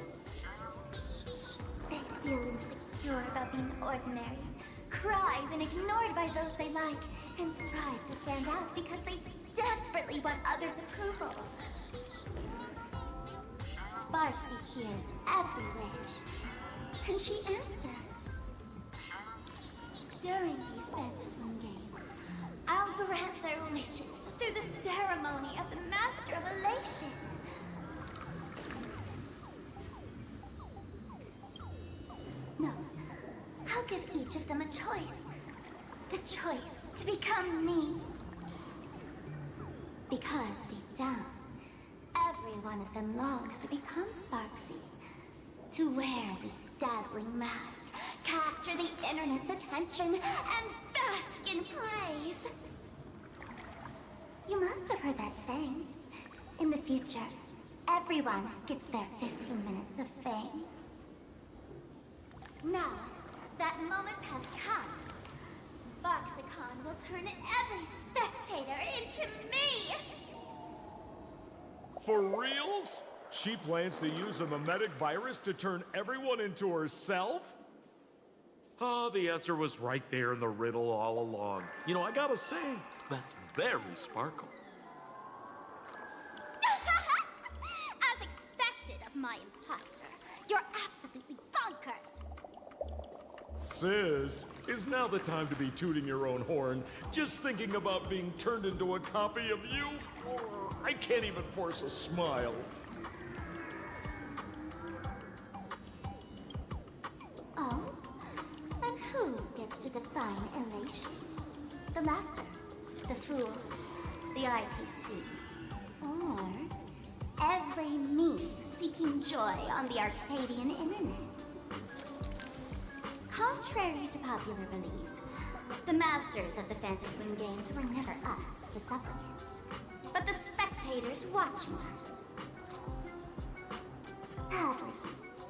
They feel insecure about being ordinary, cry when ignored by those they like, and strive to stand out because they desperately want others' approval. Sparksy hears every wish, and she answers. During these Phantasmoon games, I'll grant their wishes through the ceremony of the Master of Elation. No, I'll give each of them a choice. The choice to become me. Because deep down, every one of them longs to become Sparksy. to wear this dazzling mask, capture the internet's attention, and bask in praise. You must have heard that saying. In the future, everyone gets their 15 minutes of fame. Now, that moment has come. Sparksicon will turn every spectator into me! For reals? She plans to use a mimetic virus to turn everyone into herself? Oh, the answer was right there in the riddle all along. You know, I gotta say, that's very Sparkle. As expected of my imposter, you're absolutely bonkers! Sis, is now the time to be tooting your own horn, just thinking about being turned into a copy of you? I can't even force a smile. Oh? And who gets to define elation? The laughter, the fools, the IPC, or every me seeking joy on the Arcadian internet? Contrary to popular belief, the masters of the Phantasmoon games were never us, the supplicants, but the spectators watching us. Sadly,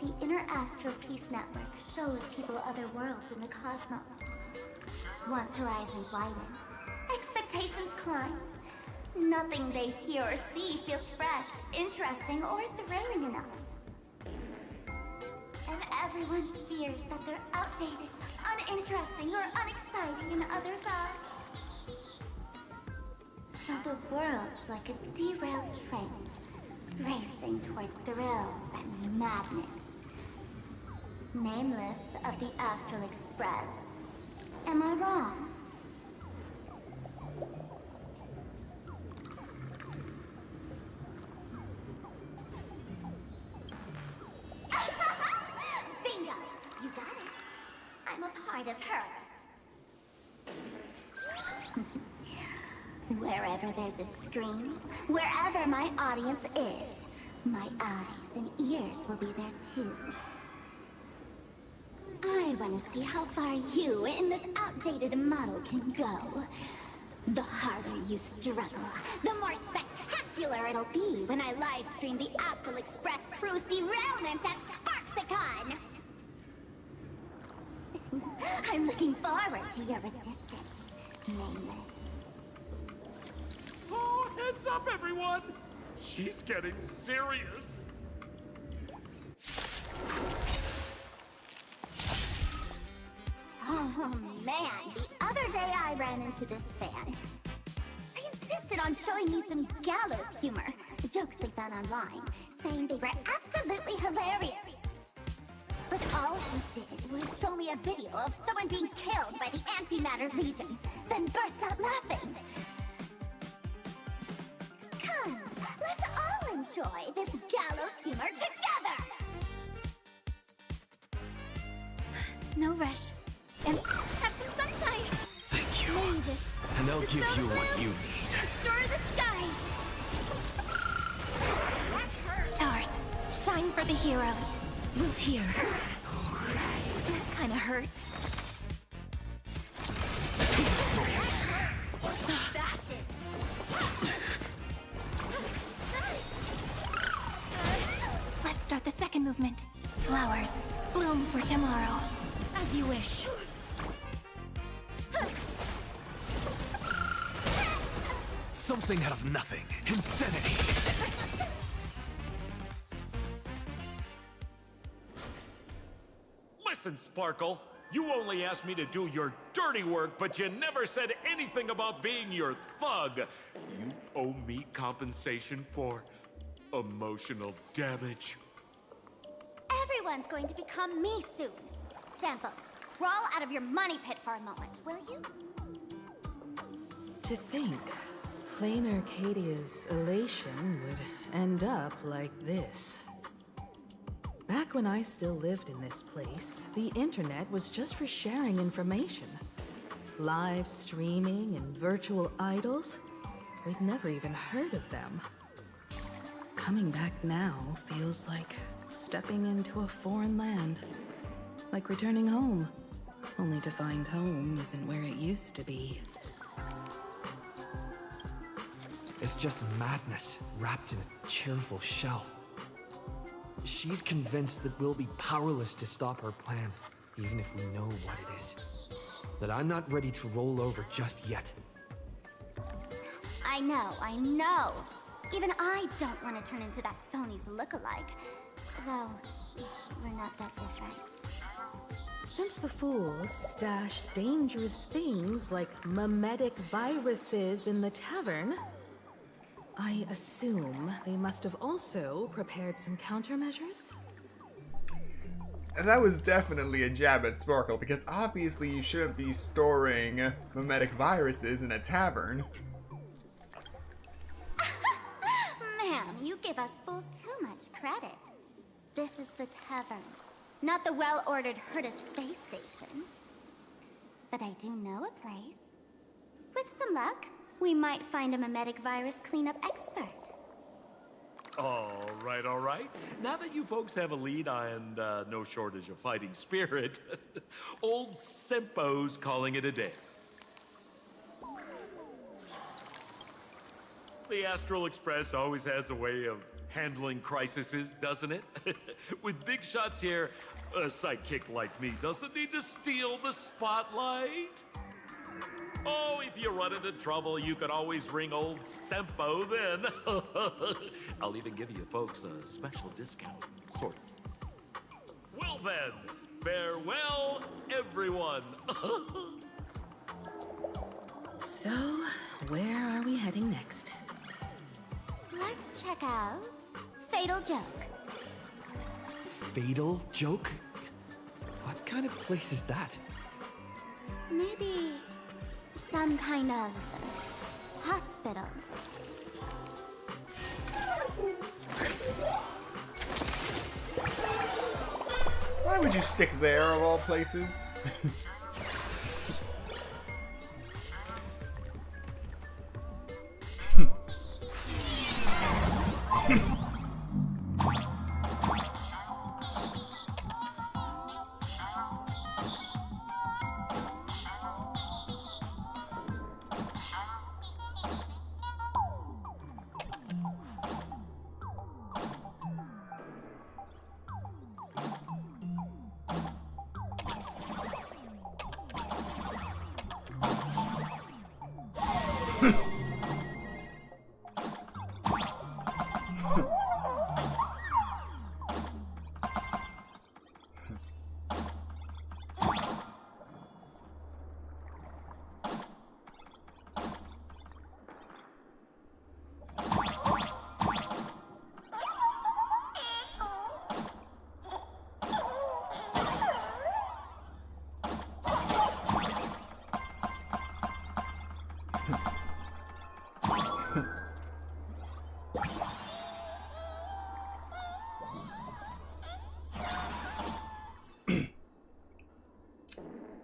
the Inner Astral Peace Network showed people other worlds in the cosmos. Once horizons widen, expectations climb. Nothing they hear or see feels fresh, interesting, or thrilling enough. And everyone fears that they're outdated, uninteresting, or unexciting in others' eyes. So the world's like a derailed train, racing toward thrills and madness. Nameless of the Astral Express. Am I wrong? Bingo! You got it. I'm a part of her. Wherever there's a screen, wherever my audience is, my eyes and ears will be there too. I want to see how far you in this outdated model can go. The harder you struggle, the more spectacular it'll be when I live stream the Astral Express crew's derailment at Sparksicon! I'm looking forward to your resistance, Nameless. Oh, heads up, everyone! She's getting serious. Oh man, the other day I ran into this fan. They insisted on showing me some gallows humor, jokes we found online, saying they were absolutely hilarious. But all he did was show me a video of someone being killed by the Antimatter Legion, then burst out laughing. Come, let's all enjoy this gallows humor together! No rush. And have some sunshine. Thank you. May this And I'll give dispel you the what gloom, you need. Restore the skies. Stars, shine for the heroes. Root here. That kinda hurts. Let's start the second movement. Flowers, bloom for tomorrow. As you wish. Something out of nothing. Insanity. Listen, Sparkle. You only asked me to do your dirty work, but you never said anything about being your thug. You owe me compensation for emotional damage. Everyone's going to become me soon. Sampo, crawl out of your money pit for a moment, will you? To think, plain Arcadia's elation would end up like this. Back when I still lived in this place, the internet was just for sharing information. Live streaming and virtual idols? We'd never even heard of them. Coming back now feels like stepping into a foreign land. Like returning home, only to find home isn't where it used to be. It's just madness wrapped in a cheerful shell. She's convinced that we'll be powerless to stop her plan, even if we know what it is. But I'm not ready to roll over just yet. I know. Even I don't want to turn into that phony's look-alike. Though, we're not that different. Since the fools stashed dangerous things like mimetic viruses in the tavern, I assume they must have also prepared some countermeasures? That was definitely a jab at Sparkle, because obviously you shouldn't be storing mimetic viruses in a tavern. Ma'am, you give us fools too much credit. This is the tavern, not the well-ordered Herta space station. But I do know a place. With some luck, we might find a mimetic virus cleanup expert. All right. Now that you folks have a lead and no shortage of fighting spirit, old Sempo's calling it a day. The Astral Express always has a way of handling crises, doesn't it? With big shots here, a sidekick like me doesn't need to steal the spotlight. Oh, if you run into trouble, you can always ring old Sempo then. I'll even give you folks a special discount, sort of. Well then, farewell, everyone. So, where are we heading next? Let's check out Fatal Joke. Fatal Joke? What kind of place is that? Maybe some kind of hospital. Why would you stick there, of all places?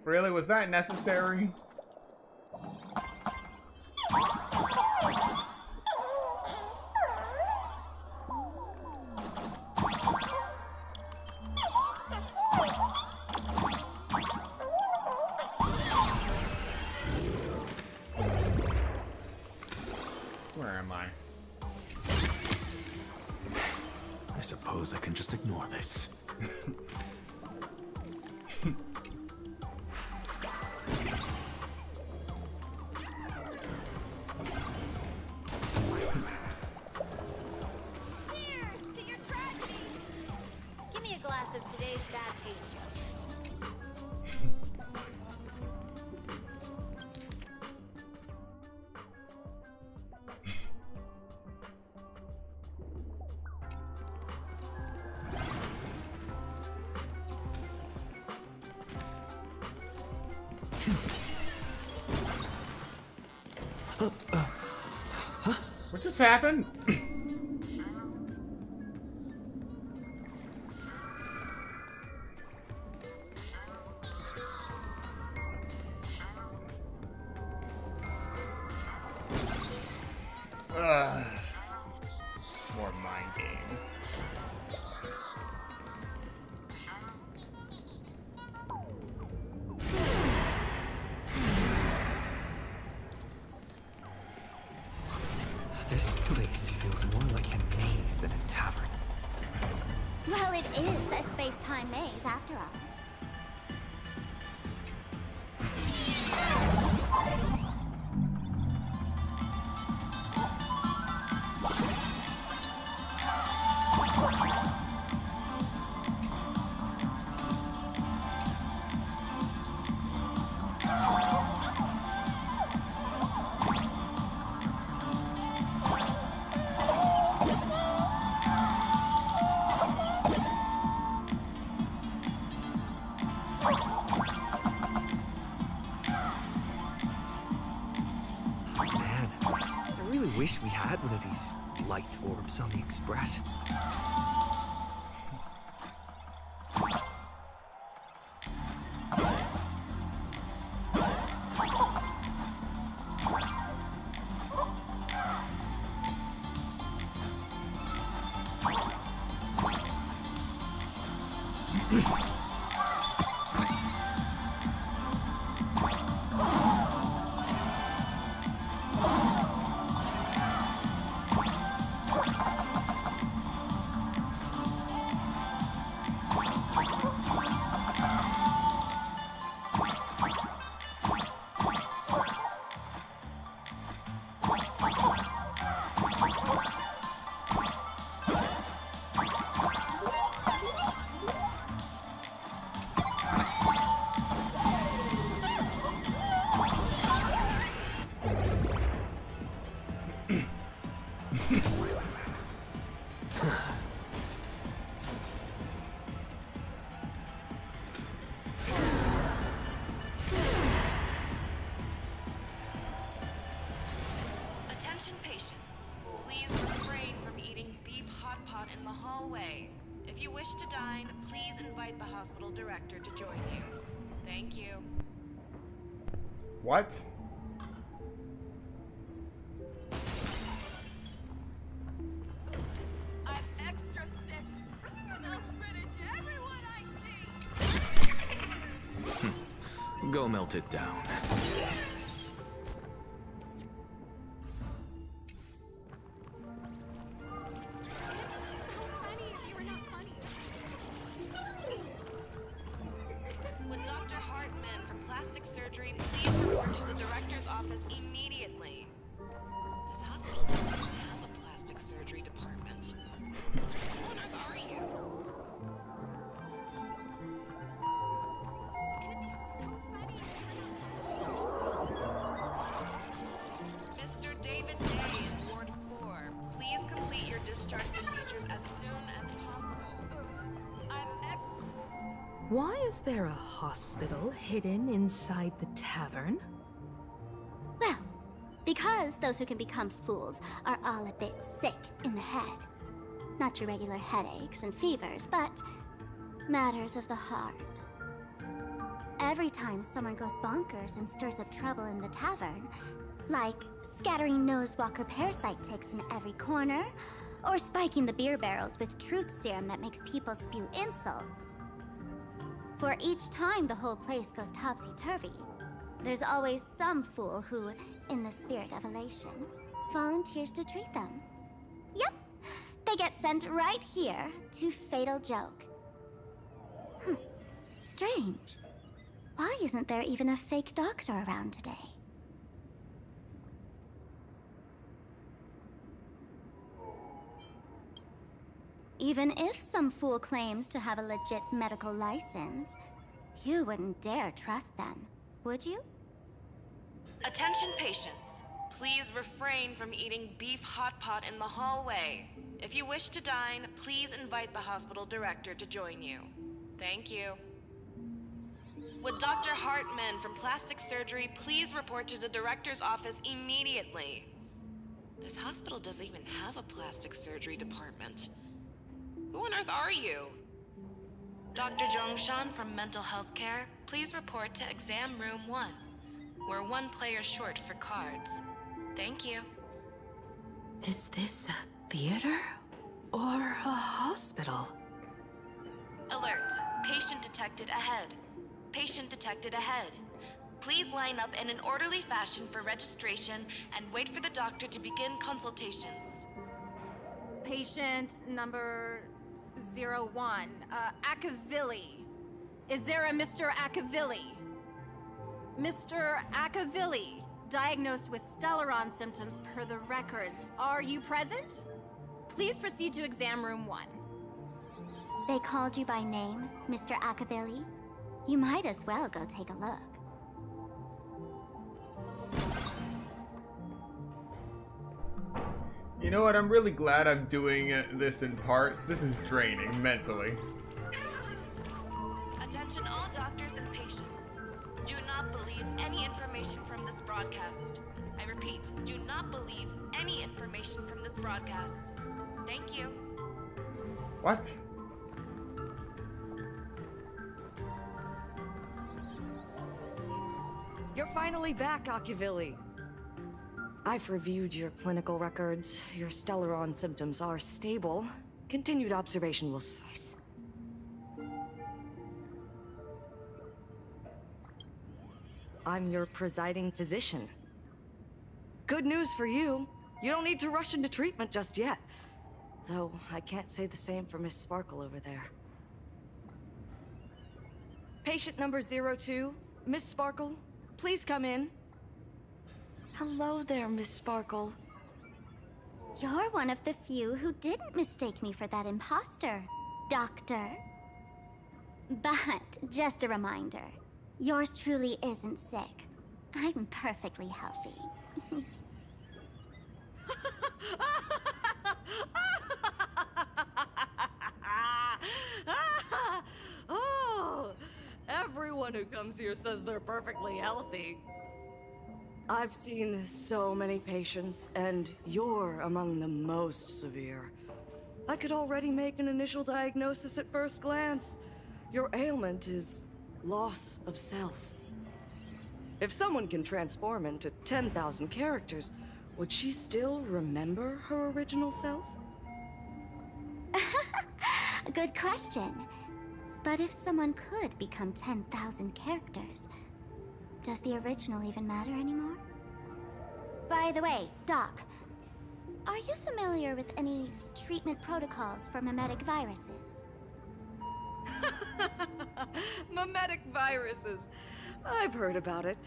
Really? Was that necessary? Where am I? I suppose I can just ignore this. Of today's bad taste jokes. What just happened? More mind games. place feels more like a maze than a tavern. Well, it is a space-time maze, after all. Man, I really wish we had one of these light orbs on the Express. Attention patients, please refrain from eating beef hot pot in the hallway. If you wish to dine, please invite the hospital director to join you. Thank you. What? I'm extra sick. Criminal spinach everyone I see. Go melt it down. Would Dr. Hartman from plastic surgery please report to the director's office immediately? This hospital doesn't even have a plastic surgery department. Who on earth are you? Mr. David Day in Ward 4, please complete your discharge procedures as soon as possible. Why is there a hospital hidden inside the tavern? Well, because those who can become fools are all a bit sick in the head. Not your regular headaches and fevers, but matters of the heart. Every time someone goes bonkers and stirs up trouble in the tavern, like scattering nosewalker parasite ticks in every corner, or spiking the beer barrels with truth serum that makes people spew insults. For each time the whole place goes topsy-turvy, there's always some fool who, in the spirit of elation, volunteers to treat them. Yep, they get sent right here to Fatal Joke. Strange. Why isn't there even a fake doctor around today? Even if some fool claims to have a legit medical license, you wouldn't dare trust them, would you? Attention patients, please refrain from eating beef hot pot in the hallway. If you wish to dine, please invite the hospital director to join you. Thank you. Would Dr. Hartman from plastic surgery please report to the director's office immediately? This hospital doesn't even have a plastic surgery department. Who on earth are you? Dr. Zhongshan from mental health care, please report to exam room 1. We're one player short for cards. Thank you. Is this a theater or a hospital? Alert. Patient detected ahead. Patient detected ahead. Please line up in an orderly fashion for registration and wait for the doctor to begin consultations. patient number 01, Akavilli. Is there a Mr. Akavilli? Mr. Akavilli, diagnosed with Stellaron symptoms per the records. Are you present? Please proceed to exam room 1. They called you by name, Mr. Akavilli? You might as well go take a look. You know what? I'm really glad I'm doing this in parts. This is draining mentally. Attention all doctors and patients. Do not believe any information from this broadcast. I repeat, do not believe any information from this broadcast. Thank you. What? You're finally back, Akavilli. I've reviewed your clinical records. Your Stellaron symptoms are stable. Continued observation will suffice. I'm your presiding physician. Good news for you. You don't need to rush into treatment just yet. Though, I can't say the same for Miss Sparkle over there. Patient number 02, Miss Sparkle, please come in. Hello there, Miss Sparkle. You're one of the few who didn't mistake me for that imposter, Doctor. But, just a reminder, yours truly isn't sick. I'm perfectly healthy. Oh, everyone who comes here says they're perfectly healthy. I've seen so many patients, and you're among the most severe. I could already make an initial diagnosis at first glance. Your ailment is loss of self. If someone can transform into 10,000 characters, would she still remember her original self? Good question. But if someone could become 10,000 characters, does the original even matter anymore? By the way, Doc, are you familiar with any treatment protocols for mimetic viruses? Mimetic viruses. I've heard about it.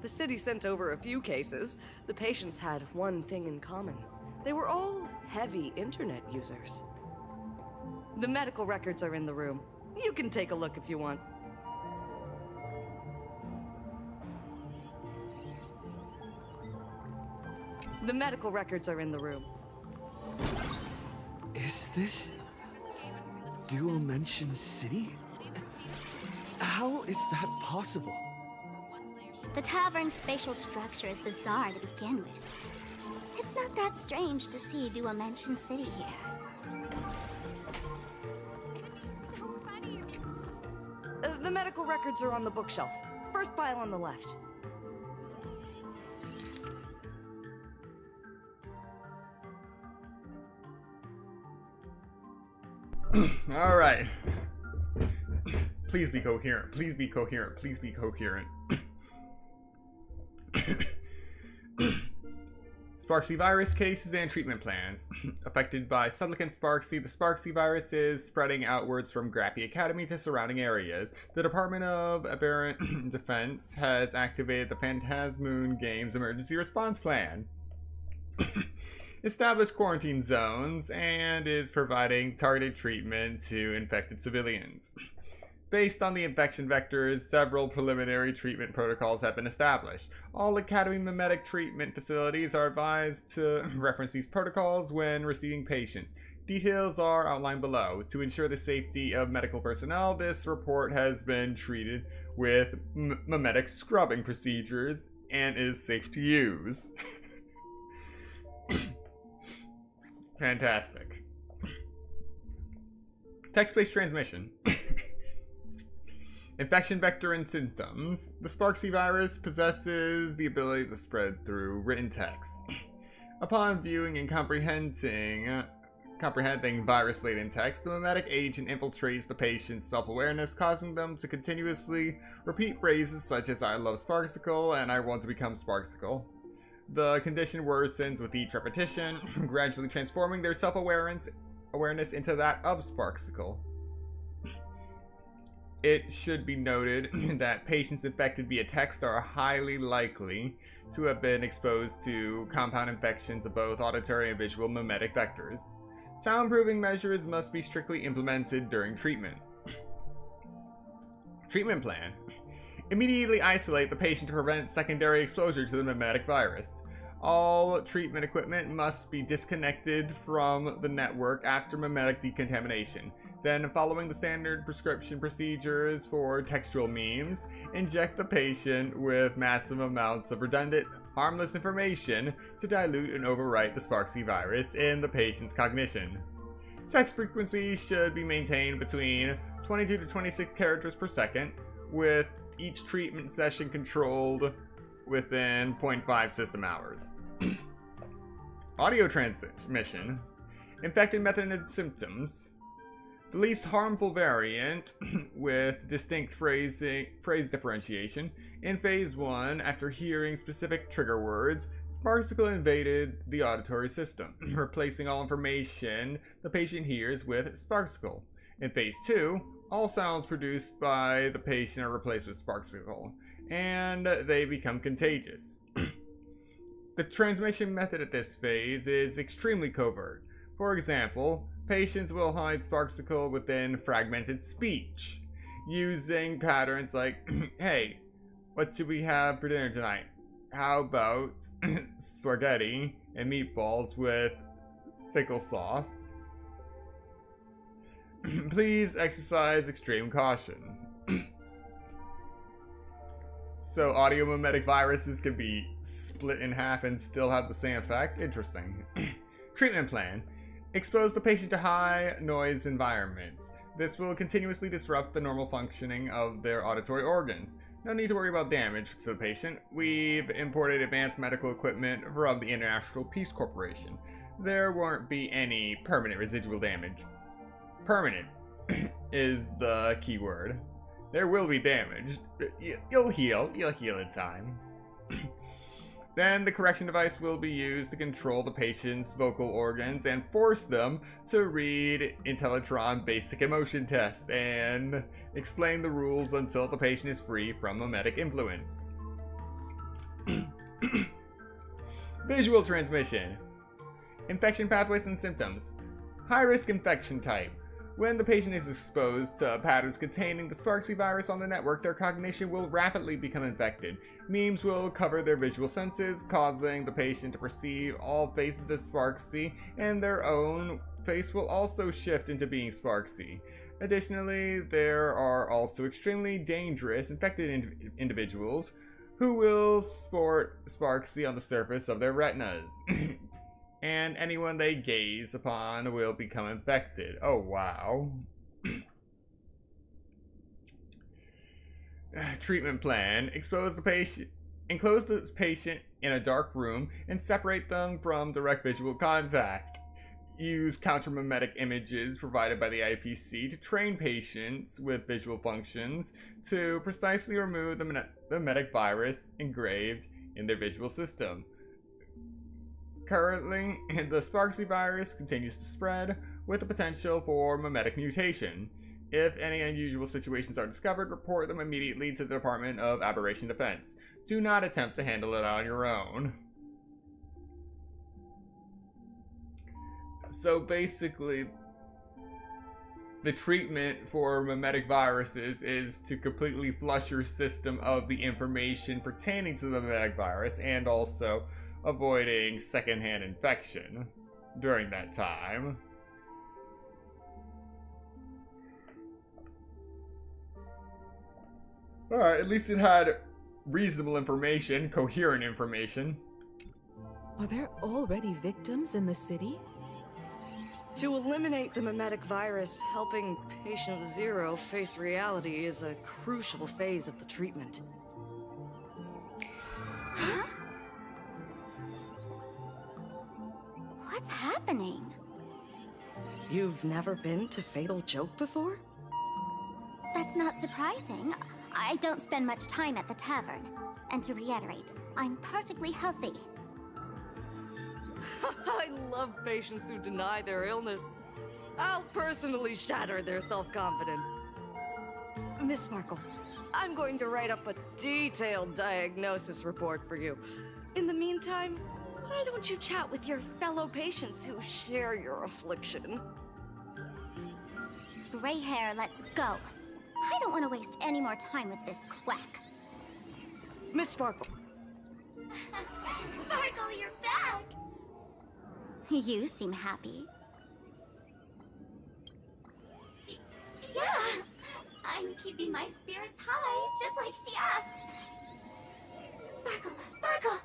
The city sent over a few cases. The patients had one thing in common. They were all heavy internet users. The medical records are in the room. You can take a look if you want. The medical records are in the room. Is this Dual-Mention City? How is that possible? The tavern's spatial structure is bizarre to begin with. It's not that strange to see Dual-Mention City here. The medical records are on the bookshelf. First pile on the left. All right. Please be coherent. Please be coherent. Please be coherent. Sparksy virus cases and treatment plans. Affected by supplicant Sparksy, the Sparksy virus is spreading outwards from Grappy Academy to surrounding areas. The Department of Aberrant Defense has activated the Phantasmoon Games Emergency Response Plan. Established quarantine zones and is providing targeted treatment to infected civilians. Based on the infection vectors, several preliminary treatment protocols have been established. All Academy mimetic treatment facilities are advised to reference these protocols when receiving patients. Details are outlined below. To ensure the safety of medical personnel, this report has been treated with mimetic scrubbing procedures and is safe to use. Fantastic. Text-based transmission. Infection vector and symptoms. The Sparksy virus possesses the ability to spread through written text. Upon viewing and comprehending virus-laden text, the mimetic agent infiltrates the patient's self-awareness, causing them to continuously repeat phrases such as "I love Sparksicle" and "I want to become Sparksicle." The condition worsens with each repetition, gradually transforming their self-awareness into that of Sparksicle. It should be noted that patients infected via text are highly likely to have been exposed to compound infections of both auditory and visual mimetic vectors. Soundproofing measures must be strictly implemented during treatment. Treatment plan. Immediately isolate the patient to prevent secondary exposure to the mimetic virus. All treatment equipment must be disconnected from the network after mimetic decontamination. Then, following the standard prescription procedures for textual memes, inject the patient with massive amounts of redundant, harmless information to dilute and overwrite the Sparksy virus in the patient's cognition. Text frequency should be maintained between 22 to 26 characters per second, with each treatment session controlled within 0.5 system hours. Audio transmission. Infected method and symptoms. The least harmful variant with distinct phrase differentiation. In Phase 1, after hearing specific trigger words, Sparksicle invaded the auditory system, replacing all information the patient hears with Sparksicle. In Phase 2, all sounds produced by the patient are replaced with Sparksicle, and they become contagious. The transmission method at this phase is extremely covert. For example, patients will hide Sparksicle within fragmented speech, using patterns like, hey, what should we have for dinner tonight? How about spaghetti and meatballs with sickle sauce? Please exercise extreme caution. So audio mimetic viruses can be split in half and still have the same effect? Interesting. Treatment plan. Expose the patient to high noise environments. This will continuously disrupt the normal functioning of their auditory organs. No need to worry about damage to the patient. We've imported advanced medical equipment from the International Peace Corporation. There won't be any permanent residual damage. Permanent is the key word. There will be damage. You'll heal in time. Then the correction device will be used to control the patient's vocal organs and force them to read Intellitron basic emotion test and explain the rules until the patient is free from mimetic influence. Visual transmission. Infection pathways and symptoms. High-risk infection type. When the patient is exposed to patterns containing the Sparksy virus on the network, their cognition will rapidly become infected. Memes will cover their visual senses, causing the patient to perceive all faces as Sparksy, and their own face will also shift into being Sparksy. Additionally, there are also extremely dangerous infected individuals who will sport Sparksy on the surface of their retinas. And anyone they gaze upon will become infected. Oh, wow. Treatment plan. Enclose the patient in a dark room and separate them from direct visual contact. Use counter-mimetic images provided by the IPC to train patients with visual functions to precisely remove the mimetic virus engraved in their visual system. Currently, the Sparksy virus continues to spread, with the potential for mimetic mutation. If any unusual situations are discovered, report them immediately to the Department of Aberration Defense. Do not attempt to handle it on your own. So basically, the treatment for mimetic viruses is to completely flush your system of the information pertaining to the mimetic virus, and also avoiding secondhand infection during that time. Alright, at least it had reasonable information, coherent information. Are there already victims in the city? To eliminate the mimetic virus, helping Patient Zero face reality is a crucial phase of the treatment. Huh? What's happening? You've never been to Fatal Joke before? That's not surprising. I don't spend much time at the tavern. And to reiterate, I'm perfectly healthy. I love patients who deny their illness. I'll personally shatter their self-confidence. Miss Sparkle, I'm going to write up a detailed diagnosis report for you. In the meantime, why don't you chat with your fellow patients who share your affliction? Gray hair, let's go. I don't want to waste any more time with this quack. Miss Sparkle. Sparkle, you're back! You seem happy. Yeah, I'm keeping my spirits high, just like she asked. Sparkle, Sparkle!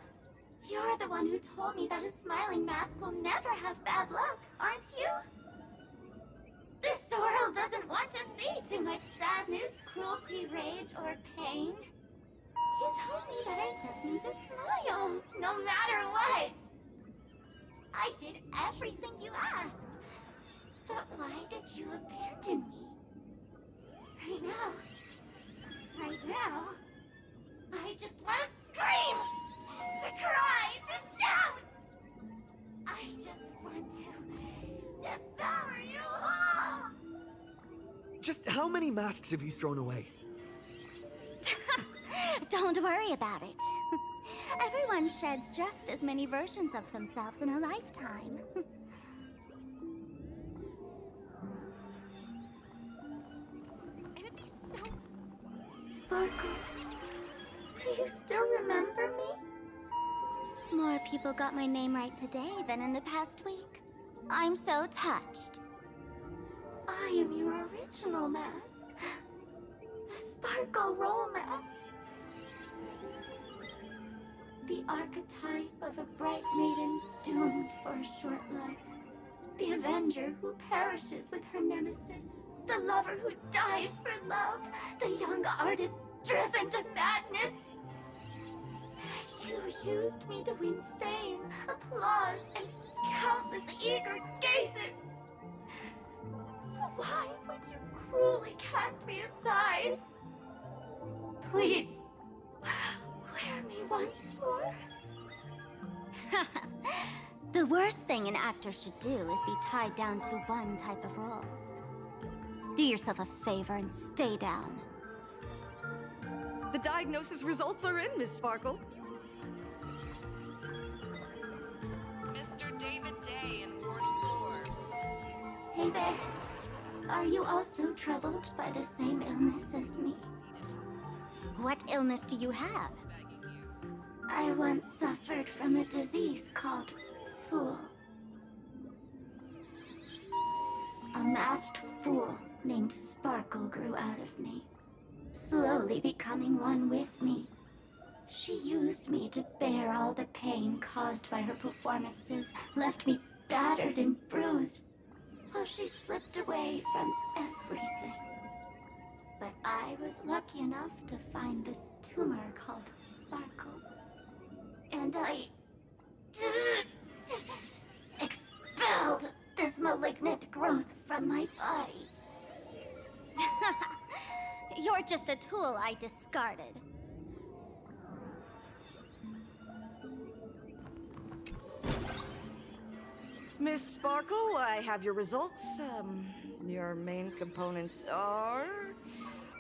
You're the one who told me that a smiling mask will never have bad luck, aren't you? This world doesn't want to see too much sadness, cruelty, rage, or pain. You told me that I just need to smile, no matter what. I did everything you asked. But why did you abandon me? Right now, I just want to scream, to cry, to shout. I just want to devour you all. Just how many masks have you thrown away? Don't worry about it. Everyone sheds just as many versions of themselves in a lifetime. It'd be so... Sparkle, do you still remember me? More people got my name right today than in the past week. I'm so touched. I am your original mask. The Sparkle Roll mask. The archetype of a bright maiden doomed for a short life. The avenger who perishes with her nemesis. The lover who dies for love. The young artist driven to madness. You used me to win fame, applause, and countless eager gazes. So why would you cruelly cast me aside? Please, wear me once more. The worst thing an actor should do is be tied down to one type of role. Do yourself a favor and stay down. The diagnosis results are in, Miss Sparkle. Mr. David Day in 44. Hey there. Are you also troubled by the same illness as me? What illness do you have? I once suffered from a disease called Fool. A masked fool named Sparkle grew out of me, slowly becoming one with me. She used me to bear all the pain caused by her performances, left me battered and bruised, while she slipped away from everything. But I was lucky enough to find this tumor called Sparkle. And I expelled this malignant growth from my body. You're just a tool I discarded. Miss Sparkle, I have your results. Your main components are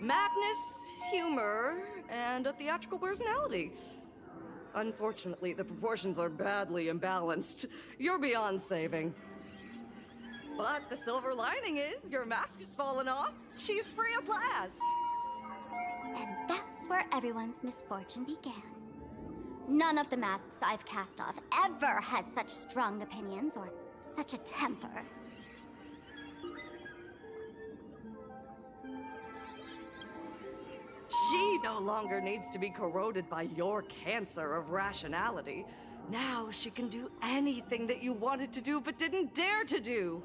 madness, humor, and a theatrical personality. Unfortunately, the proportions are badly imbalanced. You're beyond saving. But the silver lining is your mask has fallen off. She's free at last. And that's where everyone's misfortune began. None of the masks I've cast off ever had such strong opinions or such a temper. She no longer needs to be corroded by your cancer of rationality. Now she can do anything that you wanted to do but didn't dare to do.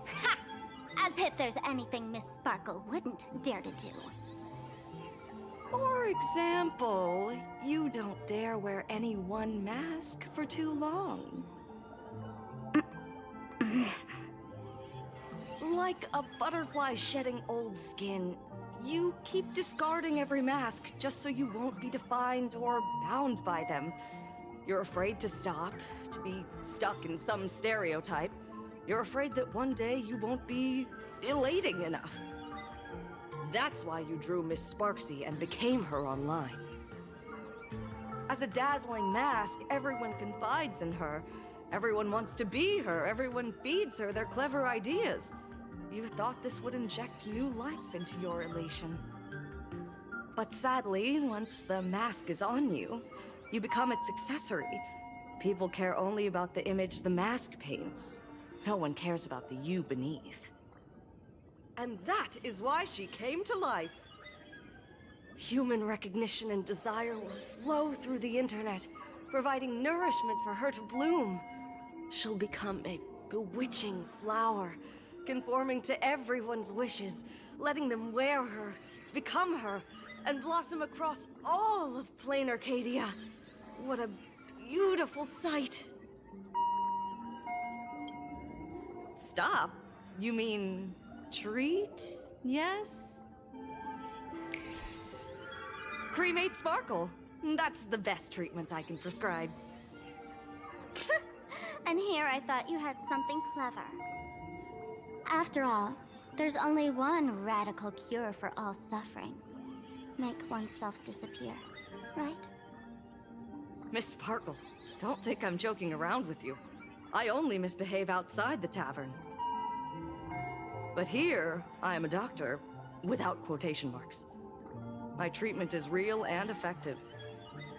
Ha! As if there's anything Miss Sparkle wouldn't dare to do. For example, you don't dare wear any one mask for too long. Like a butterfly shedding old skin, you keep discarding every mask just so you won't be defined or bound by them. You're afraid to stop, to be stuck in some stereotype. You're afraid that one day you won't be elating enough. That's why you drew Miss Sparksy and became her online. As a dazzling mask, everyone confides in her. Everyone wants to be her. Everyone feeds her their clever ideas. You thought this would inject new life into your elation. But sadly, once the mask is on you, you become its accessory. People care only about the image the mask paints. No one cares about the you beneath. And that is why she came to life. Human recognition and desire will flow through the internet, providing nourishment for her to bloom. She'll become a bewitching flower, conforming to everyone's wishes, letting them wear her, become her, and blossom across all of plain Arcadia. What a beautiful sight. Stop? You mean treat? Yes? Cremate Sparkle. That's the best treatment I can prescribe. And here I thought you had something clever. After all, there's only one radical cure for all suffering. Make oneself disappear, right? Miss Sparkle, don't think I'm joking around with you. I only misbehave outside the tavern. But here, I am a doctor, without quotation marks. My treatment is real and effective.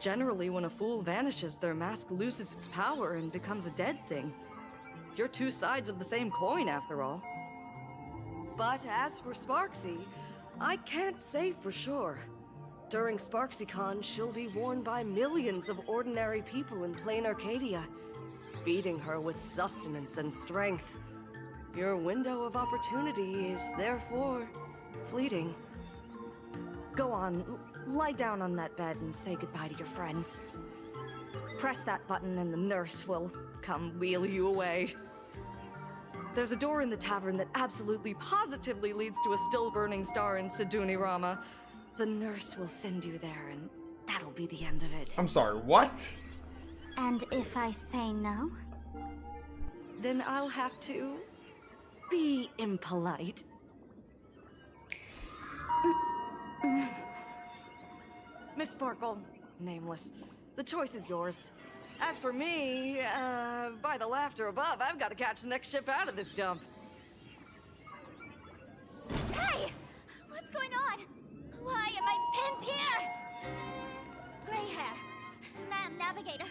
Generally, when a fool vanishes, their mask loses its power and becomes a dead thing. You're two sides of the same coin, after all. But as for Sparksy, I can't say for sure. During SparksyCon, she'll be worn by millions of ordinary people in plain Arcadia, feeding her with sustenance and strength. Your window of opportunity is therefore fleeting. Go on, lie down on that bed and say goodbye to your friends. Press that button and the nurse will come wheel you away. There's a door in the tavern that absolutely positively leads to a still-burning star in Siduni Rama. The nurse will send you there, and that'll be the end of it. I'm sorry, what? And if I say no? Then I'll have to be impolite. Miss Sparkle, nameless, the choice is yours. As for me, by the laughter above, I've got to catch the next ship out of this dump. Hey! What's going on? Why am I pinned here? Gray hair. Ma'am, navigator.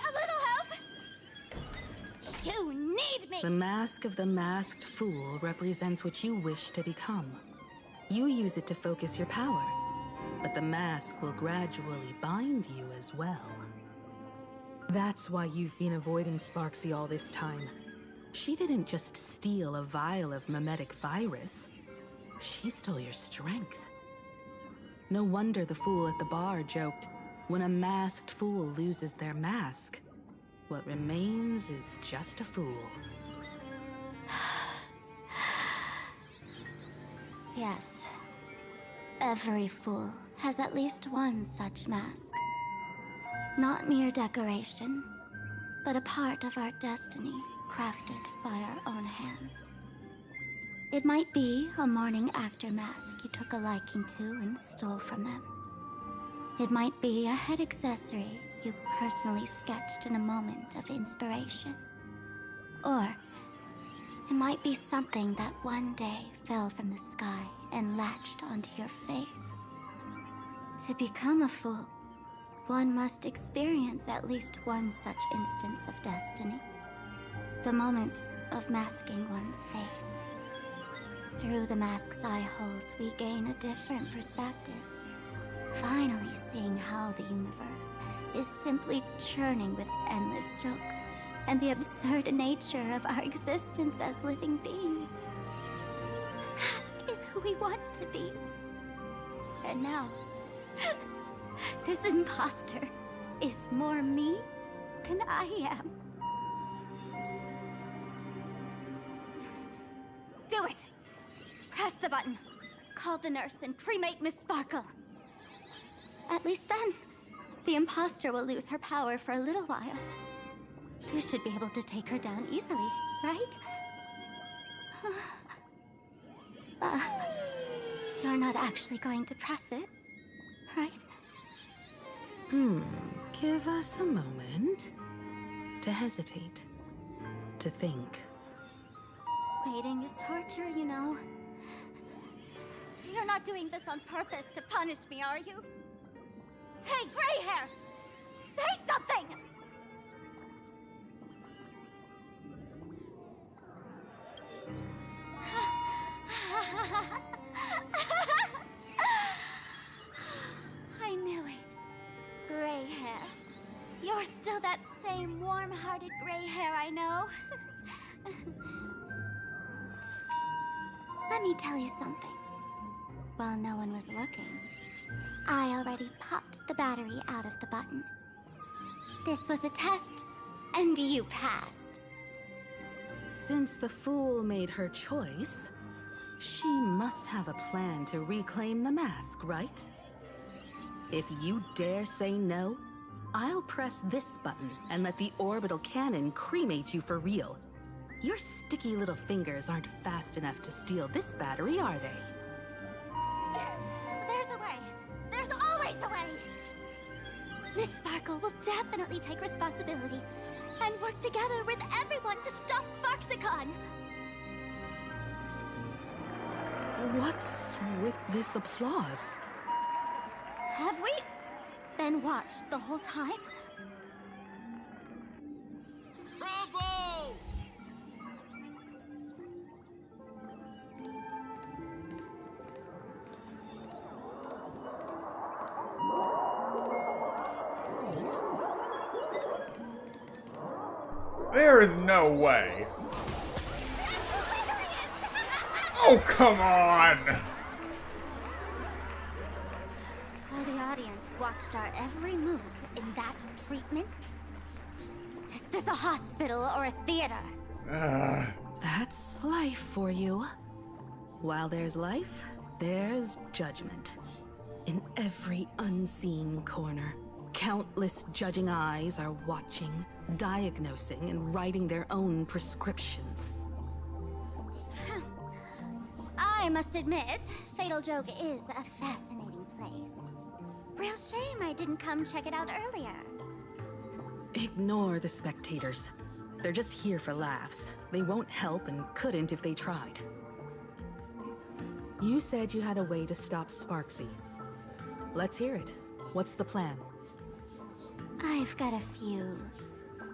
A little help? You need me! The mask of the masked fool represents what you wish to become. You use it to focus your power, but the mask will gradually bind you as well. That's why you've been avoiding Sparksy all this time. She didn't just steal a vial of mimetic virus. She stole your strength. No wonder the fool at the bar joked, when a masked fool loses their mask, what remains is just a fool. Yes. Every fool has at least one such mask. Not mere decoration, but a part of our destiny, crafted by our own hands. It might be a morning actor mask you took a liking to and stole from them. It might be a head accessory you personally sketched in a moment of inspiration. Or it might be something that one day fell from the sky and latched onto your face. To become a fool, one must experience at least one such instance of destiny. The moment of masking one's face. Through the mask's eye holes, we gain a different perspective. Finally seeing how the universe is simply churning with endless jokes, and the absurd nature of our existence as living beings. The mask is who we want to be. And now, this imposter is more me than I am. Do it! Press the button. Call the nurse and cremate Miss Sparkle. At least then, the imposter will lose her power for a little while. You should be able to take her down easily, right? You're not actually going to press it, right? Give us a moment to hesitate, to think. Waiting is torture, you know. You're not doing this on purpose to punish me, are you? Hey, gray hair! Say something! I knew it. Gray hair. You're still that same warm-hearted gray hair I know. Psst. Let me tell you something. While no one was looking, I already popped the battery out of the button. This was a test, and you passed. Since the fool made her choice, she must have a plan to reclaim the mask, right? If you dare say no, I'll press this button and let the orbital cannon cremate you for real. Your sticky little fingers aren't fast enough to steal this battery, are they? There's a way. There's always a way. Miss Sparkle will definitely take responsibility and work together with everyone to stop Sparksicon. What's with this applause? Have we been watched the whole time? Bravo! There is no way. Oh, come on! So the audience watched our every move in that treatment? Is this a hospital or a theater? That's life for you. While there's life, there's judgment. In every unseen corner, countless judging eyes are watching, diagnosing, and writing their own prescriptions. I must admit, Fatal Joke is a fascinating place. Real shame I didn't come check it out earlier. Ignore the spectators. They're just here for laughs. They won't help and couldn't if they tried. You said you had a way to stop Sparksy. Let's hear it. What's the plan? I've got a few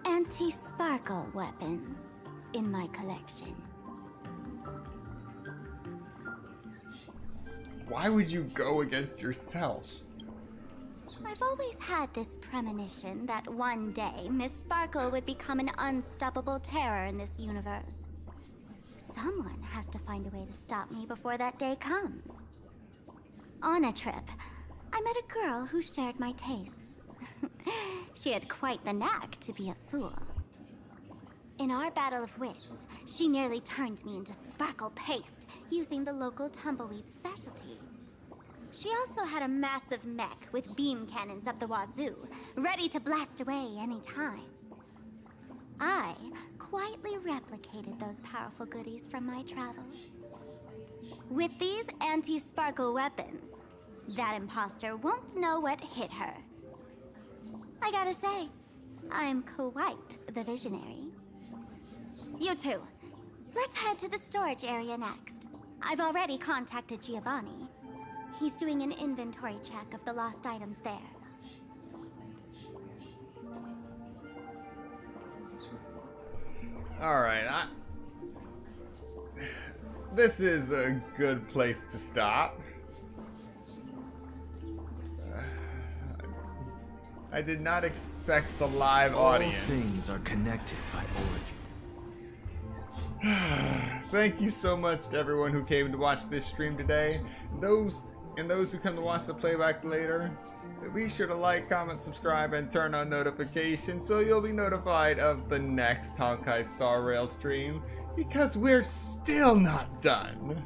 anti-sparkle weapons in my collection. Why would you go against yourself? I've always had this premonition that one day Miss Sparkle would become an unstoppable terror in this universe. Someone has to find a way to stop me before that day comes. On a trip, I met a girl who shared my tastes. She had quite the knack to be a fool. In our battle of wits, she nearly turned me into sparkle paste using the local tumbleweed specialty. She also had a massive mech with beam cannons up the wazoo, ready to blast away any time. I quietly replicated those powerful goodies from my travels. With these anti-sparkle weapons, that imposter won't know what hit her. I gotta say, I'm quite the visionary. You two, let's head to the storage area next. I've already contacted Giovanni. He's doing an inventory check of the lost items there. Alright, this is a good place to stop. I did not expect the live audience. All things are connected by origin. Thank you so much to everyone who came to watch this stream today. Those who come to watch the playback later, be sure to like, comment, subscribe, and turn on notifications so you'll be notified of the next Honkai Star Rail stream, because we're still not done.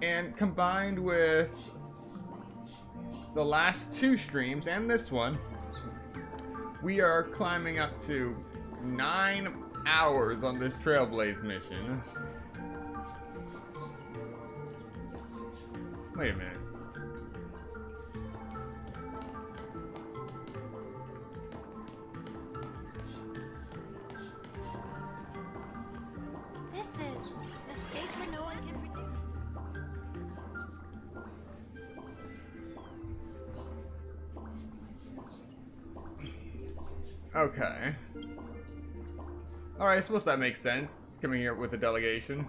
And combined with the last 2 streams and this one, we are climbing up to 9 hours on this Trailblaze mission. Wait a minute. This is the stage where no one can predict. Okay. Alright, I suppose that makes sense. Coming here with a delegation.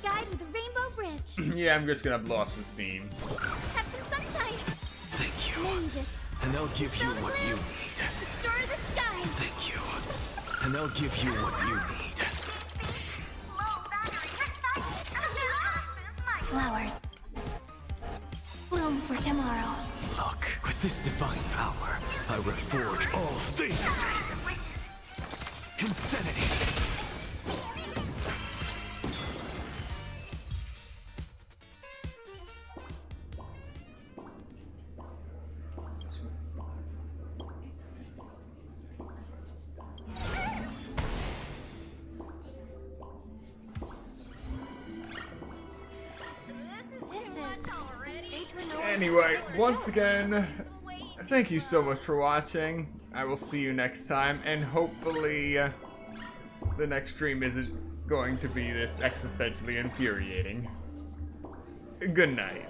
Guide with the rainbow bridge. Yeah, I'm just gonna blow off some steam. Have some sunshine. Thank you. May this And I'll give you what you need. restore the skies. Thank you. And I'll give you what you need. Flowers. Bloom for tomorrow. Look, with this divine power, I reforge all things. Insanity. Anyway, once again, thank you so much for watching. I will see you next time, and hopefully the next stream isn't going to be this existentially infuriating. Good night.